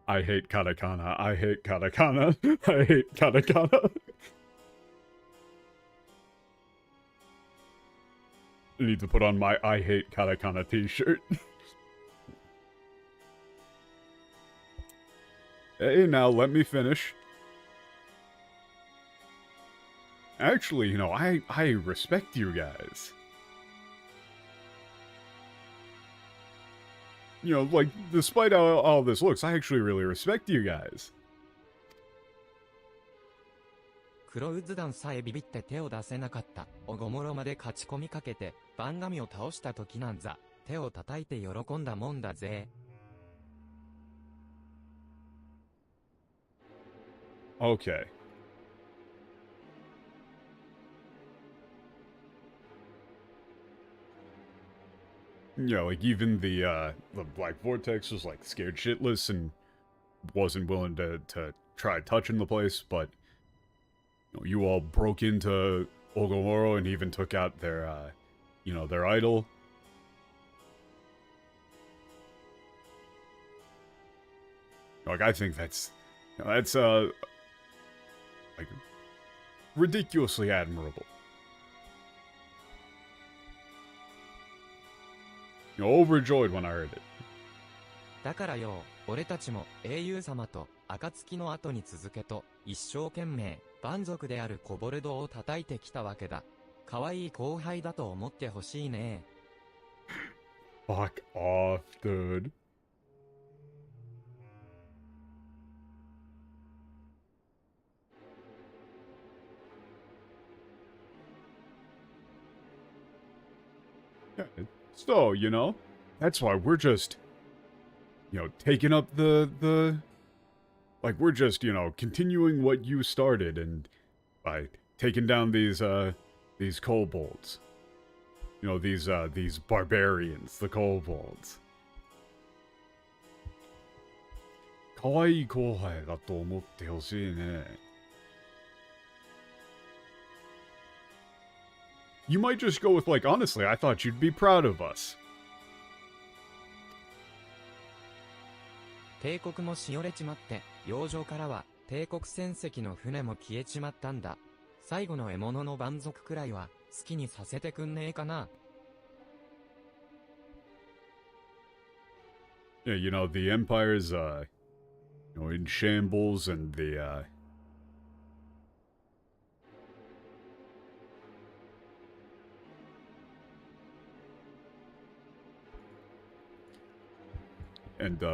I hate katakana. I hate katakana. I hate katakana. I need to put on my I hate katakana t-shirt. Hey, now let me finish. Actually, you know, I respect you guys. You know, like, despite how all this looks, I actually really respect you guys. クロウッズ団さえビビって手を出せなかった。オゴモロまで勝ち込みかけて、バンガミを倒した時なんざ、手を叩いて喜んだもんだぜ。Okay. Yeah, like even the Black Vortex was like scared shitless and wasn't willing to try touching the place, but you know, you all broke into Ogomoro and even took out their you know, their idol. Like I think that's like ridiculously admirable. You know, overjoyed when I heard it. だからよ、俺たちも英雄様と暁の後に続けと一生懸命蛮族であるコボルドを叩いてきたわけだ。可愛い後輩だと思ってほしいね。Fuck off, dude. So, you know, that's why we're just taking up the like, we're just, continuing what you started, and by taking down these kobolds. These barbarians, the kobolds. 可愛い後輩だと思ってほしいね。You might just go with, like, honestly, I thought you'd be proud of us. 帝国もしおれちまって、洋上からは帝国船籍の船も消えちまったんだ。最後の獲物の蛮族くらいは好きにさせてくんねえかな。Yeah, the Empire's, in shambles, and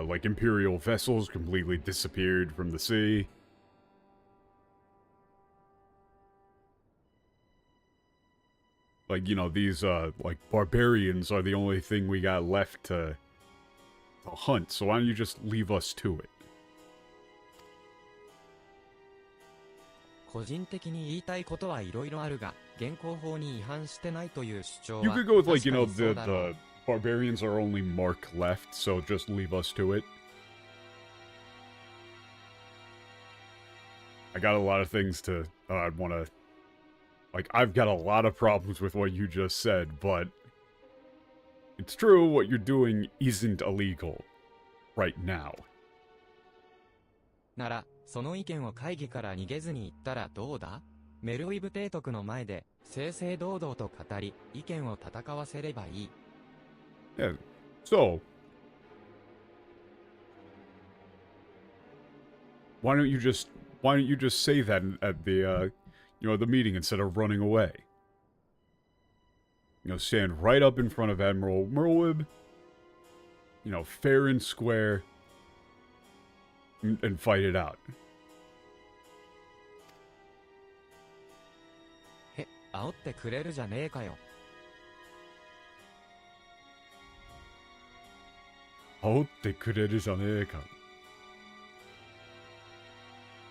like, Imperial vessels completely disappeared from the sea. Like, these, like, barbarians are the only thing we got left to hunt, so why don't you just leave us to it? 個人的に言いたいことはいろいろあるが、現行法に違反してないという主張は You could go with, like, 確かにそうだろう。 the barbarians are only Mark left, so just leave us to it. I got a lot of things to, I'd want to, like, I've got a lot of problems with what you just said, but it's true, what you're doing isn't illegal right now. なら、その意見を会議から逃げずに言ったらどうだ？メルウィブ提督の前で正々堂々と語り、意見を戦わせればいい。Yeah, so why don't you just say that at the the meeting instead of running away? Stand right up in front of Admiral Merwib, fair and square, and fight it out. へ、煽ってくれるじゃねえかよ。煽ってくれるじゃねえか。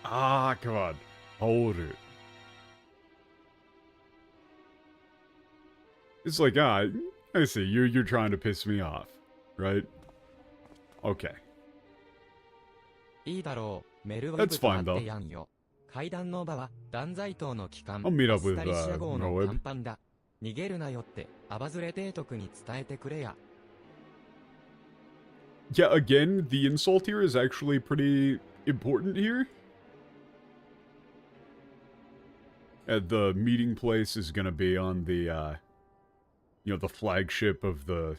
Ah, come on. Hold. It's like, I see, you're trying to piss me off, right? Okay. いいだろう、メルウィブ That's と fine, 会ってやんよ。会談の場は、断罪党の機関、 I'll meet ア up ス with, タリシア号の Moab. 甲板だ。逃げるなよって、アバズレ提督に伝えてくれや。Yeah, again, the insult here is actually pretty important here. The meeting place is gonna be on the, the flagship of the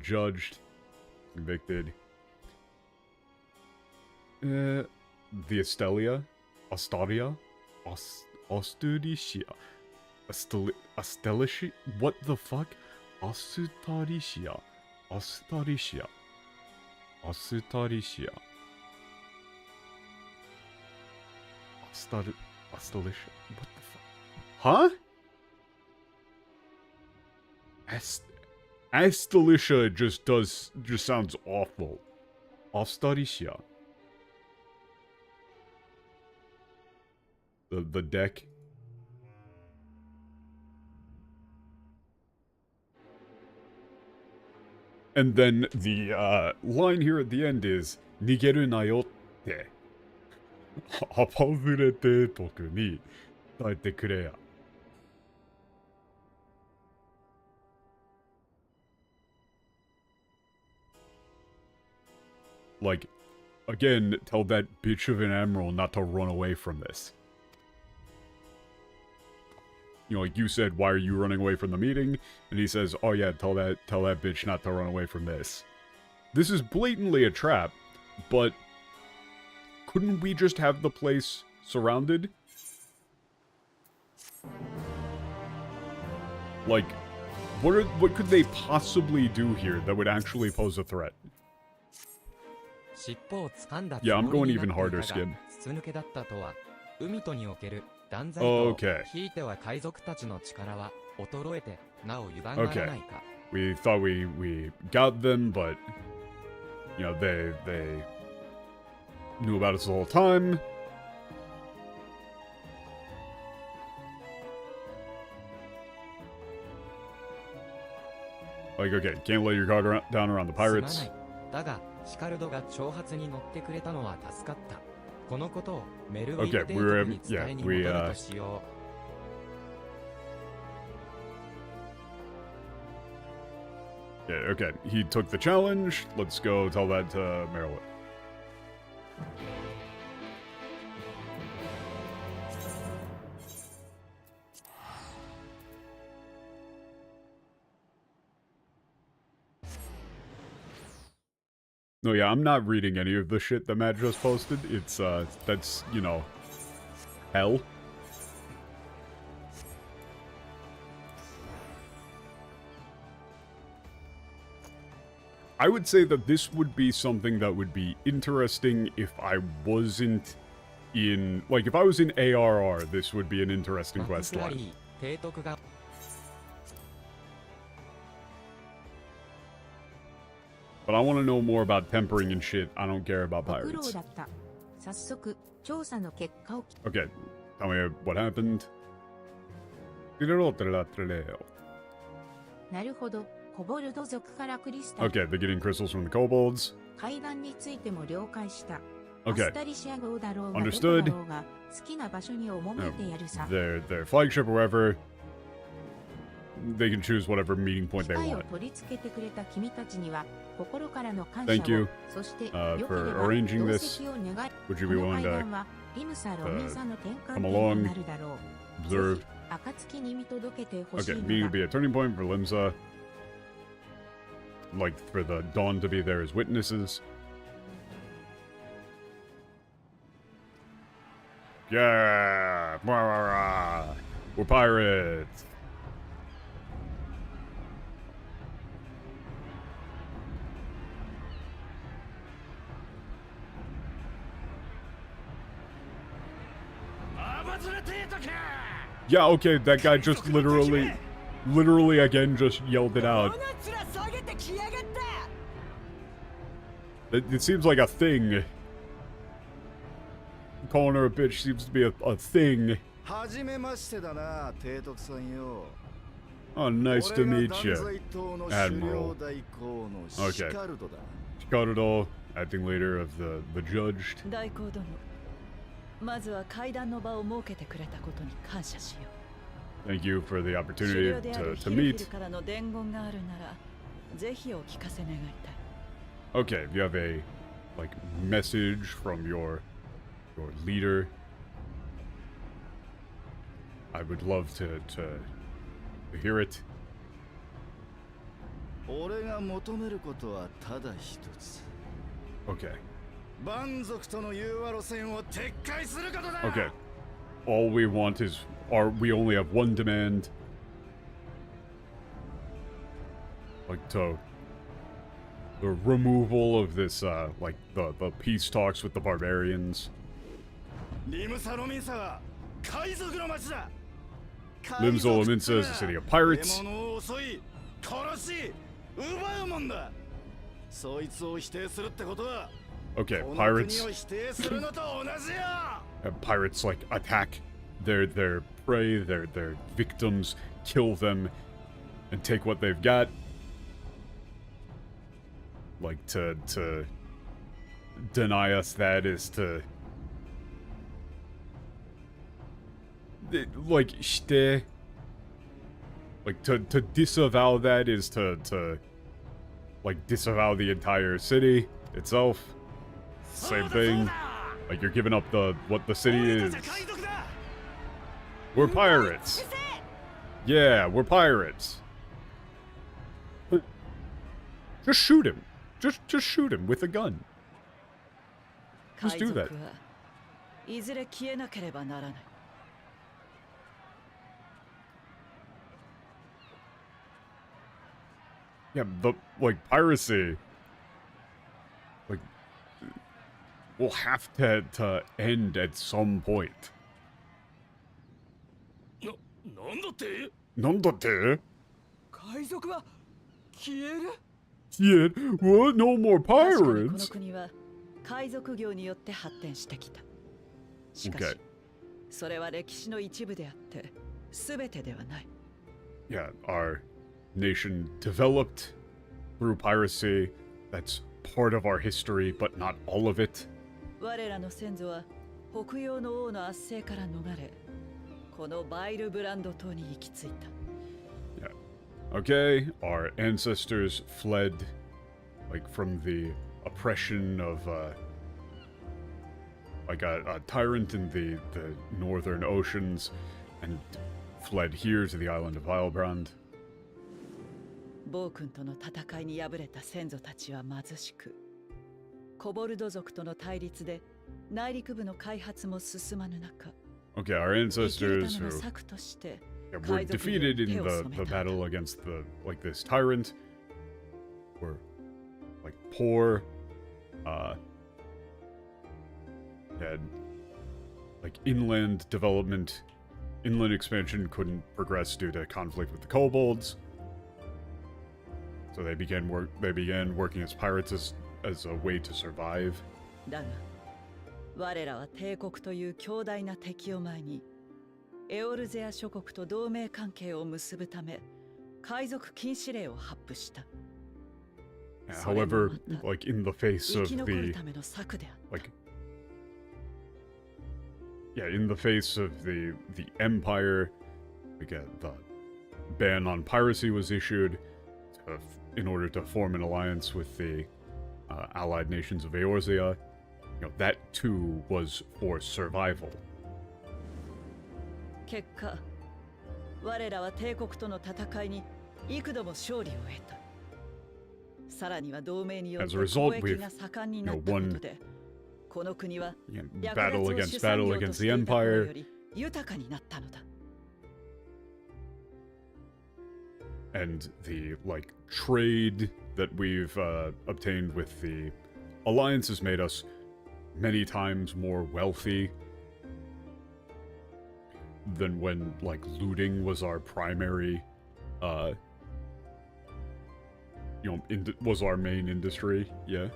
judged, convicted. The Astelia? Asturicia? Astelicia? What the fuck? Asturicia. Asturicia. Asturicia. Astelicia. What the fuck? Huh? Astelicia just sounds awful. Asturicia. The deck. And then the line here at the end is Nigeru nayotte. アパズレ提督に伝えてくれや。Like, again, tell that bitch of an admiral not to run away from this. Like you said, why are you running away from the meeting? And he says, oh yeah, tell that bitch not to run away from this. This is blatantly a trap, but couldn't we just have the place surrounded? Like, what could they possibly do here that would actually pose a threat? 尻尾を掴んだ Yeah, I'm つも going りに even なって harder, いたが Skib. 筒抜けだったとは、海とにおける断罪と、 Okay. ひいては海賊たちの力は衰えてなお油断がらないか。We thought we got them, but you know, they knew about us the whole time. Like, okay, can't let your guard down around the すまな pirates. い。だが、シカルドが挑発に乗ってくれたのは助かった。このことをメルウィ Okay, ル帝 we were 国に yeah, 伝えに we 戻るとしよ Yeah, okay, he took the challenge. Let's go tell that to Marilyn. No, yeah, I'm not reading any of the shit that Matt just posted. It's, that's, you know, hell. I would say that this would be something that would be interesting if I wasn't in... Like, if I was in ARR, this would be an う。 interesting マク quest フラ line. リー、提督が But I want to know more about tempering and shit. I don't care about ご苦労 pirates. だった。早速、調査の結果を Okay, tell me what happened. なるほど、コボルド族からクリスタル。 Okay, they're getting crystals from the kobolds. 階段についても了解した。 Okay. アスタリシア号だろうが Understood. どこだろうが好きな場所に赴いてやるさ。 Their flagship or wherever. They can choose whatever meeting point 機 they 会を want. 取り付けてくれた君たちには心からの感謝 Thank you, を。そして、良けれ for ば arranging 同 this. 席を願い。 Would こ you be の willing 階 to 段はリムサ・ロミンサの転換 come 点 along, になるだろう。 observe? ぜひ、暁に見届けてほしい Okay, の meeting だ to be a turning point for Limsa. Like, for the Dawn to be there as witnesses. Yeah! Rah, rah, rah. We're pirates! Yeah, okay, that guy just literally again just yelled it out. It seems like a thing. Calling her a bitch seems to be a thing. Oh, nice to meet you, Admiral. Okay. Shikarudo, acting leader of the judged. 大公殿、まずは会談の場を設けてくれたことに感謝しよう。 Thank you for the 資 opportunity 料である to ヒルフィ meet. ルからの伝言があるなら、ぜひお聞かせ願いたい。 Okay, if you have a like message from your leader, I would love to hear it. 俺が求めることはただ一つ。 Okay. 蛮族との融和路線を撤回することだ。 Okay. All we want is we only have one demand. Like the removal of this like the peace talks with the barbarians. リムサロミンサは海賊の町だ。 Limsa Lominsa is a city of pirates. 獲物を襲い、殺し、奪うもんだ。そいつを否定するってことは、 Okay, この pirates. 国を否定するのと同じや。 Pirates like attack their prey, their victims, kill them, and take what they've got. Like to deny us that is to like shite. Like to disavow that is to like disavow the entire city itself. Same thing. Like you're giving up what the city is. We're pirates. Yeah, we're pirates. Just shoot him. Just shoot him with a gun. Just do that. いずれ消えなければならない。 Yeah, like piracy. Like will have to end at some point. なんだって？なんだって？海賊は消える？ Yeah, what? No more 確かにこの pirates? 国は海賊業によって発展してきた。しかし、 Okay. それは歴史の一部であって全てではない。 Yeah, our nation developed through piracy. That's part of our history, but not all of it. 我らの先祖は北洋の王の圧政から逃れ、このバイルブランド島に行き着いた。 Okay, our ancestors fled, like, from the oppression of, like a tyrant in the northern oceans, and fled here to the island of Vilebrand. 暴君との戦いに敗れた先祖たちは貧しく、コボルド族との対立で内陸部の開発も進まぬ中、 Okay, our 生きる ancestors ための who 策として yeah, were 海賊に defeated in 手を the 染めたんだ。 battle against the, like, this tyrant, were, like, poor, had, like, inland development, inland expansion couldn't progress due to conflict with the kobolds, so they began working as pirates as a way to survive. だが、我らは帝国という強大な敵を前に、エオルゼア諸国と同盟関係を結ぶため、海賊禁止令を発布した。 However, like, in the face 生 of き残る the, ための策であった。 like, yeah, in the face of the empire, like, the ban on piracy was issued in order to form an alliance with the allied nations of Eorzea. You know, that too was for survival. 結果、我らは帝国との戦いに幾度も勝利を得た。さらには同盟によって As a result, 交易が盛んになったことで、この国は You know, 略 battle 奪を against 主産 battle 業と against し the ていた頃 empire. より豊かになったのだ。 And the, like, trade that we've obtained with the alliance has made us many times more wealthy than when, like, looting was our primary, was our main industry. Yeah.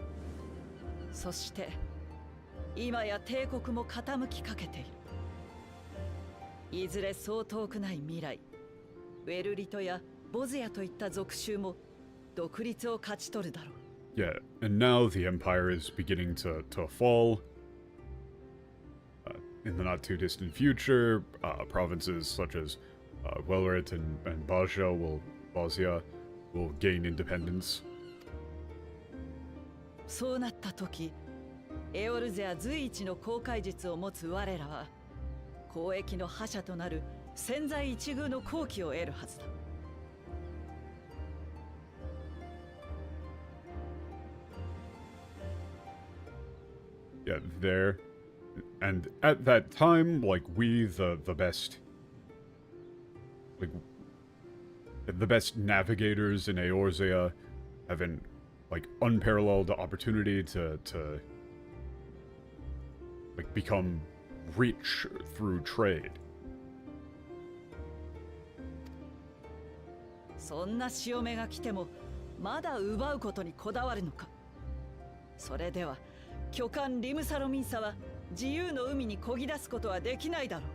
そして今や帝国も傾きかけている。いずれそう遠くない未来、ウェルリトやボズヤといった属州も独立を勝ち取るだろう。 Yeah, and now the empire is beginning to fall. In the not too distant future, provinces such as Welrit and Bozia will gain independence. そうなった時、エオルゼア随一の航海術を持つ我らは、交易の覇者となる千載一遇の好機を得るはずだ。 Yeah, there. And at that time, like, we, the best, like, the best navigators in Eorzea have an, like, unparalleled opportunity to like, become rich through trade. そんな潮目が来てもまだ奪うことにこだわるのか。それでは巨漢リムサロミンサは自由の海に漕ぎ出すことはできないだろう。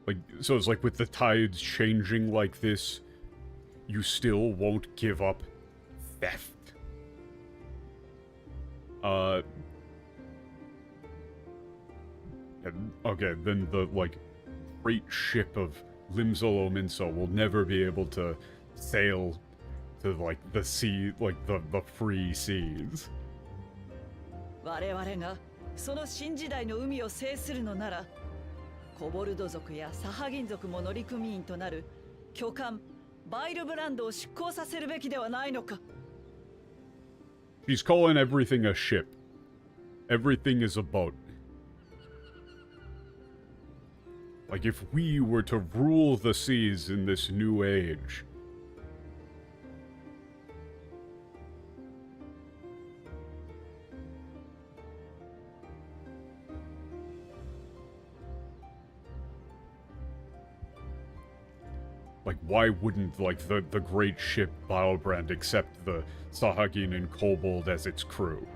Like, so it's like with the tides changing like this, you still won't give up theft. Okay, then the, like, great ship of Limsolo Minso will never be able to sail to, like, the sea, like, the free seas. 我々がその新時代の海を制するのなら、コボルド族やサハギン族も乗組員となる巨漢バイルブランドを出港させるべきではないのか。 She's calling everything a ship. Everything is a boat. Like, if we were to rule the seas in this new age, Like, why wouldn't, like, the great ship Biobrand accept the Sahagin and Kobold as its crew?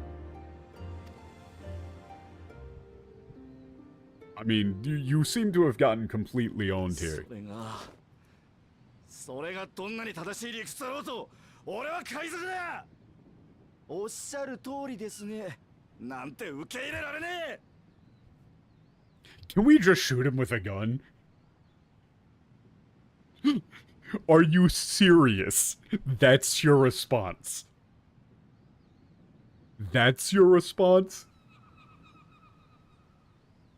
I mean, you seem to have gotten completely owned here. それがどんなに正しい理屈だろうと、俺は海賊だ。おっしゃる通りですね。なんて受け入れられねえ。Can we just shoot him with a gun? Are you serious? That's your response? That's your response?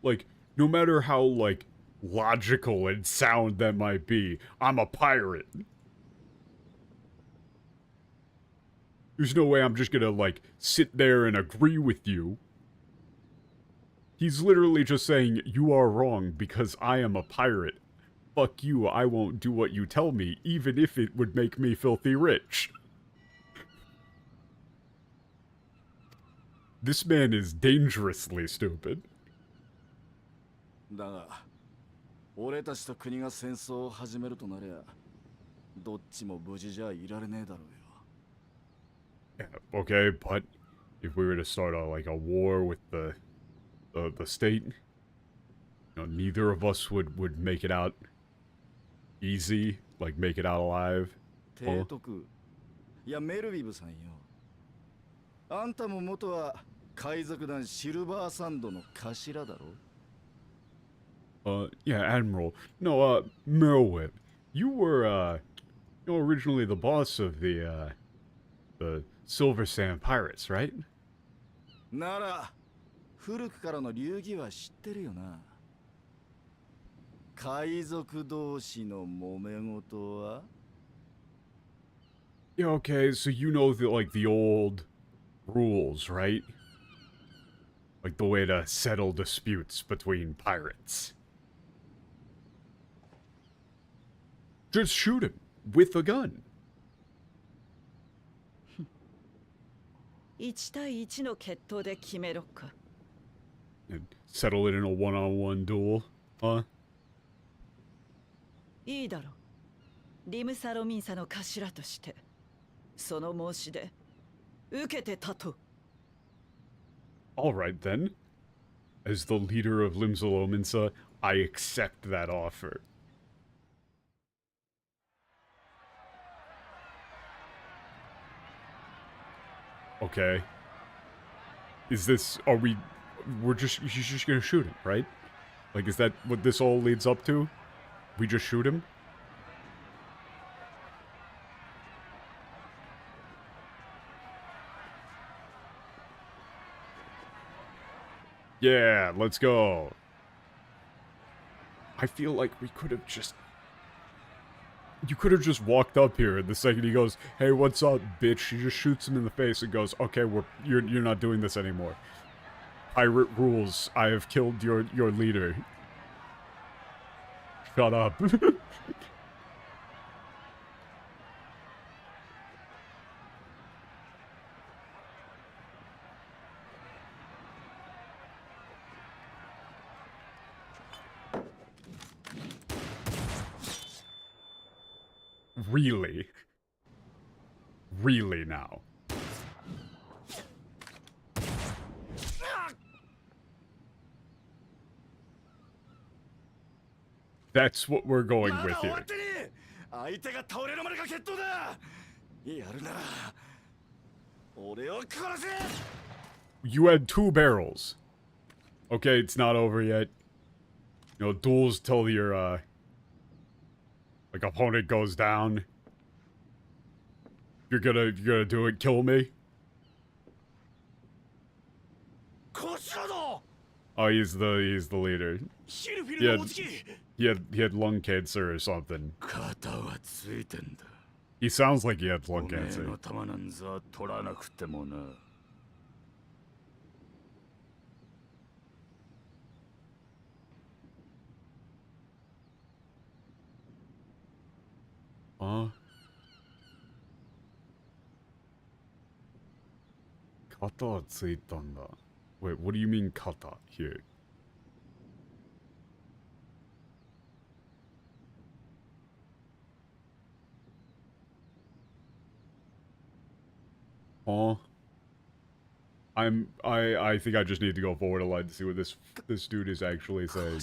Like, no matter how, like, logical and sound that might be, I'm a pirate. There's no way I'm just gonna, like, sit there and agree with you. He's literally just saying, you are wrong because I am a pirate. Fuck you, I won't do what you tell me, even if it would make me filthy rich. This man is dangerously stupid. だが、俺たちと国が戦争を始めるとなりゃ、どっちも無事じゃいられねえだろうよ。Yeah, okay, but if we were to start like a war with the state, you know, neither of us would make it out easy, like make it out alive. 提督、いやメルビブさんよ。あんたも元は海賊団シルバーサンドの頭だろ。Yeah, Admiral. No, Merwip. You were, you know, originally the boss of the Silver Sand Pirates, right? なら、古くからの流儀は知ってるよな。海賊同士の揉め事は Yeah, okay, so you know the old rules, right? Like the way to settle disputes between pirates. Just shoot him with a gun. 1対1の決闘で決めろか。And settle it in a one-on-one duel, huh? いいだろう。リムサロミンサの頭として、その申し出、受けて立とう。Alright then. As the leader of Limsalominsa, I accept that offer. Okay. Is this, she's just gonna shoot him, right? Like, is that what this all leads up to? We just shoot him? Yeah, let's go. I feel like we could have just... You could have just walked up here, and the second he goes, "Hey, what's up, bitch?" She just shoots him in the face and goes, "Okay, you're not doing this anymore. Pirate rules. I have killed your leader. Shut up." Really? Really now? That's what we're going with here. 相手が倒れるまでが決闘だ。やるなら俺を殺せ。 You had 2 barrels. Okay, it's not over yet. You know, duels till your like opponent goes down. You're gonna do it, kill me? Oh, he's the leader. He had lung cancer or something. He sounds like he had lung cancer. Kata wa tsuitanda. Wait, what do you mean kata here? Huh? I think I just need to go forward a line to see what this dude is actually saying.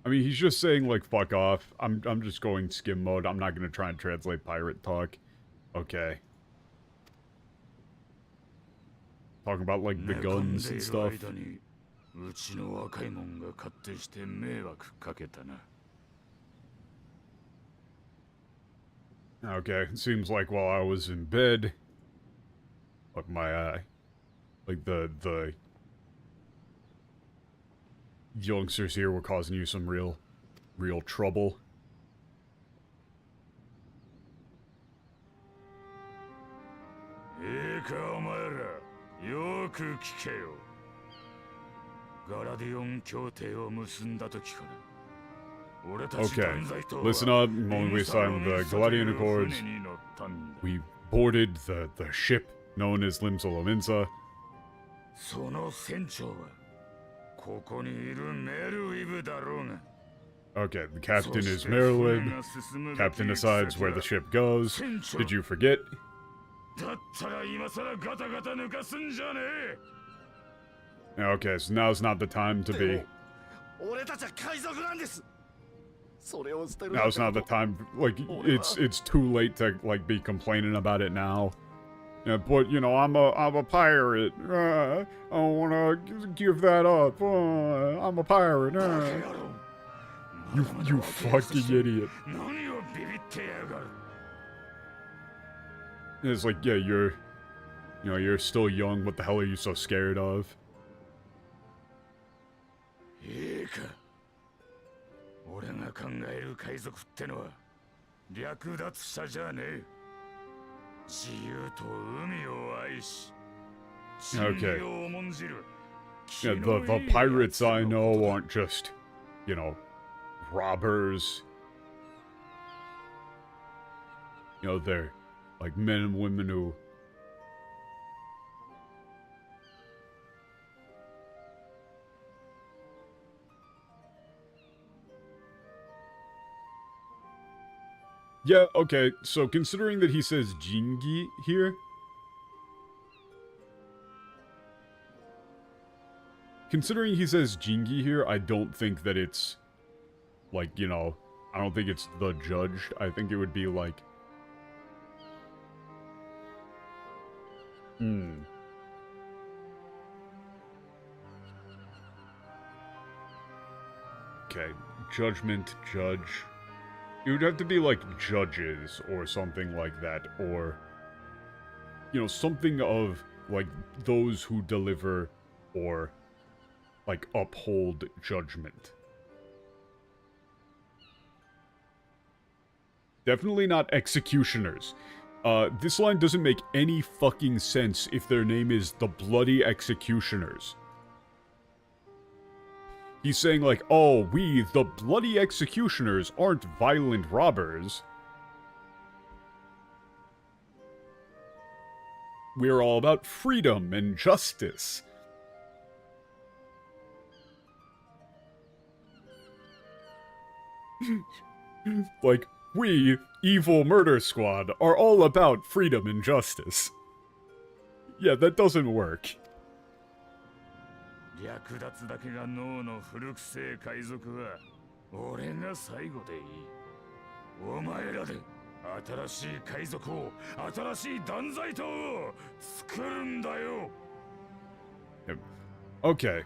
I mean, he's just saying, like, fuck off. I'm just going skim mode. I'm not gonna try and translate pirate talk. Okay. Talking about, like, the guns and stuff. Okay, it seems like while I was in bed, like like the youngsters here were causing you some real trouble. Okay, listen up. When we signed the Galadian Accords, we boarded the ship known as Limsa. Okay, the captain is Merlin. Captain decides where the ship goes. Did you forget? Okay, so now's not the time to be... Now's not the time, like, it's too late to, like, be complaining about it now. Yeah, but, you know, I'm a pirate. I don't wanna give that up. I'm a pirate. You fucking idiot. It's like, yeah, you're still young. What the hell are you so scared of? Okay. Yeah, the pirates I know aren't just, you know, robbers. You know, they're like men and women who... Yeah, okay, so considering that he says Jingi here... Considering he says Jingi here, I don't think that it's... Like, you know, I don't think it's the judge. I think it would be like... Okay, judgment, judge... It would have to be, like, judges or something like that, or... You know, something of, like, those who deliver or, like, uphold judgment. Definitely not executioners. This line doesn't make any fucking sense if their name is the Bloody Executioners. He's saying like, oh, we, the Bloody Executioners, aren't violent robbers. We're all about freedom and justice. Like, we, evil murder squad, are all about freedom and justice. Yeah, that doesn't work. Okay.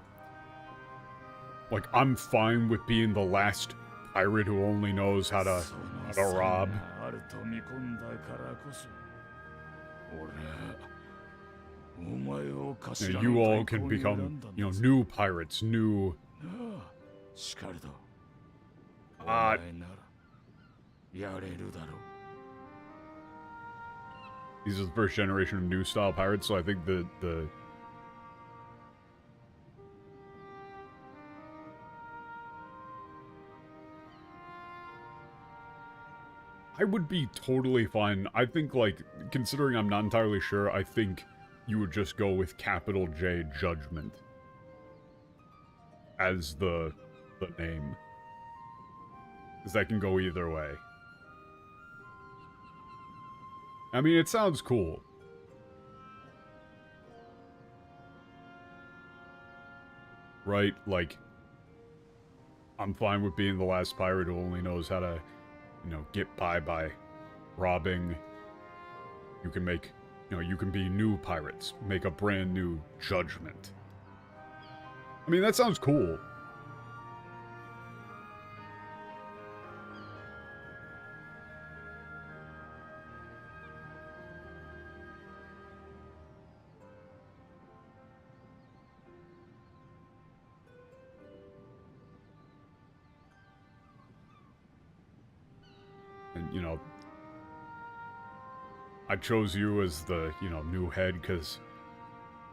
Like, I'm fine with being the last pirate who only knows how to rob. Yeah, you all can become, you know, new pirates, new... These are the first generation of new style pirates, so I think the I would be totally fine. I think, like, considering I'm not entirely sure, I think you would just go with capital J, judgment. as the name. Because that can go either way. I mean, it sounds cool. Right? Like, I'm fine with being the last pirate who only knows how to, you know, get by robbing. You can make, you know, you can be new pirates. Make a brand new judgment. I mean, that sounds cool. And, you know, I chose you as the, you know, new head because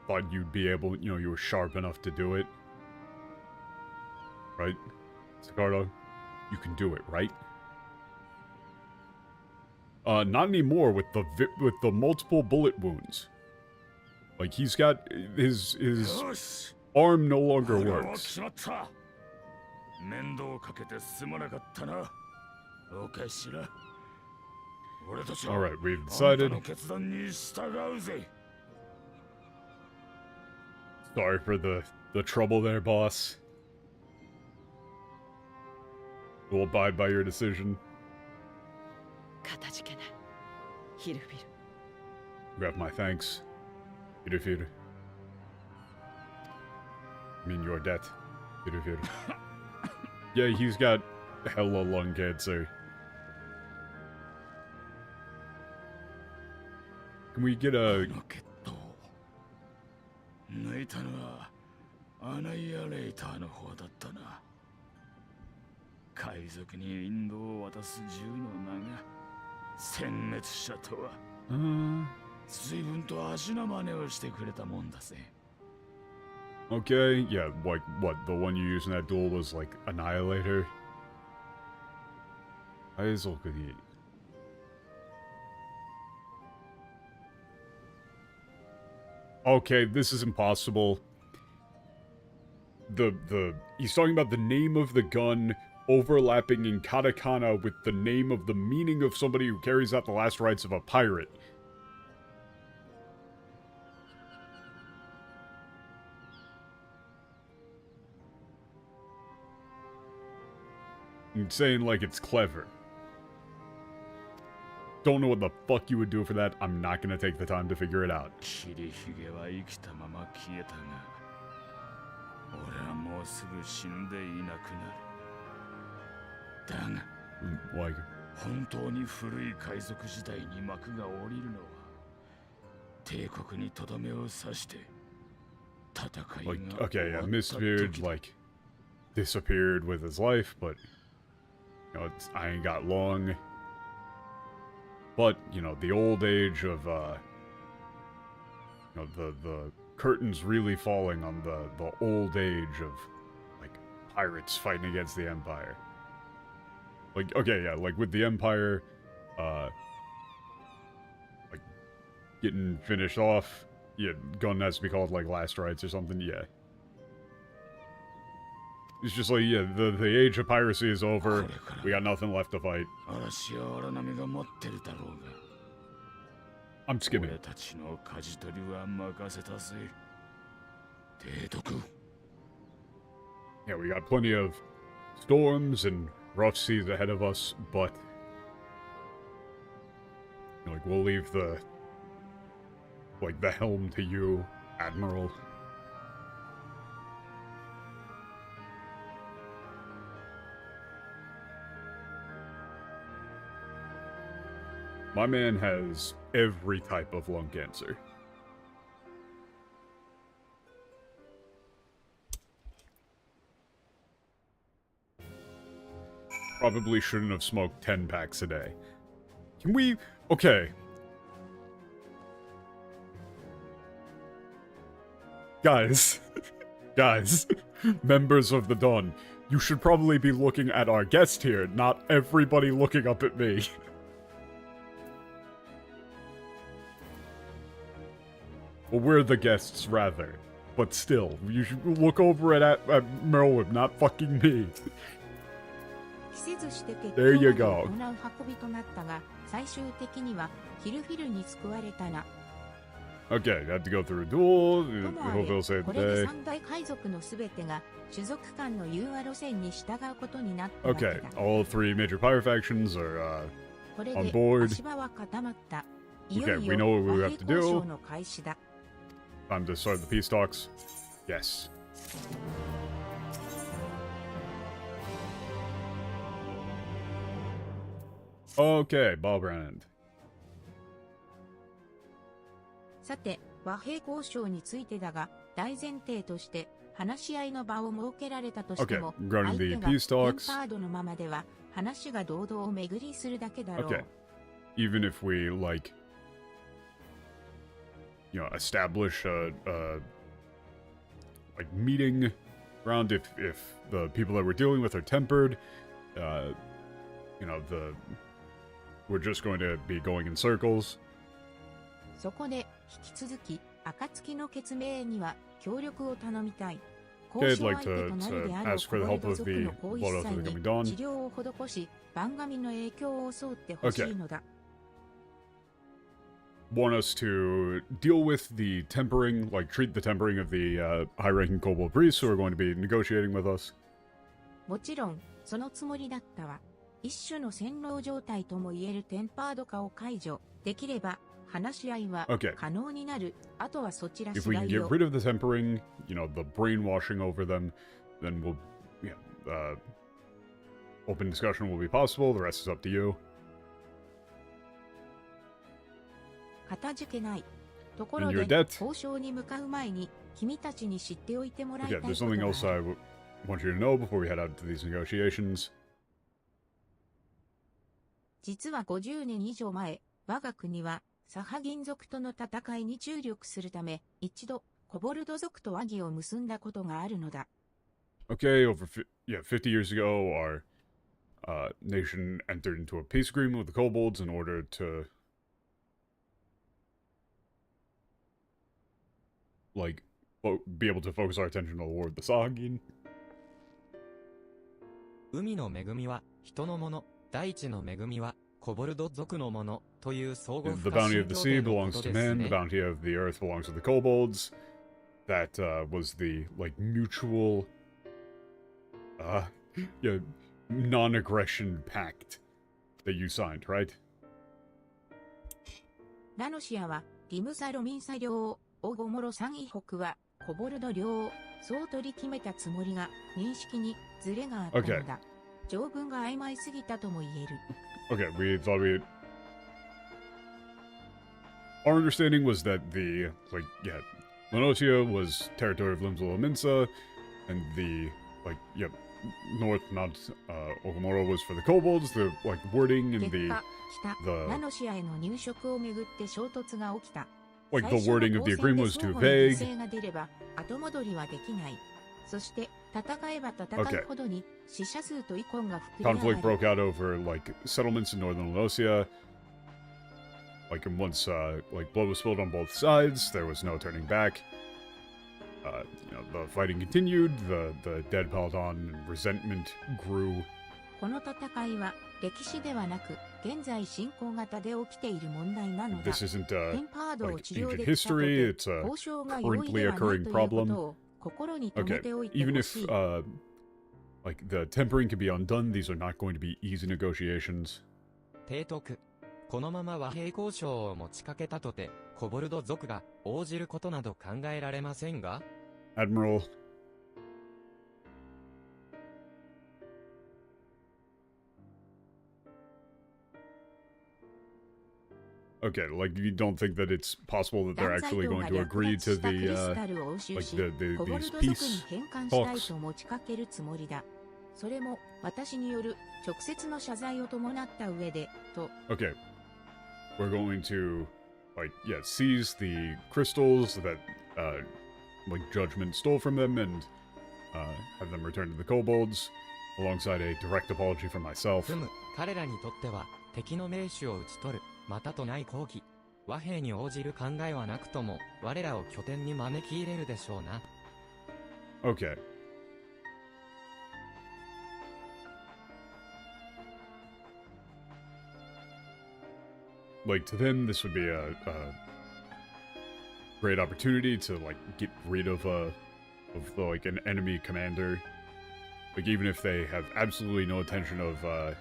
thought you'd be able, you know, you were sharp enough to do it. Right? Sicardo, you can do it, right? Not anymore with the multiple bullet wounds. Like, he's got his arm no longer works. Alright, we've decided. Sorry for the trouble there, boss. We'll abide by your decision. You have my thanks. Hirufir. I mean, your debt. Hirufir. Yeah, he's got hella lung cancer. Can we get a... Okay, yeah, like, what, the one you used in that duel was, like, Annihilator? Okay, this is impossible. He's talking about the name of the gun overlapping in katakana with the name of the meaning of somebody who carries out the last rites of a pirate. And saying like it's clever. Don't know what the fuck you would do for that. I'm not gonna take the time to figure it out. Like... Like, okay, yeah, Mistbeard, like, disappeared with his life, but, you know, I ain't got long. But, you know, the old age of, you know, the curtain's really falling on the old age of, like, pirates fighting against the Empire. Like, okay, yeah, like, with the Empire, like, getting finished off, yeah, gun has to be called, like, Last Rites or something, yeah. It's just like, yeah, the age of piracy is over, we got nothing left to fight. I'm skimming. Yeah, we got plenty of storms and rough seas ahead of us, but... like, we'll leave the... like, the helm to you, Admiral. My man has every type of lung cancer. Probably shouldn't have smoked 10 packs a day. Can we... okay. Guys. Guys. Members of the Dawn. You should probably be looking at our guest here, not everybody looking up at me. Well, we're the guests, rather. but still, you should look over at Merlwyn, not fucking me. 期せずして決 There you 闘 go. まで行う運びとなったが、最終的にはヒルフィルに救われたな。 Okay, had to go through a duel. ともあ Hope れ he'll save こ the れで day. 三大海賊のすべてが種族間の融和路線に従うことになったわけ Okay, だ。 all three major pirate factions are これ on で board. 足場は固まった。い Okay, よい we know よ what we 和 have 平 to 交 do. 渉の開始だ。 time to start the peace talks. Yes. Okay, Ballbrand. さて、和平交渉についてだが、大前提として話し合いの場を設けられたとしても、 Okay, regarding 相 the 手が peace テン talks. パードのままでは話が堂々を巡りするだけだろう。 Okay. Even if we, like, establish a like, meeting ground, if the people that we're dealing with are tempered, we're just going to be going in circles. そこで引き続き暁の決命には協力を頼みたい。 Okay, 交 I'd 渉 like 相手となるで to あろう ask for the コボル help ド of 族 the の後 Blood 一 Elf 切 of the に Coming Dawn. 治療を施し、番組の影響を襲ってほしいのだ。Want us to deal with the tempering, like treat the tempering of the high-ranking kobold priests who are going to be negotiating with us. もちろん、そのつもりだったわ。一種の洗脳状態ともいえるテンパード化を解除できれば、話し合いは Okay. 可能になる。あとはそちら If 次 we can 第 get よ。 rid of the tempering, the brainwashing over them, then open discussion will be possible. The rest is up to you. かたじけない。ところ And で you're、dead. 交渉に向かう前に、君たちに知っておいてもらいた Okay, いこ there's と something が else あ I る。 want you to know before we head out to these negotiations. 実は50年以上前、我が国は、サハギン族との戦いに注力するため、一度、コボルド族と和議を結んだことがあるのだ。Okay, over 50 years ago, our nation entered into a peace agreement with the kobolds in order to, like, be able to focus our attention on the war with the Sahagin. 海の恵みは人のもの、大地の恵みはコボルド族のものという相互 The 不可 bounty 侵 of the 協 sea 定のこ belongs と to です man, the ね。 bounty of the earth belongs to the kobolds. That was the, like, mutual, non-aggression pact that you signed, right? ラノシアは、リムサロミンサ領、オゴモロサンイホクは、コボルド領、そう取り決めたつもりが、認識にズレがあったのだ。条文が曖昧すぎたとも言える。Okay, we thought we... Our understanding was that Lanosia was territory of Limsula Minsa, and the, north, not Ogomoro was for the kobolds. The, wording in 結 the... 果、北、 the- ラノシアへの入植をめぐって衝突が起きた。 the 最初の wording of the 交戦 agreement で was 相 too 互に犠 vague. 牲が出れば、後戻りはできない。そして、戦えば戦うほどに死者数と遺恨が膨れ上 Conflict がる。 broke out over, settlements in northern Lanosia. And once, blood was spilled on both sides, there was no turning back. The fighting continued, the dead piled on, and resentment grew. この戦いは歴史ではなく現在進行型で起きている問題なのだ。 This isn't, テンパードを like 治療 ancient できたこと history, で it's a 交渉が容易 currently ではないと occurring いうこ problem. とを心に留め Okay, ておいて even ほ if, しい。 the tempering can be undone, these are not going to be easy negotiations. 提督。このまま和平交渉を持ちかけたとて、コボルド族が応じることなど考えられませんが Admiral, okay, you don't think that it's possible that they're 断罪 actually 党 going が to 略 agree 奪 to したクリス the, タルを押収し、 the コボル these ド族に peace 返還したい talks? と持ちかけるつもりだ。それも私による直接の謝罪を伴った上で、と。 Okay, we're going to, seize the crystals that, Judgment stole from them and, have them returned to the kobolds, alongside a direct apology from myself. ふむ、彼らにとっては敵の名手を討ち取る、またとない抗議。和平に応じる考えはなくとも、我らを拠点に招き入れるでしょうな。Okay. Like, to them, this would be a great opportunity to, like, get rid of like, an enemy commander. Like, even if they have absolutely no intention of,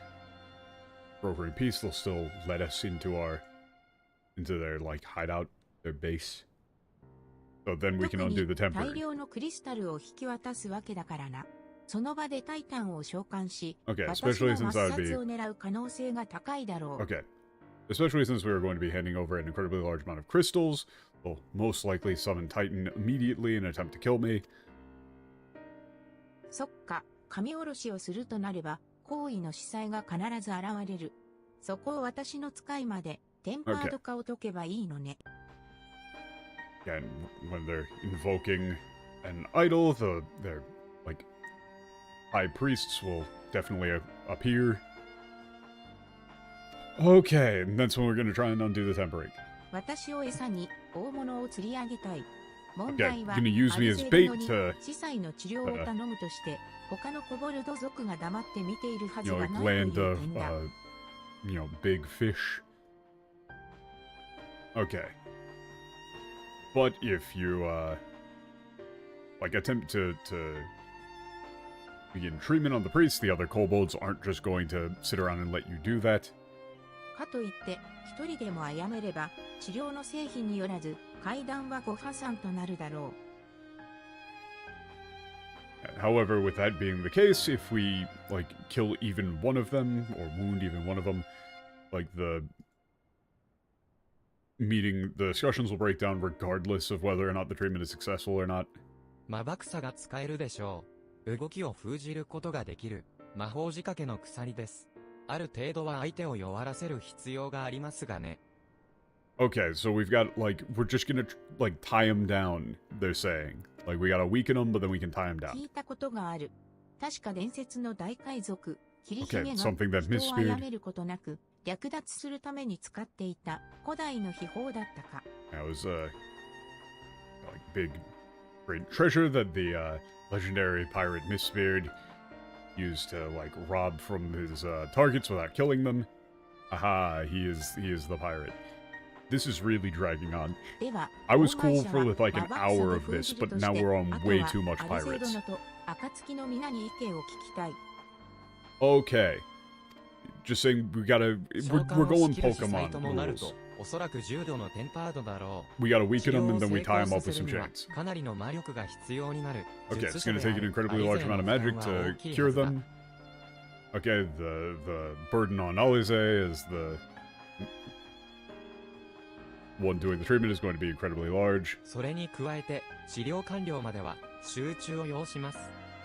brokering peace, they'll still let us into their, like, hideout, their base. So then we can undo the 大 tempering. 量のクリスタルを引き渡すわけだからな。その場でタイタンを召喚し、 Okay, 私の especially 抹 since I would 殺 be... を狙う可能性が高いだろう。 Okay. Especially since we were going to be handing over an incredibly large amount of crystals, we'll most likely summon Titan immediately in an attempt to kill me. そっか、神下ろしをするとなれば、行為の司祭が必ず現れる。そこを私の使いまで、テンパード化を解けばいいのね。And when they're invoking an idol, their, like, high priests will definitely appear. Okay, and that's when we're gonna try and undo the tempering. 私を餌に大物を釣り上げたい。問 Okay, 題は、 gonna use ア me ル as ゼル bait ノに to, 司祭の治療を頼むとして、他のコボルド族が黙って見ているはず you know, が like ないとい land う点だ。 you know, big fish. Okay. But if you, like, attempt to begin treatment on the priest, the other kobolds aren't just going to sit around and let you do that. かといって、一人でも殺めれば、治療の成否によらず、階段はご破産となるだろう。 However, with that being the case, if we, like, kill even one of them, or wound even one of them, like, the discussions will break down regardless of whether or not the treatment is successful or not. 魔爆さが使えるでしょう。動きを封じることができる。魔法仕掛けの鎖です。ある程度は相手を弱らせる必要がありますがね。Okay, so we've got, like, we're just gonna, like, tie him down, they're saying. Like, we gotta weaken him, but then we can tie him down. 聞いたことがある。確か伝説の大海賊、キリヒゲ Okay, が something that 人を misfeared. 殺めることなく、略奪するために使っていた古代の秘宝だったか。That was, like, big, great treasure that the, legendary pirate Mistbeard used to, like, rob from his, targets without killing them. Aha, he is the pirate. This is really dragging on. では、 I was 大会 cool 者 for は with, like, an 魔爆 hour さ of で this, 封じる but として now we're on あと way は too much アルゼド pirates. ノと暁の皆に意見を聞きたい。 Okay. Just saying, we gotta, 召 we're 喚を going 仕切る司祭 Pokemon ともなると rules. おそらく重度のテンパードだろう。 We gotta 治 weaken him 療を and then 成 we tie 功 him さ up with せる some には chains. かなりの魔力が必要になる。 Okay, it's 術師 gonna であ take る an incredibly ア large リゼ amount の of 負 magic 担は to 大きい cure はずだ。 them. Okay, the burden on Alize as the one doing the treatment is going to be incredibly large. それに加えて、治療完了までは集中を要します。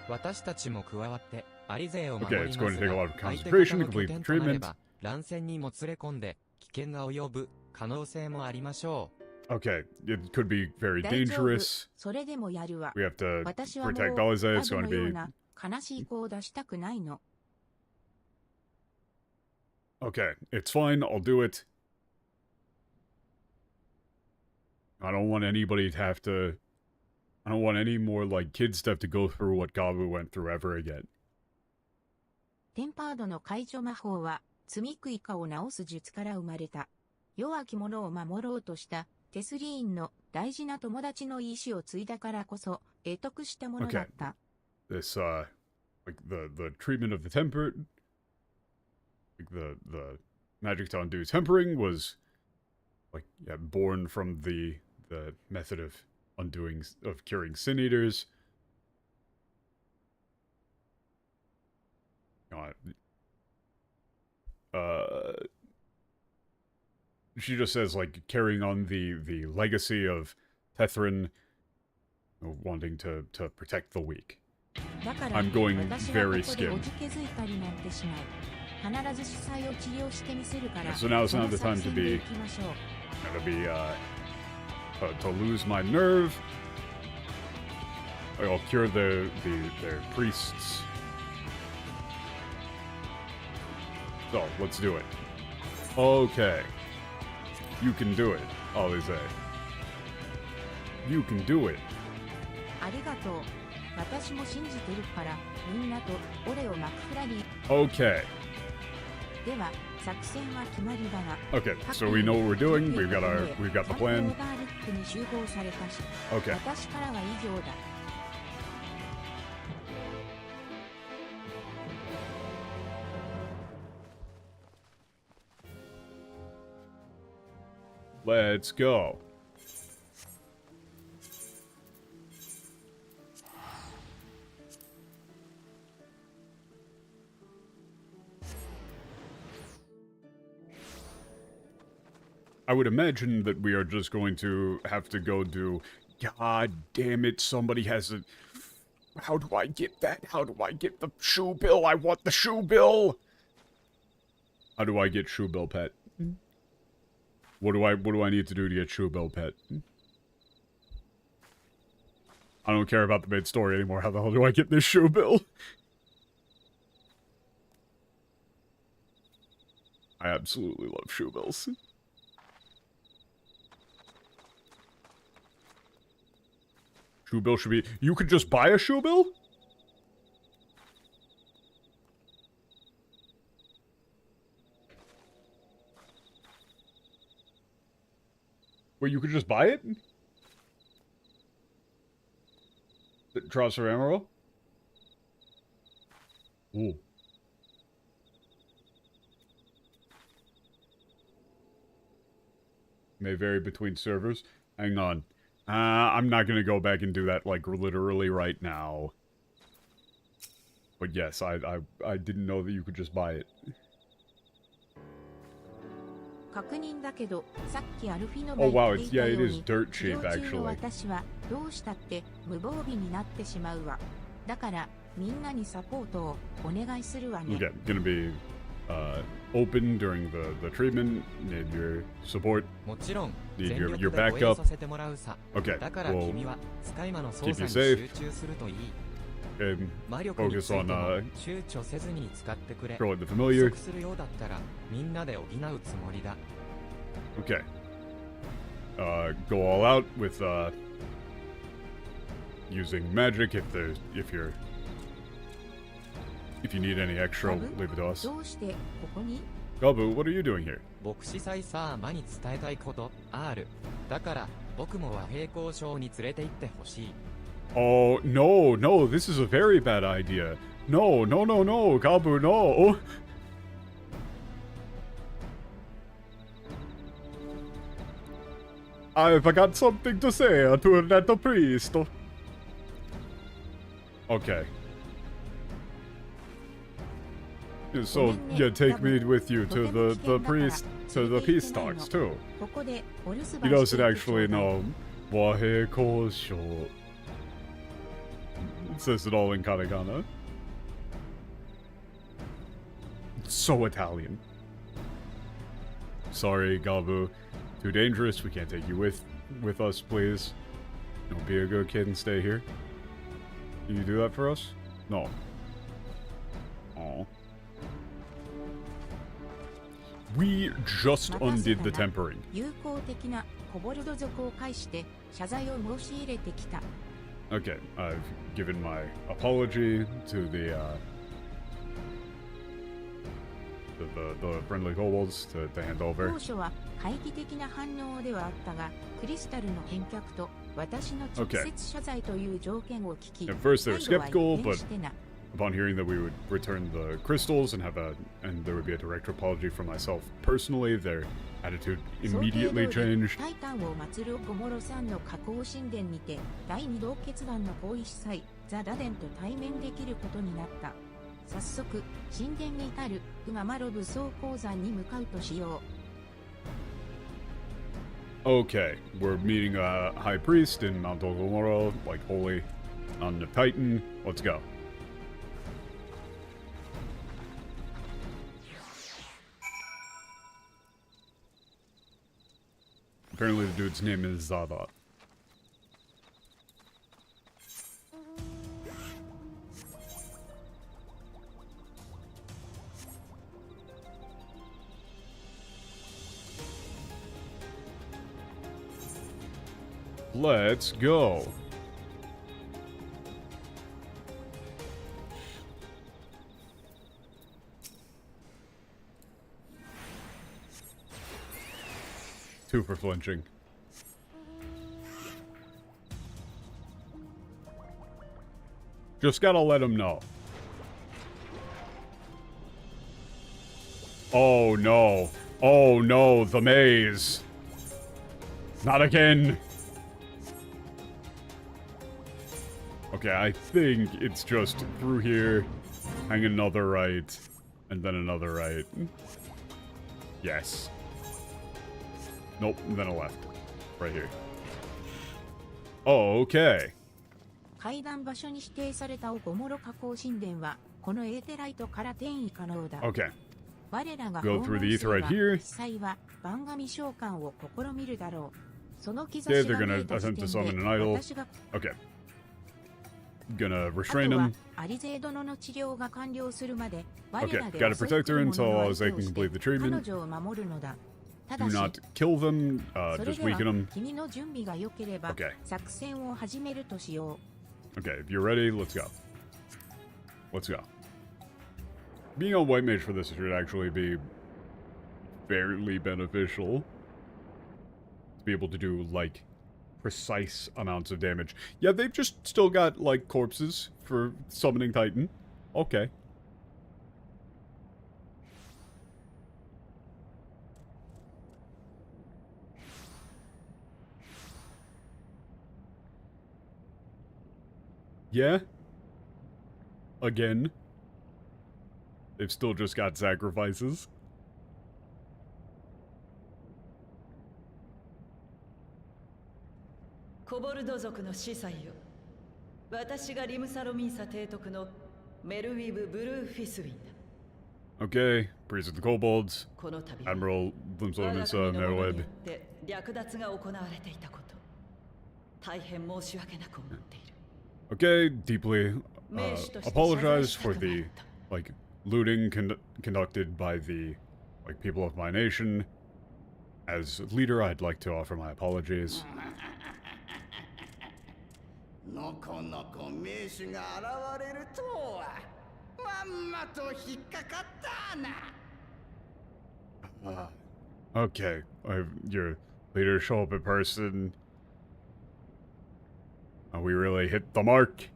私たちも加わって、アリ勢を守 Okay, り it's ま going to す take a が lot of、相手 concentration 方 to の拠 complete 点 the となれ treatment. ば、乱戦にもつれ込んで、危険が及ぶ可能性もありましょう。Okay, it could be very 大丈夫。 dangerous. それでもやるわ。 We have to 私はもう protect Alize. ア It's ド going の to よう be な悲しい子を出したくないの。 okay. It's fine. I'll do it. I don't want anybody to have to. I don't want any more like kids to have to go through what Gabu went through ever again. テンパードの解除魔法は、罪食いかを治す術から生まれた。弱き者を守ろうとしたテスリーンの大事な友達の意志を継いだからこそ、得得したものだった。This like the treatment of the temper, like the magic to undo tempering was like born from the method of curing sin eaters. She just says like carrying on the legacy of Tethrin, wanting to protect the weak. だから I'm going 私はこ very こで skim. おじけづいたりなんてしない。必ず司祭を治療してみせるから、 So now is そ not の the 作 time to 戦で be 行きましょう。 gonna be to lose my nerve. I'll cure their priests. So let's do it. Okay. You can do it, all they say. You can do it. ありがとう。私も信じてるから、みんなと俺をマクフラリー。 Okay. では、作戦は決まりだな。 Okay, so we know what we're doing. We've got the キャンプ plan. オーガーリックに集合されたし、 Okay. 私からは以上だ。Let's go. I would imagine that we are just going to have to go do... God damn it, somebody has a... How do I get that? How do I get the shoe bill? I want the shoe bill! How do I get shoe bill, pet? What do I need to do to get shoe bill, pet? I don't care about the main story anymore. How the hell do I get this shoe bill? I absolutely love shoe bills. Shoe bill should be... You could just buy a shoe bill? Wait, you could just buy it? Drops her emerald? Ooh. May vary between servers. Hang on. I'm not gonna go back and do that, like, literally right now. But yes, I didn't know that you could just buy it. 確認だけど、さっきアルフィノ Oh が wow, 言っていた yeah, よ it う is に、 dirt 治療 cheap 中の actually. 私はどうしたって無防備になってしまうわ。だからみんなにサポートをお願いするわね。 Okay, gonna be open during the treatment. Need your support. もちろん Need 全 your 力で backup. 護衛させてもらうさ。 Okay, だから we'll 君は使い魔の操 keep 作 you に safe. 集中するといい。 And 魔力につい focus ても on 躊躇せずに使ってくれ。 controlling the 不 familiar. 足するようだったらみんなで補うつもりだ。 Okay. Go all out with using magic if you need any extra, leave it to us. どうしてここに？ Gabu, what are you doing here? 牧師祭さあ魔に伝えたいことある。だから僕も和平交渉に連れて行ってほしい。 Oh, no, no, this is a very bad idea. No, no, no, no, Gabu, no. I've got something to say to that priest. Okay. So, yeah, take me with you to the priest, to the peace talks, too. ここでお留守 He 番して doesn't いてちょう actually だい。 know Wahe Kosho. It says it all in katakana. It's so Italian. Sorry, Gabu. Too dangerous. We can't take you with us, please. Don't be a good kid and stay here. Can you do that for us? No. Oh. We just また undid せ the たな tempering. 友好的なコボルド族を介して謝罪を申し入れてきた。 Okay, I've given my apology to the friendly kobolds to hand 当 over. 初は懐疑的な反応ではあったが、クリスタルの返却と私の直接謝罪という条件を聞き、 At first they were 態度は skeptical, 一変 but してな。 upon hearing that we would return the crystals and there would be a direct apology from myself personally, their attitude 想定 immediately 通り changed. タイタンを祀るゴモロさんの加工神殿にて第二道決断の行為司祭ザ・ラデンと対面できることになった。早速神殿に至るママロ武装鉱山に向かうとしよう。 Okay, we're meeting a high priest in Mount Ogomoro, like holy on the Titan. Let's go. Apparently the dude's name is Zada. Let's go. Two for flinching. Just gotta let him know. Oh no. Oh no, the maze. Not again. Okay, I think it's just through here, hang another right, and then another right. Yes. Nope, and then a left. Right here. Oh, okay. 階段場所に指定されたゴモロ加工神殿はこのエーテライトから転移可能だ。Okay. 我らが Go 訪 through 問 the す ether れ right ば here. 実際は番組召喚を試みるだろう。その兆し Okay, が they're 見え gonna た時 attempt to 点 summon で an idol. 私が Okay. Gonna あ restrain とは him. アリゼー殿の治療が完了するまで我 Okay, らで gotta 襲い protect 来 her る until 者を they 相 can 手をし complete て the treatment. 彼女を守るのだ。た Do だし not kill them, それ just で weaken は them. 君の準備が良ければ Okay. 作戦を始めるとしよう。 Okay, if you're ready, let's go. Let's go. Being a white mage for this should actually be fairly beneficial. To be able to do, like, precise amounts of damage. Yeah, they've just still got, like, corpses for summoning Titan. Okay. Yeah. Again. They've still just got sacrifices. コボルド族の司祭よ。私がリムサロミンサ提督のメルウィブ・ブルーフィスウィンだ。 Okay, Priest of the Kobolds, この度 Admiral 我が Blimsolomisa 国の者によ Merweb. って略奪が行われていたこと、大変申し訳なく思っている。 Okay, deeply apologize for the, like, looting conducted by the, like, people of my nation. As leader, I'd like to offer my apologies. のこのこ名手が現れるとはまんまと引っかかったな。 Okay, your leader show up in person. We really hit the mark.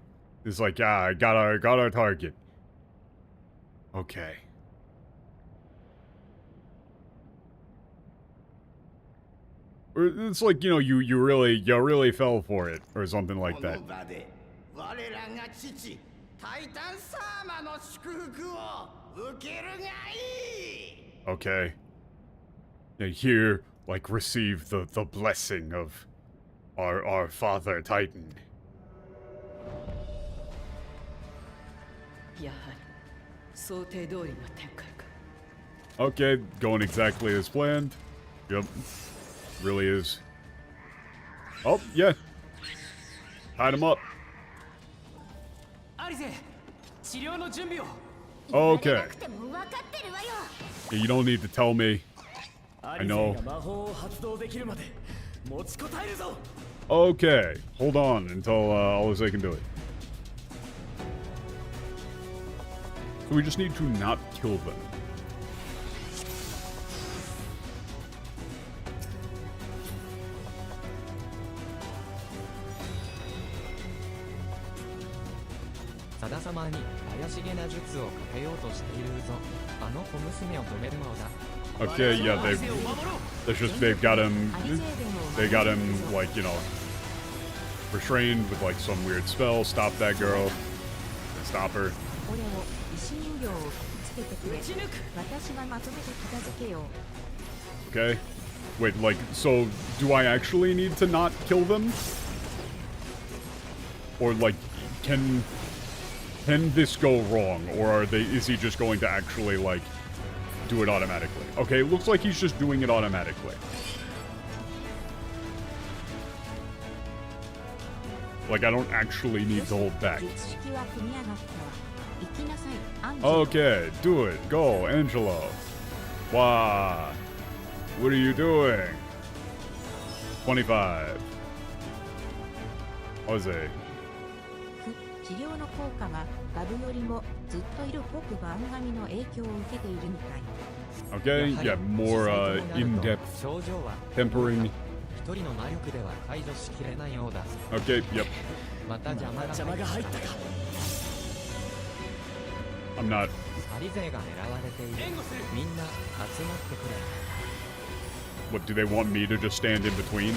It's like, yeah, I got our target. Okay. Or it's like, you know, you really fell for it, or something like that. この場で我らが父タイタンサーマの祝福を受けるがいい。 Okay. And here, like, receive the blessing of our father Titan. やはり想定通りの展開か。 Okay, going exactly as planned. Yep. Really is. Oh, yeah. Tied him up. アリゼ、治療の準備を。 Okay. なくても分かってるわよ。 You don't need to tell me. アリゼが魔法を発動できるまで持ちこたえるぞ。 Okay. Hold on until all is they can do it. So we just need to not kill them. Sada様に怪しげな術をかけようとしているぞ。あの小娘を止めるのだ。 Okay, yeah, they've got him, like, you know, restrained with, like, some weird spell. Stop that girl. Stop her. これを石人形を吹きつけてくれ。私がまとめて片付けよう。 Okay. Wait, like, so do I actually need to not kill them? Or, like, can this go wrong? Or is he just going to actually, like, do it automatically? Okay, it looks like he's just doing it automatically. Like, I don't actually need to hold back. 術式は組み上がったわ。行きなさい、アンジェロ。 Okay, do it. Go, Angelo. Wow. What are you doing? 25. What was it? 治療の効果がガブよりもずっといる黒板紙の影響を受けているみたい。Okay, yeah, more in-depth 症状は tempering. 一人の魔力では解除しきれないようだ。 Okay, yep. また邪魔が入ったか。 I'm not. アリ勢が狙われている。みんな集まってくれ。 What, do they want me to just stand in between?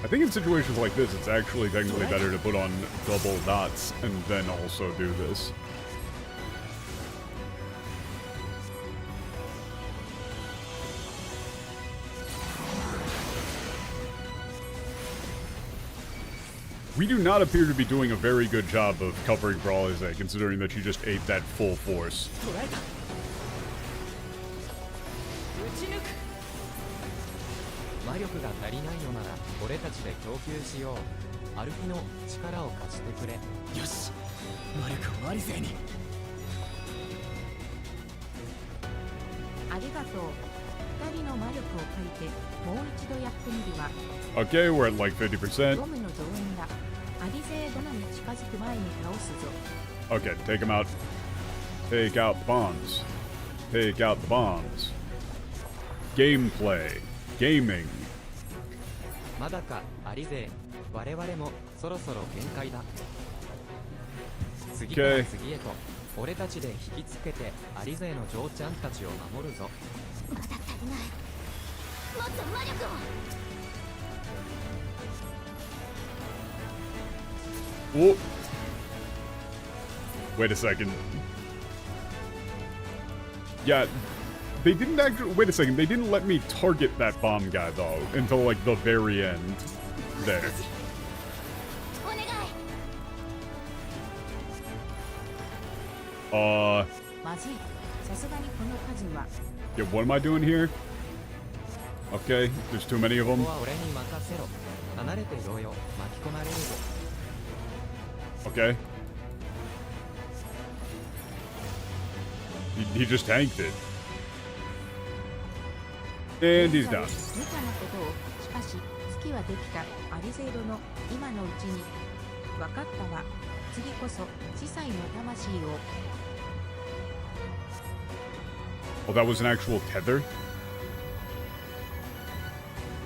I think in situations like this, it's actually technically better to put on double dots and then also do this. We do not appear to be doing a very good job of covering for Alize, considering that she just ate that full force. 魔力が足りないのなら俺たちで供給しよう。アルフィの力を貸してくれ。よし、魔力をアリ勢に。ありがとう。二人の魔力を借りてもう一度やってみるわ。 Okay, we're at like 50%. ゴムの増援だ。アリゼー殿に近づく前に倒すぞ。 Okay, take them out. Take out the bombs. Take out the bombs. Gameplay. Gaming. まだか、アリ勢。我々もそろそろ限界だ。次から次へと、俺たちで引きつけてアリ勢の嬢ちゃんたちを守るぞ。まだ足りない。もっと魔力を。 Whoa. Wait a second. Yeah, they didn't actually. Wait a second. They didn't let me target that bomb guy though until like the very end. There. お願い。まずい。さすがにこの数は。 Yeah, what am I doing here? Okay, there's too many of こ them. こは俺に任せろ。離れていろよ。巻き込まれるぞ。 Okay. He just tanked it. And he's down. 無茶なことを。しかし、月はできた。アリゼー殿、今のうちに。わかったわ。次こそ、司祭の魂を。 Oh, that was an actual tether?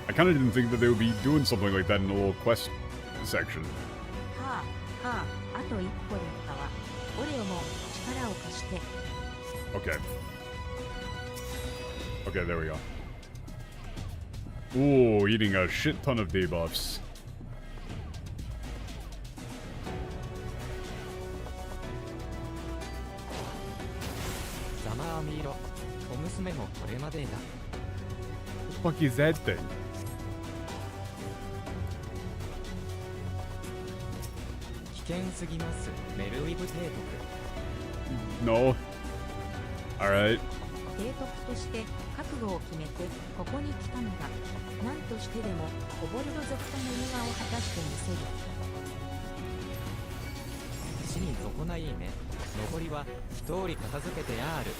I kind of didn't think that they would be doing something like that in a little quest section. はあ、はあ、あと一歩だったわ。オレオも力を貸して。 Okay. Okay, there we go. Ooh, eating a shit ton of debuffs. ザマーミーロ。お娘もこれまでだ。 What the fuck is that thing? 危険すぎます。メルウィブ提督。 No. Alright. 提督として覚悟を決めてここに来たのだ。何としてでもコボルド族との庭を果たしてみせる。死に損ないね。残りは一通り片付けてやーる。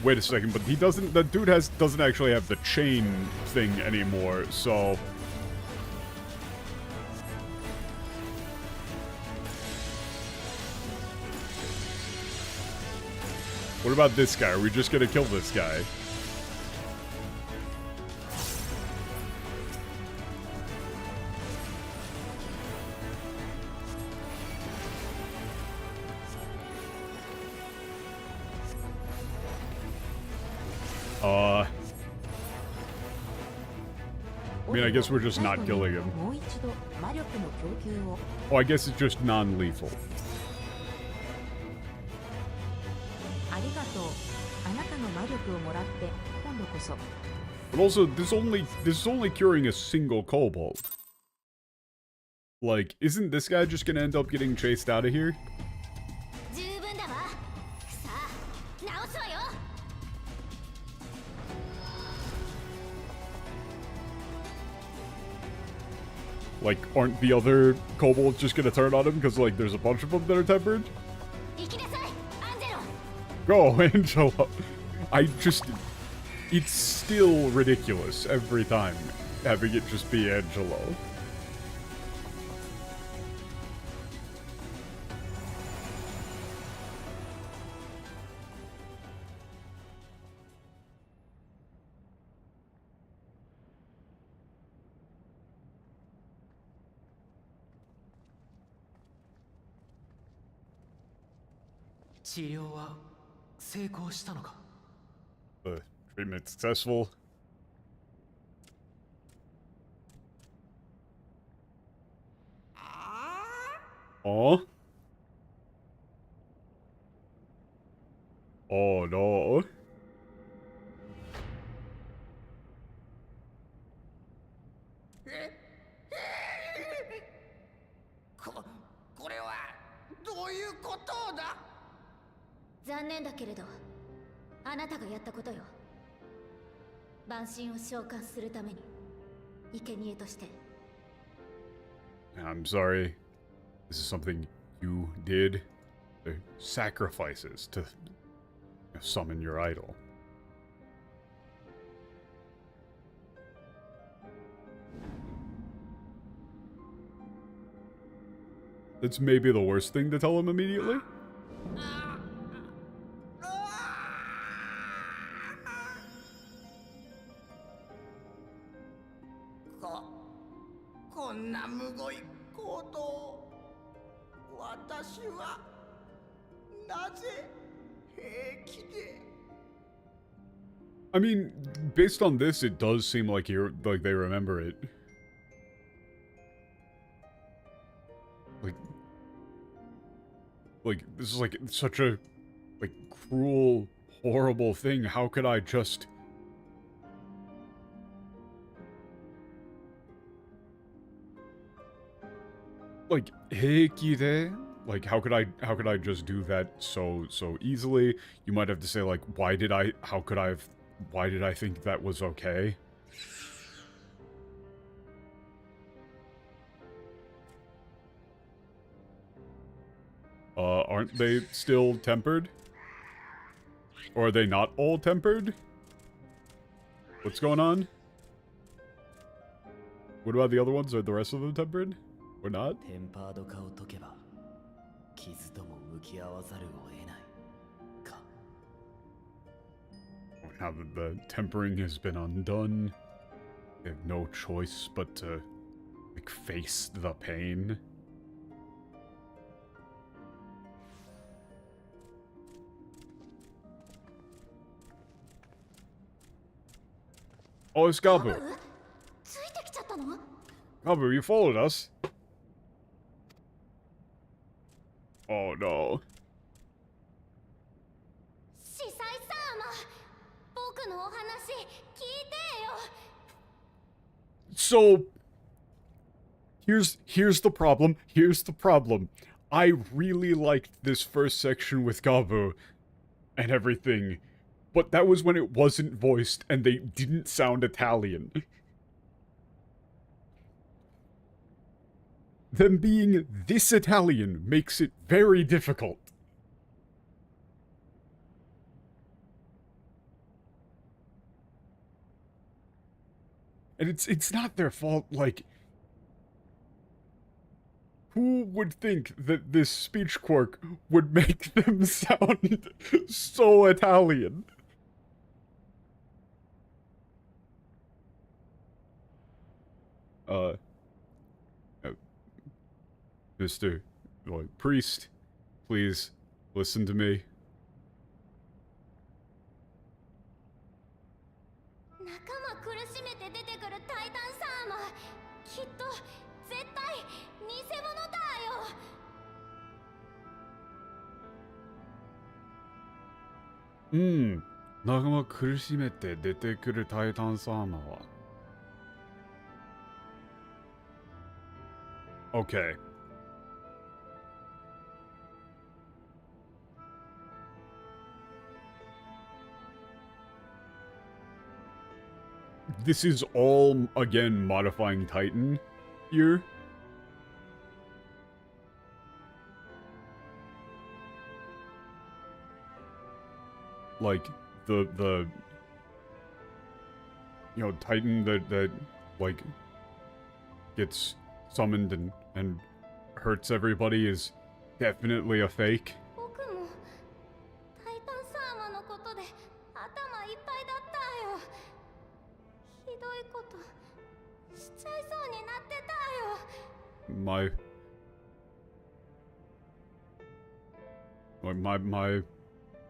Wait a second, but he doesn't. The dude doesn't actually have the chain thing anymore. So what about this guy? Are we just gonna kill this guy? I mean, I guess we're just not killing him. もう一度魔力の供給を。 Oh, I guess it's just non-lethal. ありがとう。あなたの魔力をもらって今度こそ。 But also, this is only curing a single kobold. Like, isn't this guy just gonna end up getting chased out of here? 十分だわ。さあ、直すわよ。 I Like, aren't the other kobolds just gonna turn on him because, like, there's a bunch of them that are tempered? 行きなさいアンジェロ Go, Angelo! I just... It's still ridiculous every time having it just be Angelo. Treatment successful. Oh? Oh no.これはどういうことだ。残念だけれどあなたがやったことよ。万神を召喚するために生贄として。 I'm sorry. This is something you did. They're sacrifices to summon your idol. That's maybe the worst thing to tell him immediately. I mean, based on this, it does seem like they remember it. Like this is like such a cruel, horrible thing. How could I just like heikide? Like how could I just do that so easily? You might have to say like why did I think that was okay? Aren't they still tempered? Or are they not all tempered? What's going on? What about the other ones? Are the rest of them tempered? Or not? Now that the tempering has been undone, they have no choice but to face the pain. Oh, it's Gabu. Gabu, you followed us. Oh no. So here's the problem. Here's the problem. I really liked this first section with Gabu and everything, but that was when it wasn't voiced and they didn't sound Italian. Them being this Italian makes it very difficult. And it's not their fault, like... Who would think that this speech quirk would make them sound so Italian? Mr. Priest, please listen to me. Okay. This is all, again, modifying Titan here. like, the you know, Titan that like, gets summoned and hurts everybody is definitely a fake. 僕もタイタンサーマのことで頭いっぱいだったよ。ひどいことしちゃいそうになってたよ。My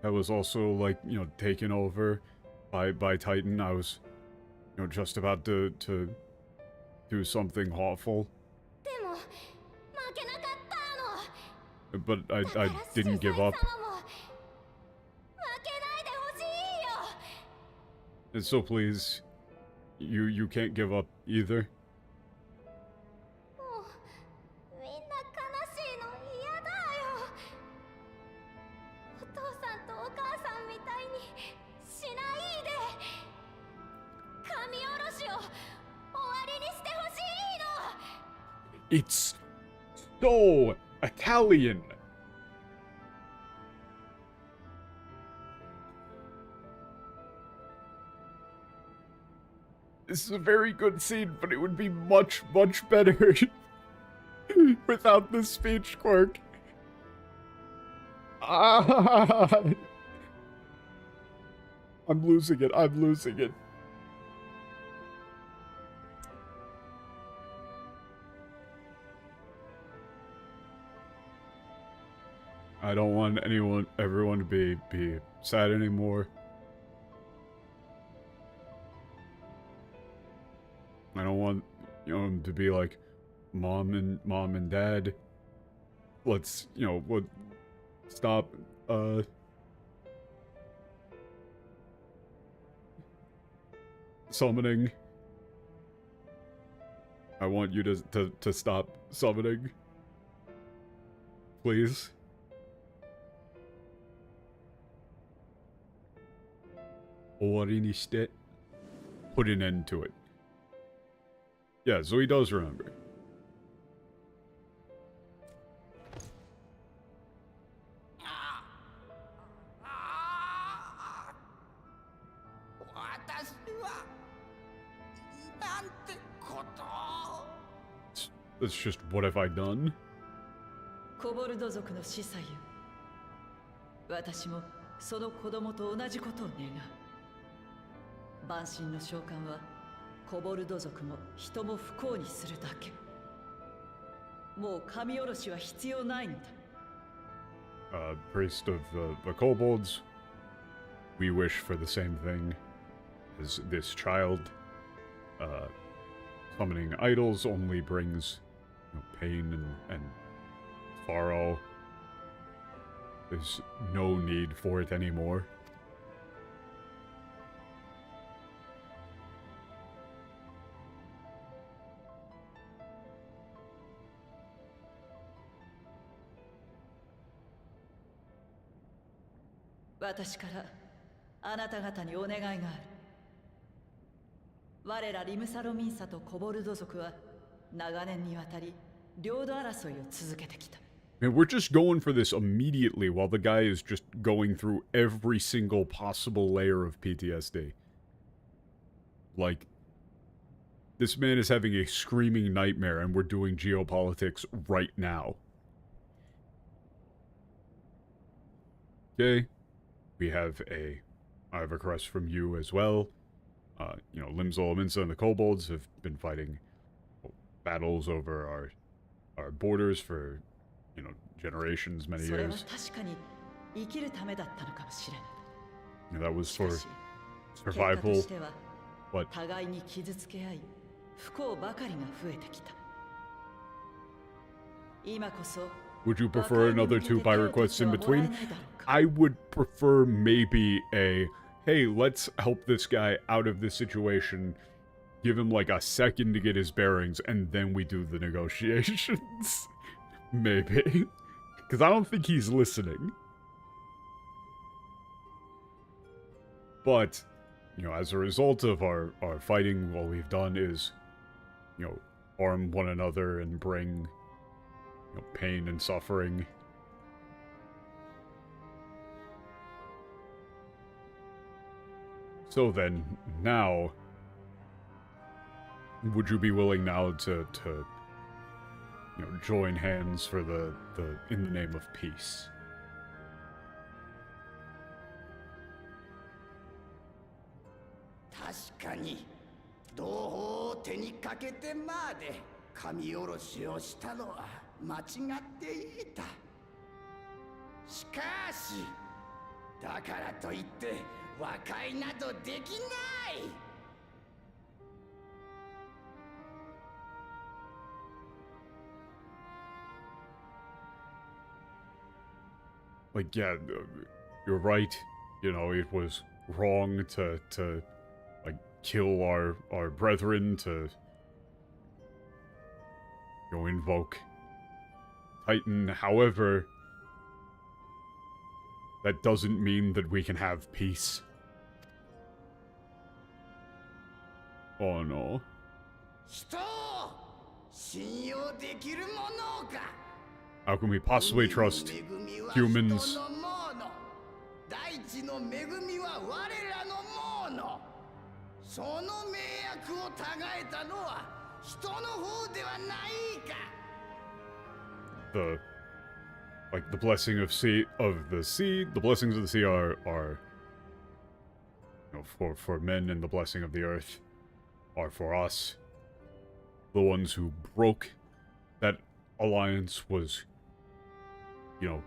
I was also, like, you know, taken over by Titan. I was, you know, just about to do something awful. でも負けなかったの。 But だから I didn't give up. 主宰様も負けないでほしいよ。 And so please, you can't give up either. もうみんな悲しいの嫌だよ。お父さんとお母さんみたいにしないで。神下ろしを終わりにしてほしいの。 It's so Italian. This is a very good scene, but it would be much, much better without this speech quirk. Ah! I'm losing it. I'm losing it. I don't want everyone to be sad anymore. I don't want, you know, to be like, mom and dad, let's, you know, stop, summoning. I want you to stop summoning. Please. Put an end to it. Yeah, so he does remember. 私はなんてことを。 That's just, what have I done? コボルド族の司祭よ。私もその子供と同じことを願う。万神の召喚はコボルド族も人も不幸にするだけ。もう神下ろしは必要ないのだ。Priest of the kobolds, we wish for the same thing as this child. Summoning idols only brings, you know, pain and sorrow. There's no need for it anymore. "私からあなた方にお願いがある。我らリムサロミンサとコボルド族は長年にわたり領土争いを続けてきた。 Man, we're just going for this immediately while the guy is just going through every single possible layer of PTSD. Like, this man is having a screaming nightmare and we're doing geopolitics right now. Okay. I have a request from you as well. You know, Limzol, Minsa, and the kobolds have been fighting battles over our borders for, you know, generations, many それは years. 確かに生きるためだったのかもしれない。 You know, that was し for かし、結果と survival. しては But 互いに傷つけ合い、不幸ばかりが増えてきた。今こそ would you prefer another 2 by requests in between? I would prefer maybe a, hey, let's help this guy out of this situation, give him like a second to get his bearings, and then we do the negotiations. Maybe. Because I don't think he's listening. But, you know, as a result of our fighting, what we've done is, you know, arm one another and bring, you know, pain and suffering. So then, now, would you be willing now to you know, join hands for in the name of peace?確かに同胞を手にかけてまで神下ろしをしたのは間違っていた。しかしだからといって和解などできない。Like, yeah, you're right. You know, it was wrong to like kill our brethren, to you know, invoke Titan. However, that doesn't mean that we can have peace. Oh no. 人を信用できるものか。 How can we possibly trust humans? 大地の恵みは我らのもの。その迷惑をたがえたのは人の方ではないか。Like the blessing of the sea, the blessings of the sea are you know, for men, and the blessing of the earth are for us. The ones who broke that alliance was, you know,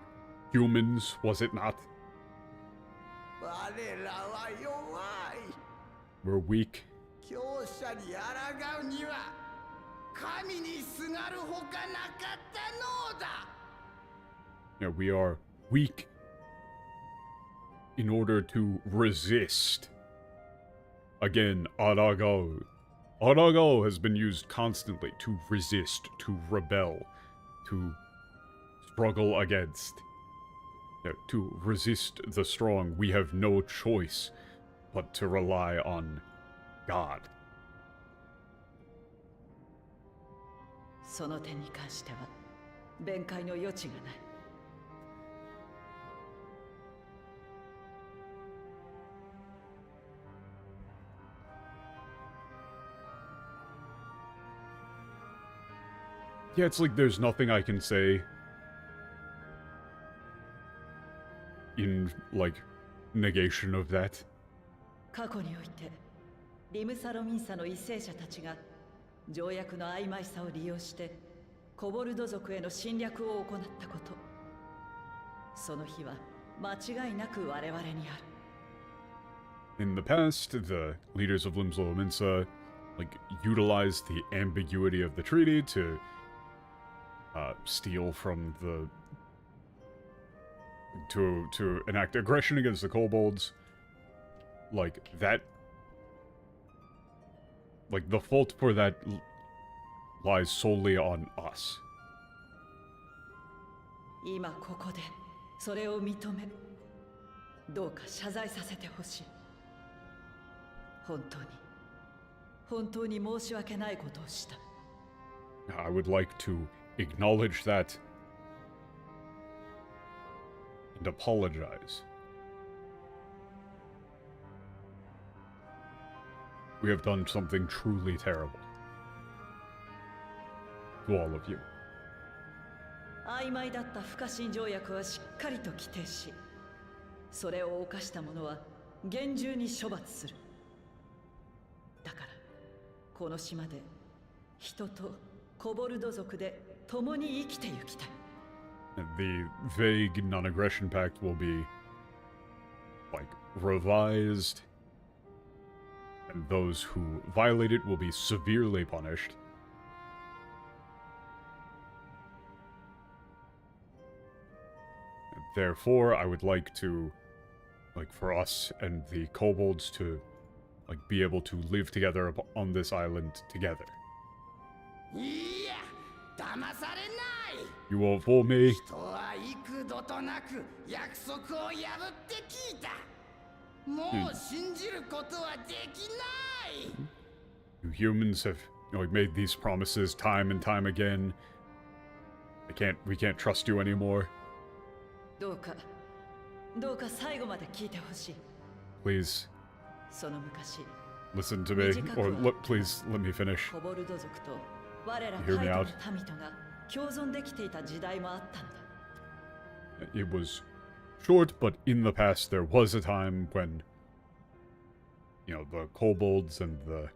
humans, was it not? 我らは弱い。 We're weak. 強者に抗うには神にすがるほかなかったのだ。 Yeah, we are weak in order to resist. Again, Aragao. Aragao has been used constantly to resist, to rebel, to struggle against. Yeah, to resist the strong, we have no choice but to rely on God. その点に関しては弁解の余地がない。 Yeah, it's like there's nothing I can say in, like, negation of that. 過去においてリムサロミンサの為政者たちが条約の曖昧さを利用してコボルド族への侵略を行ったこと、その日は間違いなく我々にある。 In the past, the leaders of Limslominsa, like, utilized the ambiguity of the treaty to steal from the... to enact aggression against the kobolds. Like, that... Like, the fault for that lies solely on us. 今ここでそれを認め、どうか謝罪させてほしい。本当に申し訳ないことをした。 I would like to acknowledge that and apologize. We have done something truly terrible to all of you. 曖昧だった不可侵条約はしっかりと規定し、それを犯した者は厳重に処罰する。だからこの島で人とコボルド族で共に生きてゆきたい。 The vague non-aggression pact will be, like, revised, and those who violate it will be severely punished. Therefore, I would like to, like, for us and the kobolds to, like, be able to live together on this island together. いや、騙されない。 You won't fool me. 人は幾度となく約束を破って聞いた。もう信じることはできない。 You humans have, you know, like, made these promises time and time again. We can't trust you anymore. どうか最後まで聞いてほしい。 Please, その昔 Listen to me, or please let me finish. コボルド族と我ら Hear カ me イト out. の民とが共存できていた時代もあったのだ。 It was short, but in the past there was a time when, you know, the kobolds and the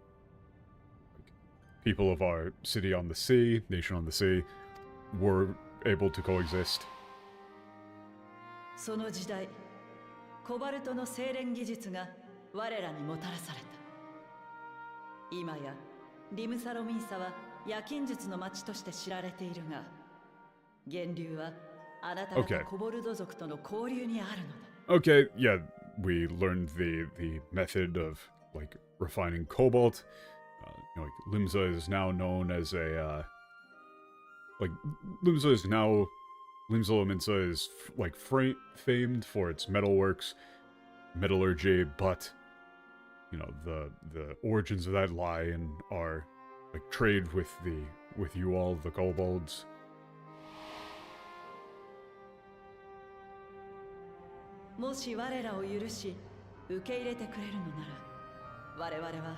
people of our city on the sea, nation on the sea, were able to coexist. その時代、コバルトの精錬技術が我らにもたらされた。今やリムサロミンサは夜勤術の町として知られているが、源流はあなた方コボルド族との交流にあるのだ。Okay, yeah, we learned the method of, like, refining cobalt. You know, like, Limsa is now known as a, Limsa Lominsa is, like, famed for its metalworks, metallurgy, but, you know, the origins of that lie in our, like, trade with you all, the kobolds. もし我らを許し受け入れてくれるのなら、我々は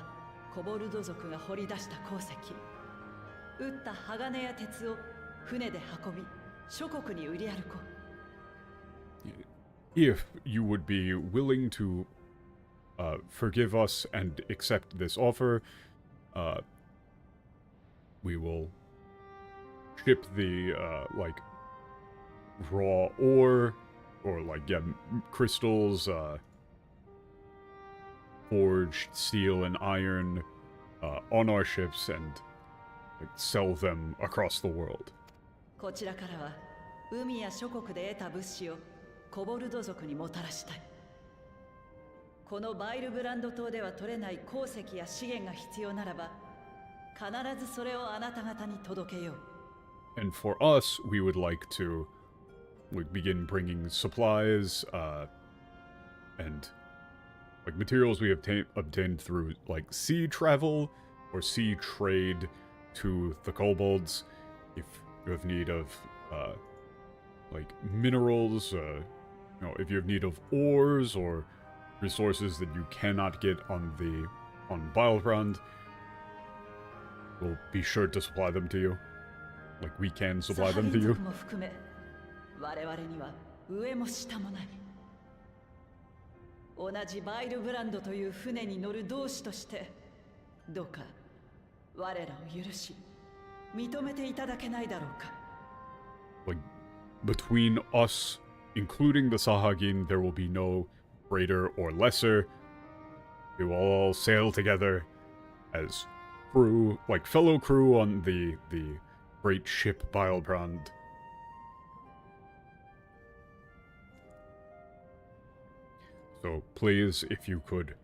コボルド族が掘り出した鉱石、打った鋼や鉄を船で運び諸国に売り歩こう。 If you would be willing to forgive us and accept this offer, we will ship the like raw ore or like crystals, forged steel and iron on our ships and like, sell them across the world. こちらからは海や諸国で得た物資をコボルド族にもたらしたい。このバイルブランド島では取れない鉱石や資源が必要ならば、必ずそれをあなた方に届けよう。 And for us, we would like to begin bringing supplies and like materials we obtained through like sea travel or sea trade to the kobolds. If you have need of like minerals, you know, if you have need of ores or resources that you cannot get on Bilebrand, we'll be sure to supply them to you. Like we can supply them to you. 我々には上も下もない。同じバイルブランドという船に乗る同志としてどうか我らを許し認めていただけないだろうか。 Like between us, including the Sahagin, there will be no greater or lesser. We will all sail together as crew, like fellow crew on the great ship Bilebrand. So please, if you could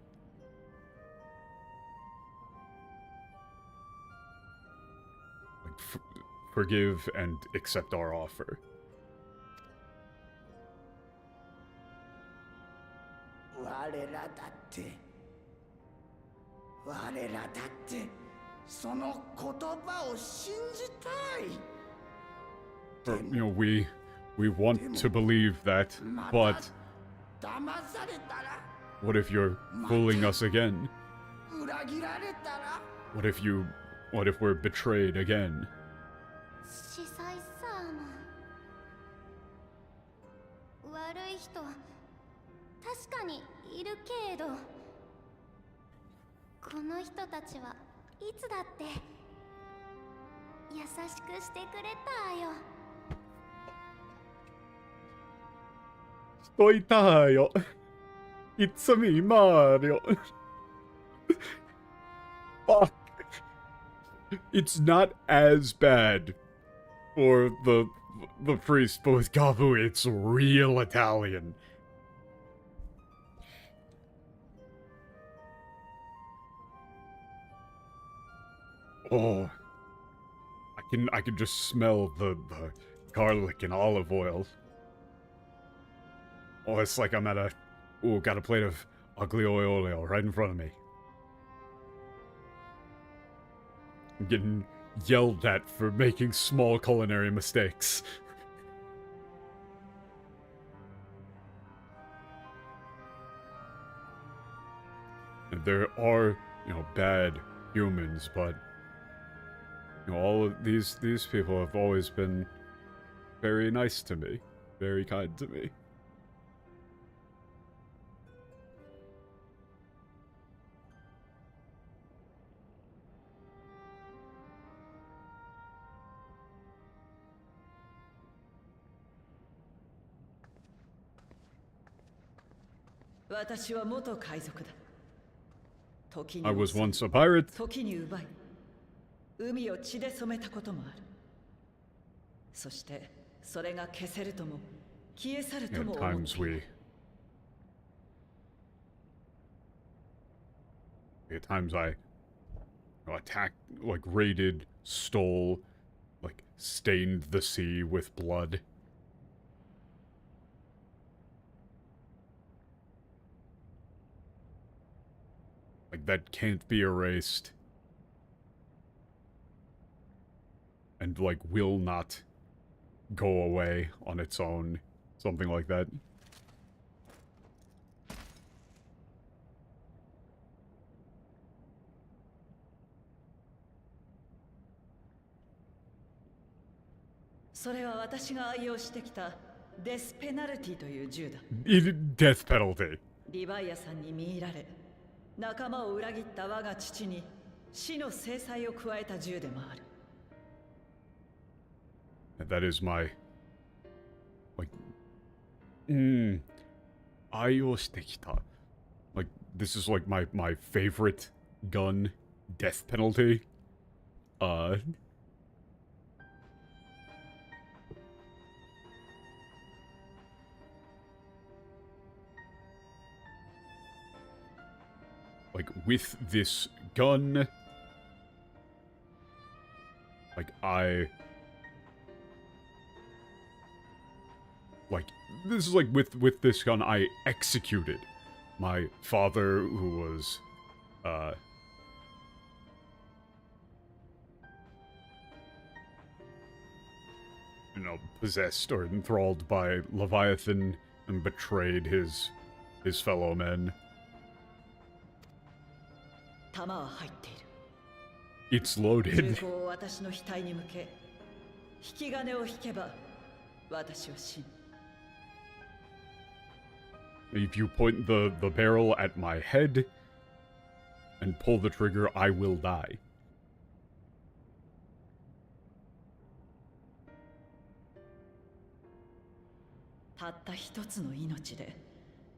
like, forgive and accept our offer. 我らだってその言葉を信じたい。 Or, you know, we want to believe that, but 騙されたら、 what if you're fooling us again? 裏切られたら、 What if we're betrayed again? 司祭サーモン、悪い人確かにいるけれど、この人たちはいつだって優しくしてくれたよ。 Oi tayo. It's me, Mario. Fuck. It's not as bad for the priest, but with Gabu, it's real Italian. Oh, I can just smell the garlic and olive oil. Oh, it's like I'm at got a plate of aglio olio right in front of me. I'm getting yelled at for making small culinary mistakes. And there are, you know, bad humans, but you know, all of these people have always been very nice to me, very kind to me. I was once a pirate. 時に奪い海を血で染めたこともある。そしてそれが消せるとも消え去ると At も思って times いる。 at times I attacked, like raided, stole, like stained the sea with blood. Like that can't be erased. And like will not go away on its own. Something like that. Death penalty. リヴァイアさんに見入られ、仲間を裏切った我が父に死の制裁を加えた銃でもある。 And that is my, like,愛をしてきた. Like, this is like my favorite gun, death penalty. Like, with this gun, like, this is like, with this gun, I executed my father, who was, you know, possessed or enthralled by Leviathan and betrayed his fellow men. 弾は入っている。 It's loaded. 銃口を私の額に向け、引き金を引けば私は死ぬ。 If you point the barrel at my head and pull the trigger, I will die. たった一つの命で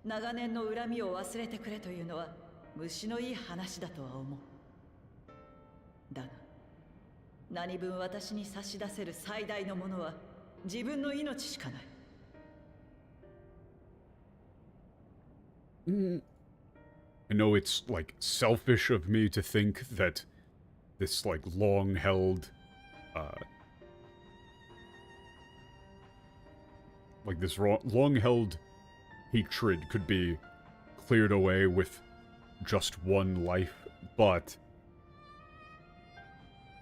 長年の恨みを忘れてくれというのは虫のいい話だとは思う。だが何分私に差し出せる最大のものは自分の命しかない。 I know it's, like, selfish of me to think that this, like, long-held, like, this long-held hatred could be cleared away with just one life, but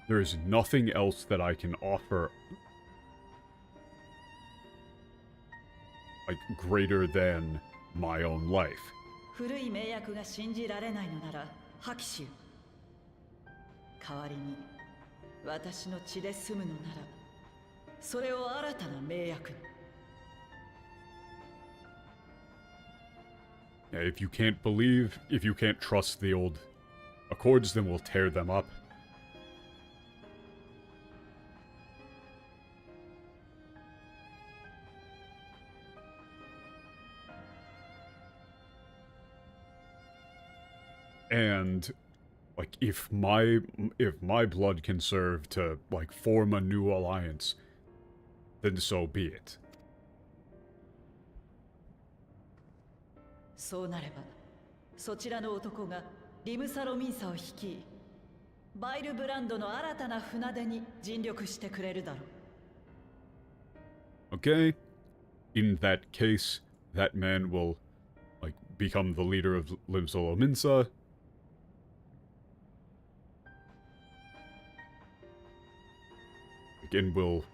there's nothing else that I can offer, like, greater than my own life. 古い名約が信じられないのなら破棄しよう。代わりに私の血で済むのならそれを新たな名約に。 Yeah, if you can't believe, if you can't trust the old accords, then we'll tear them up. And, like, if my blood can serve to, like, form a new alliance, then so be it. そうなれば、そちらの男がリムサロミンサを率い、バイルブランドの新たな船出に尽力してくれるだろう。 Okay? In that case, that man will, like, become the leader of Limsalominsa. And will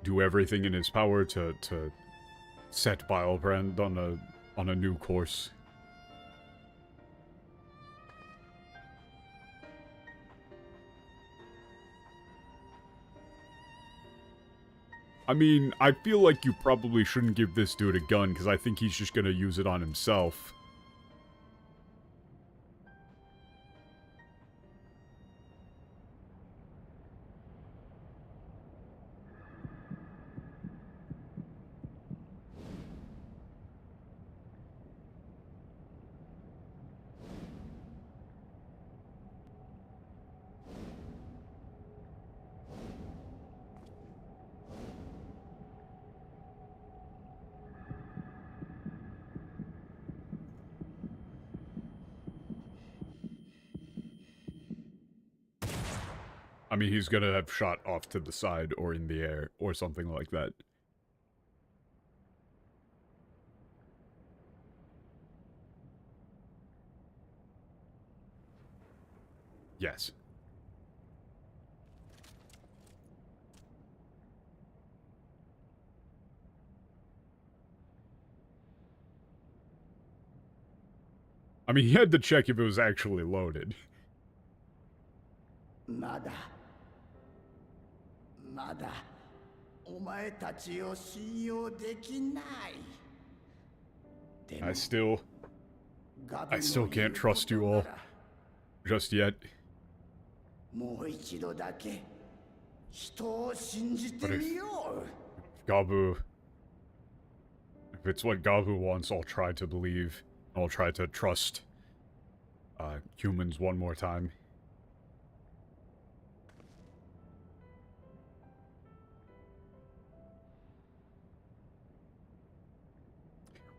do everything in his power to set Bilebrand on a new course. I mean, I feel like you probably shouldn't give this dude a gun, because I think he's just gonna use it on himself. I mean, he's gonna have shot off to the side or in the air or something like that. Yes. I mean, he had to check if it was actually loaded. まだお前たちを信用できない。でも I still ガブの can't trust you all 言うことなら just yet. もう一度だけ人を信じて But みよう。 Gabu, if it's what Gabu wants, I'll try to believe. I'll try to trust humans one more time.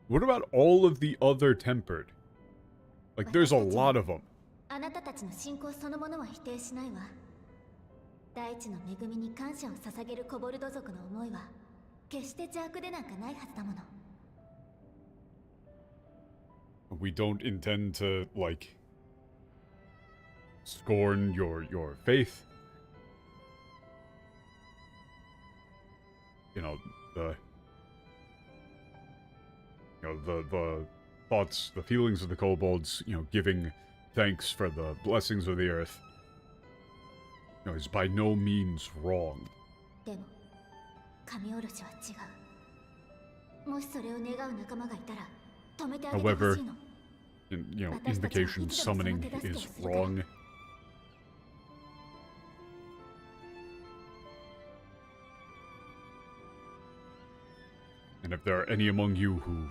What about all of the other tempered? Like, there's a lot of them. あなたたちの信仰そのものは否定しないわ。大地の恵みに感謝を捧げるコボルド族の思いは決して邪悪でなんかないはずだもの。We don't intend to, like, scorn your faith. You know, the thoughts, the feelings of the kobolds, you know, giving thanks for the blessings of the earth, you know, is by no means wrong. でも神おろしは違う。もしそれを願う仲間がいたら止めてあげてほしいの。You know, invocation summoning is wrong. And if there are any among you who,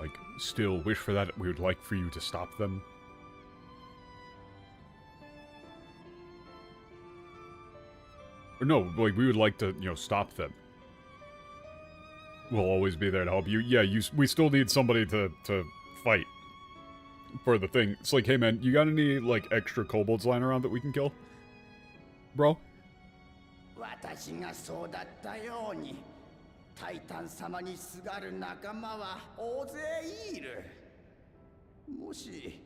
like, still wish for that, we would like for you to stop them. Or no, like, we would like to, you know, stop them. We'll always be there to help you. Yeah, we still need somebody to fight for the thing. It's like, hey man, you got any, like, extra kobolds lying around that we can kill? Bro? 私がそうだったように、タイタン様にすがる仲間は大勢いる。もし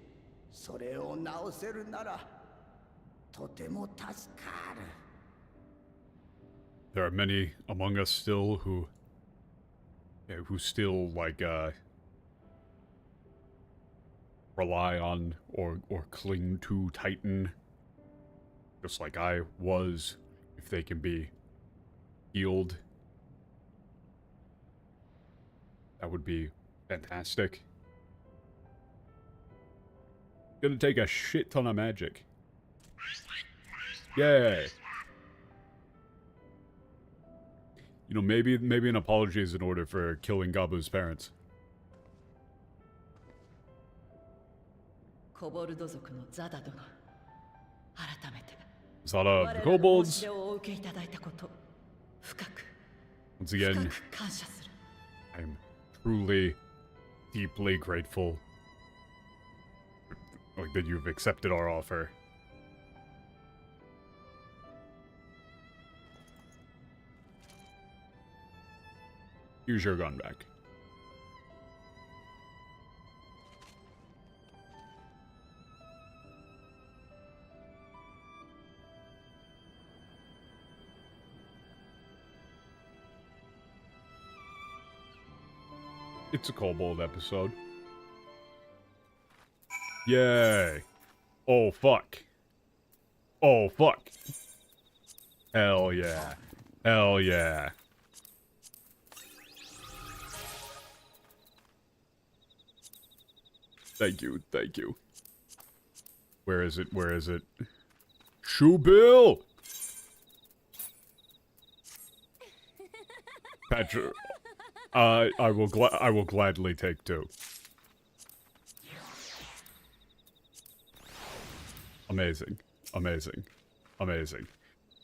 それを直せるなら、とても助かる。There are many among us still who still, like, rely on or cling to Titan, just like I was, if they can be healed. That would be fantastic. Gonna take a shit ton of magic. Yay! You know, maybe an apology is in order for killing Gabu's parents. コボルド族のザダ殿、改めて Zada 我 of ら the の kobolds. 申し出をお受けいただいたこと、深く Once again, 深く感謝する。 I'm truly, deeply grateful like that you've accepted our offer. Here's your gun back. It's a kobold episode. Yay. Oh, fuck. Oh, fuck. Hell yeah. Hell yeah. Thank you, thank you. Where is it? Where is it? Shoe Bill! Patrick, I will gladly take 2. Amazing, amazing, amazing.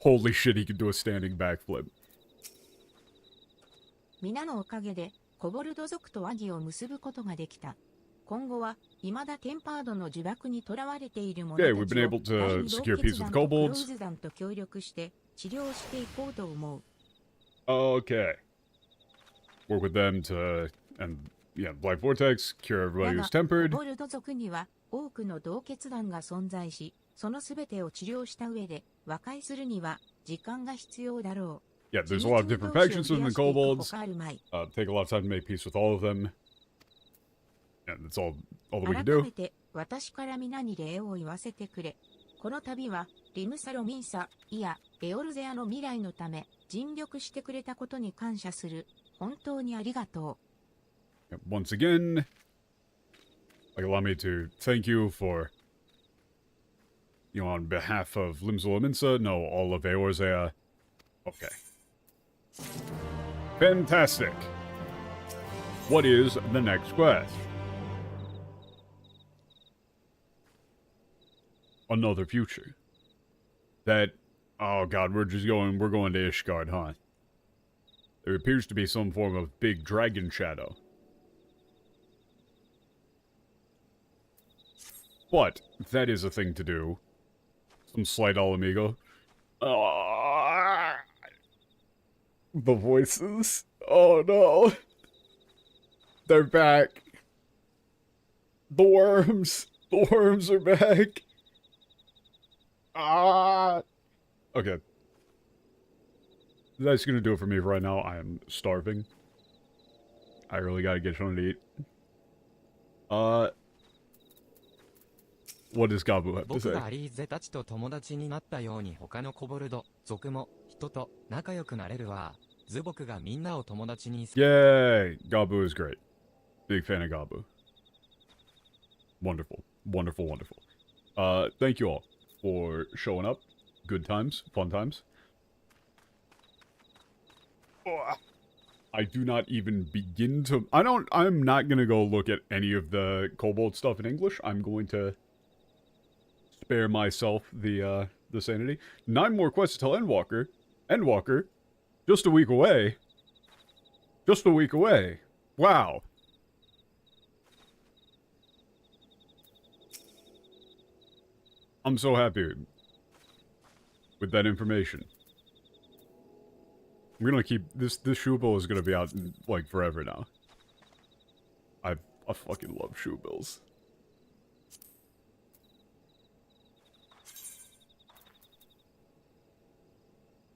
Holy shit, he can do a standing backflip. 皆のおかげで、コボルド族と和議を結ぶことができた。今後は、未だテンパードの呪縛に囚われている者たち Okay, を we've been able to 第二 secure 洞 peace 穴 with 団とクロー kobolds. ズ団と協力して治療していこうと思う。Okay. Work with them to, and yeah, Black Vortex, cure だ everybody が who's tempered. コボルド族には多くの洞穴団が存在し、そのすべてを治療した上で和解するには時間が必要だろう。 Yeah, there's a lot of different factions within the kobolds. 他あるまい。 Take a lot of time to make peace with all of them. And that's all that we can 改 do. めて私から皆に礼を言わせてくれ。この旅はリムサロミンサ、いやエオルゼアの未来のため尽力してくれたことに感謝する。本当にありがとう。 Once again, allow me to thank you for, you know, on behalf of Limzula Minsa, no, all of Eorzea. Okay. Fantastic. What is the next quest? Another future. That, oh god, we're going to Ishgard, huh? There appears to be some form of big dragon shadow. But, that is a thing to do. Some slight alamigo. The voices. Oh no. They're back. The worms. The worms are back. Okay. That's gonna do it for me right now. I am starving. I really gotta get something to eat. What does Gabu have to 僕 say? がアリーゼたちと友達になったように他のコボルド族も人と仲良くなれるわ。ズボクがみんなを友達に Yay! Gabu is great. Big fan of Gabu. Wonderful. Wonderful, wonderful. Thank you all for showing up. Good times. Fun times. I do not even begin to... I'm not gonna go look at any of the Kobold stuff in English. I'm going to spare myself the sanity. 9 more quests till Endwalker. Endwalker. Just a week away. Just a week away. Wow. I'm so happy with that information. I'm gonna keep this shoe bill is gonna be out like forever now. I fucking love shoe bills.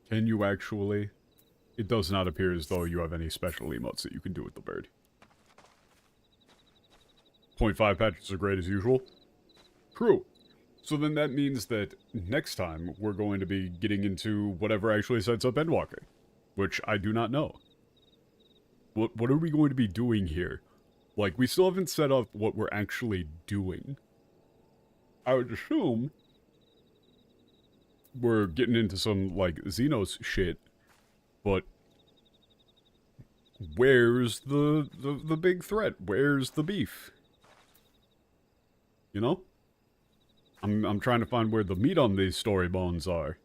Can you actually? It does not appear as though you have any special emotes that you can do with the bird. 0.5 patches are great as usual. True. So then that means that next time we're going to be getting into whatever actually sets up Endwalker. Which I do not know. What are we going to be doing here? Like, we still haven't set up what we're actually doing. I would assume we're getting into some, like, Xenos shit. But where's the big threat? Where's the beef? You know? I'm trying to find where the meat on these story bones are.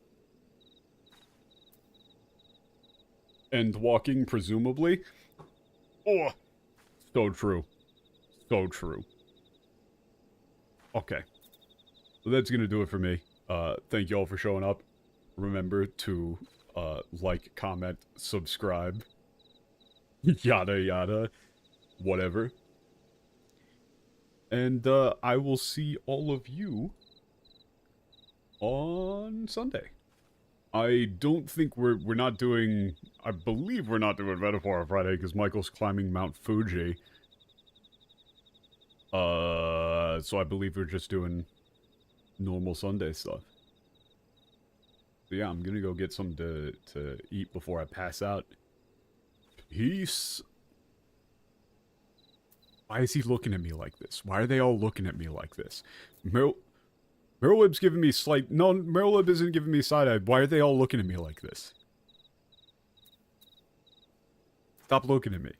And walking, presumably. Oh, so true. So true. Okay. So that's gonna do it for me. Thank you all for showing up. Remember to, like, comment, subscribe. Yada yada. Whatever. And, I will see all of you on Sunday. I don't think we're not doing... I believe we're not doing Metaphor on Friday because Michael's climbing Mount Fuji. So I believe we're just doing normal Sunday stuff. So yeah, I'm gonna go get something to eat before I pass out. Peace. Why is he looking at me like this? Why are they all looking at me like this? Merylib's giving me slight... No, Merylib isn't giving me side-eye. Why are they all looking at me like this? Stop looking at me.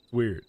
It's weird.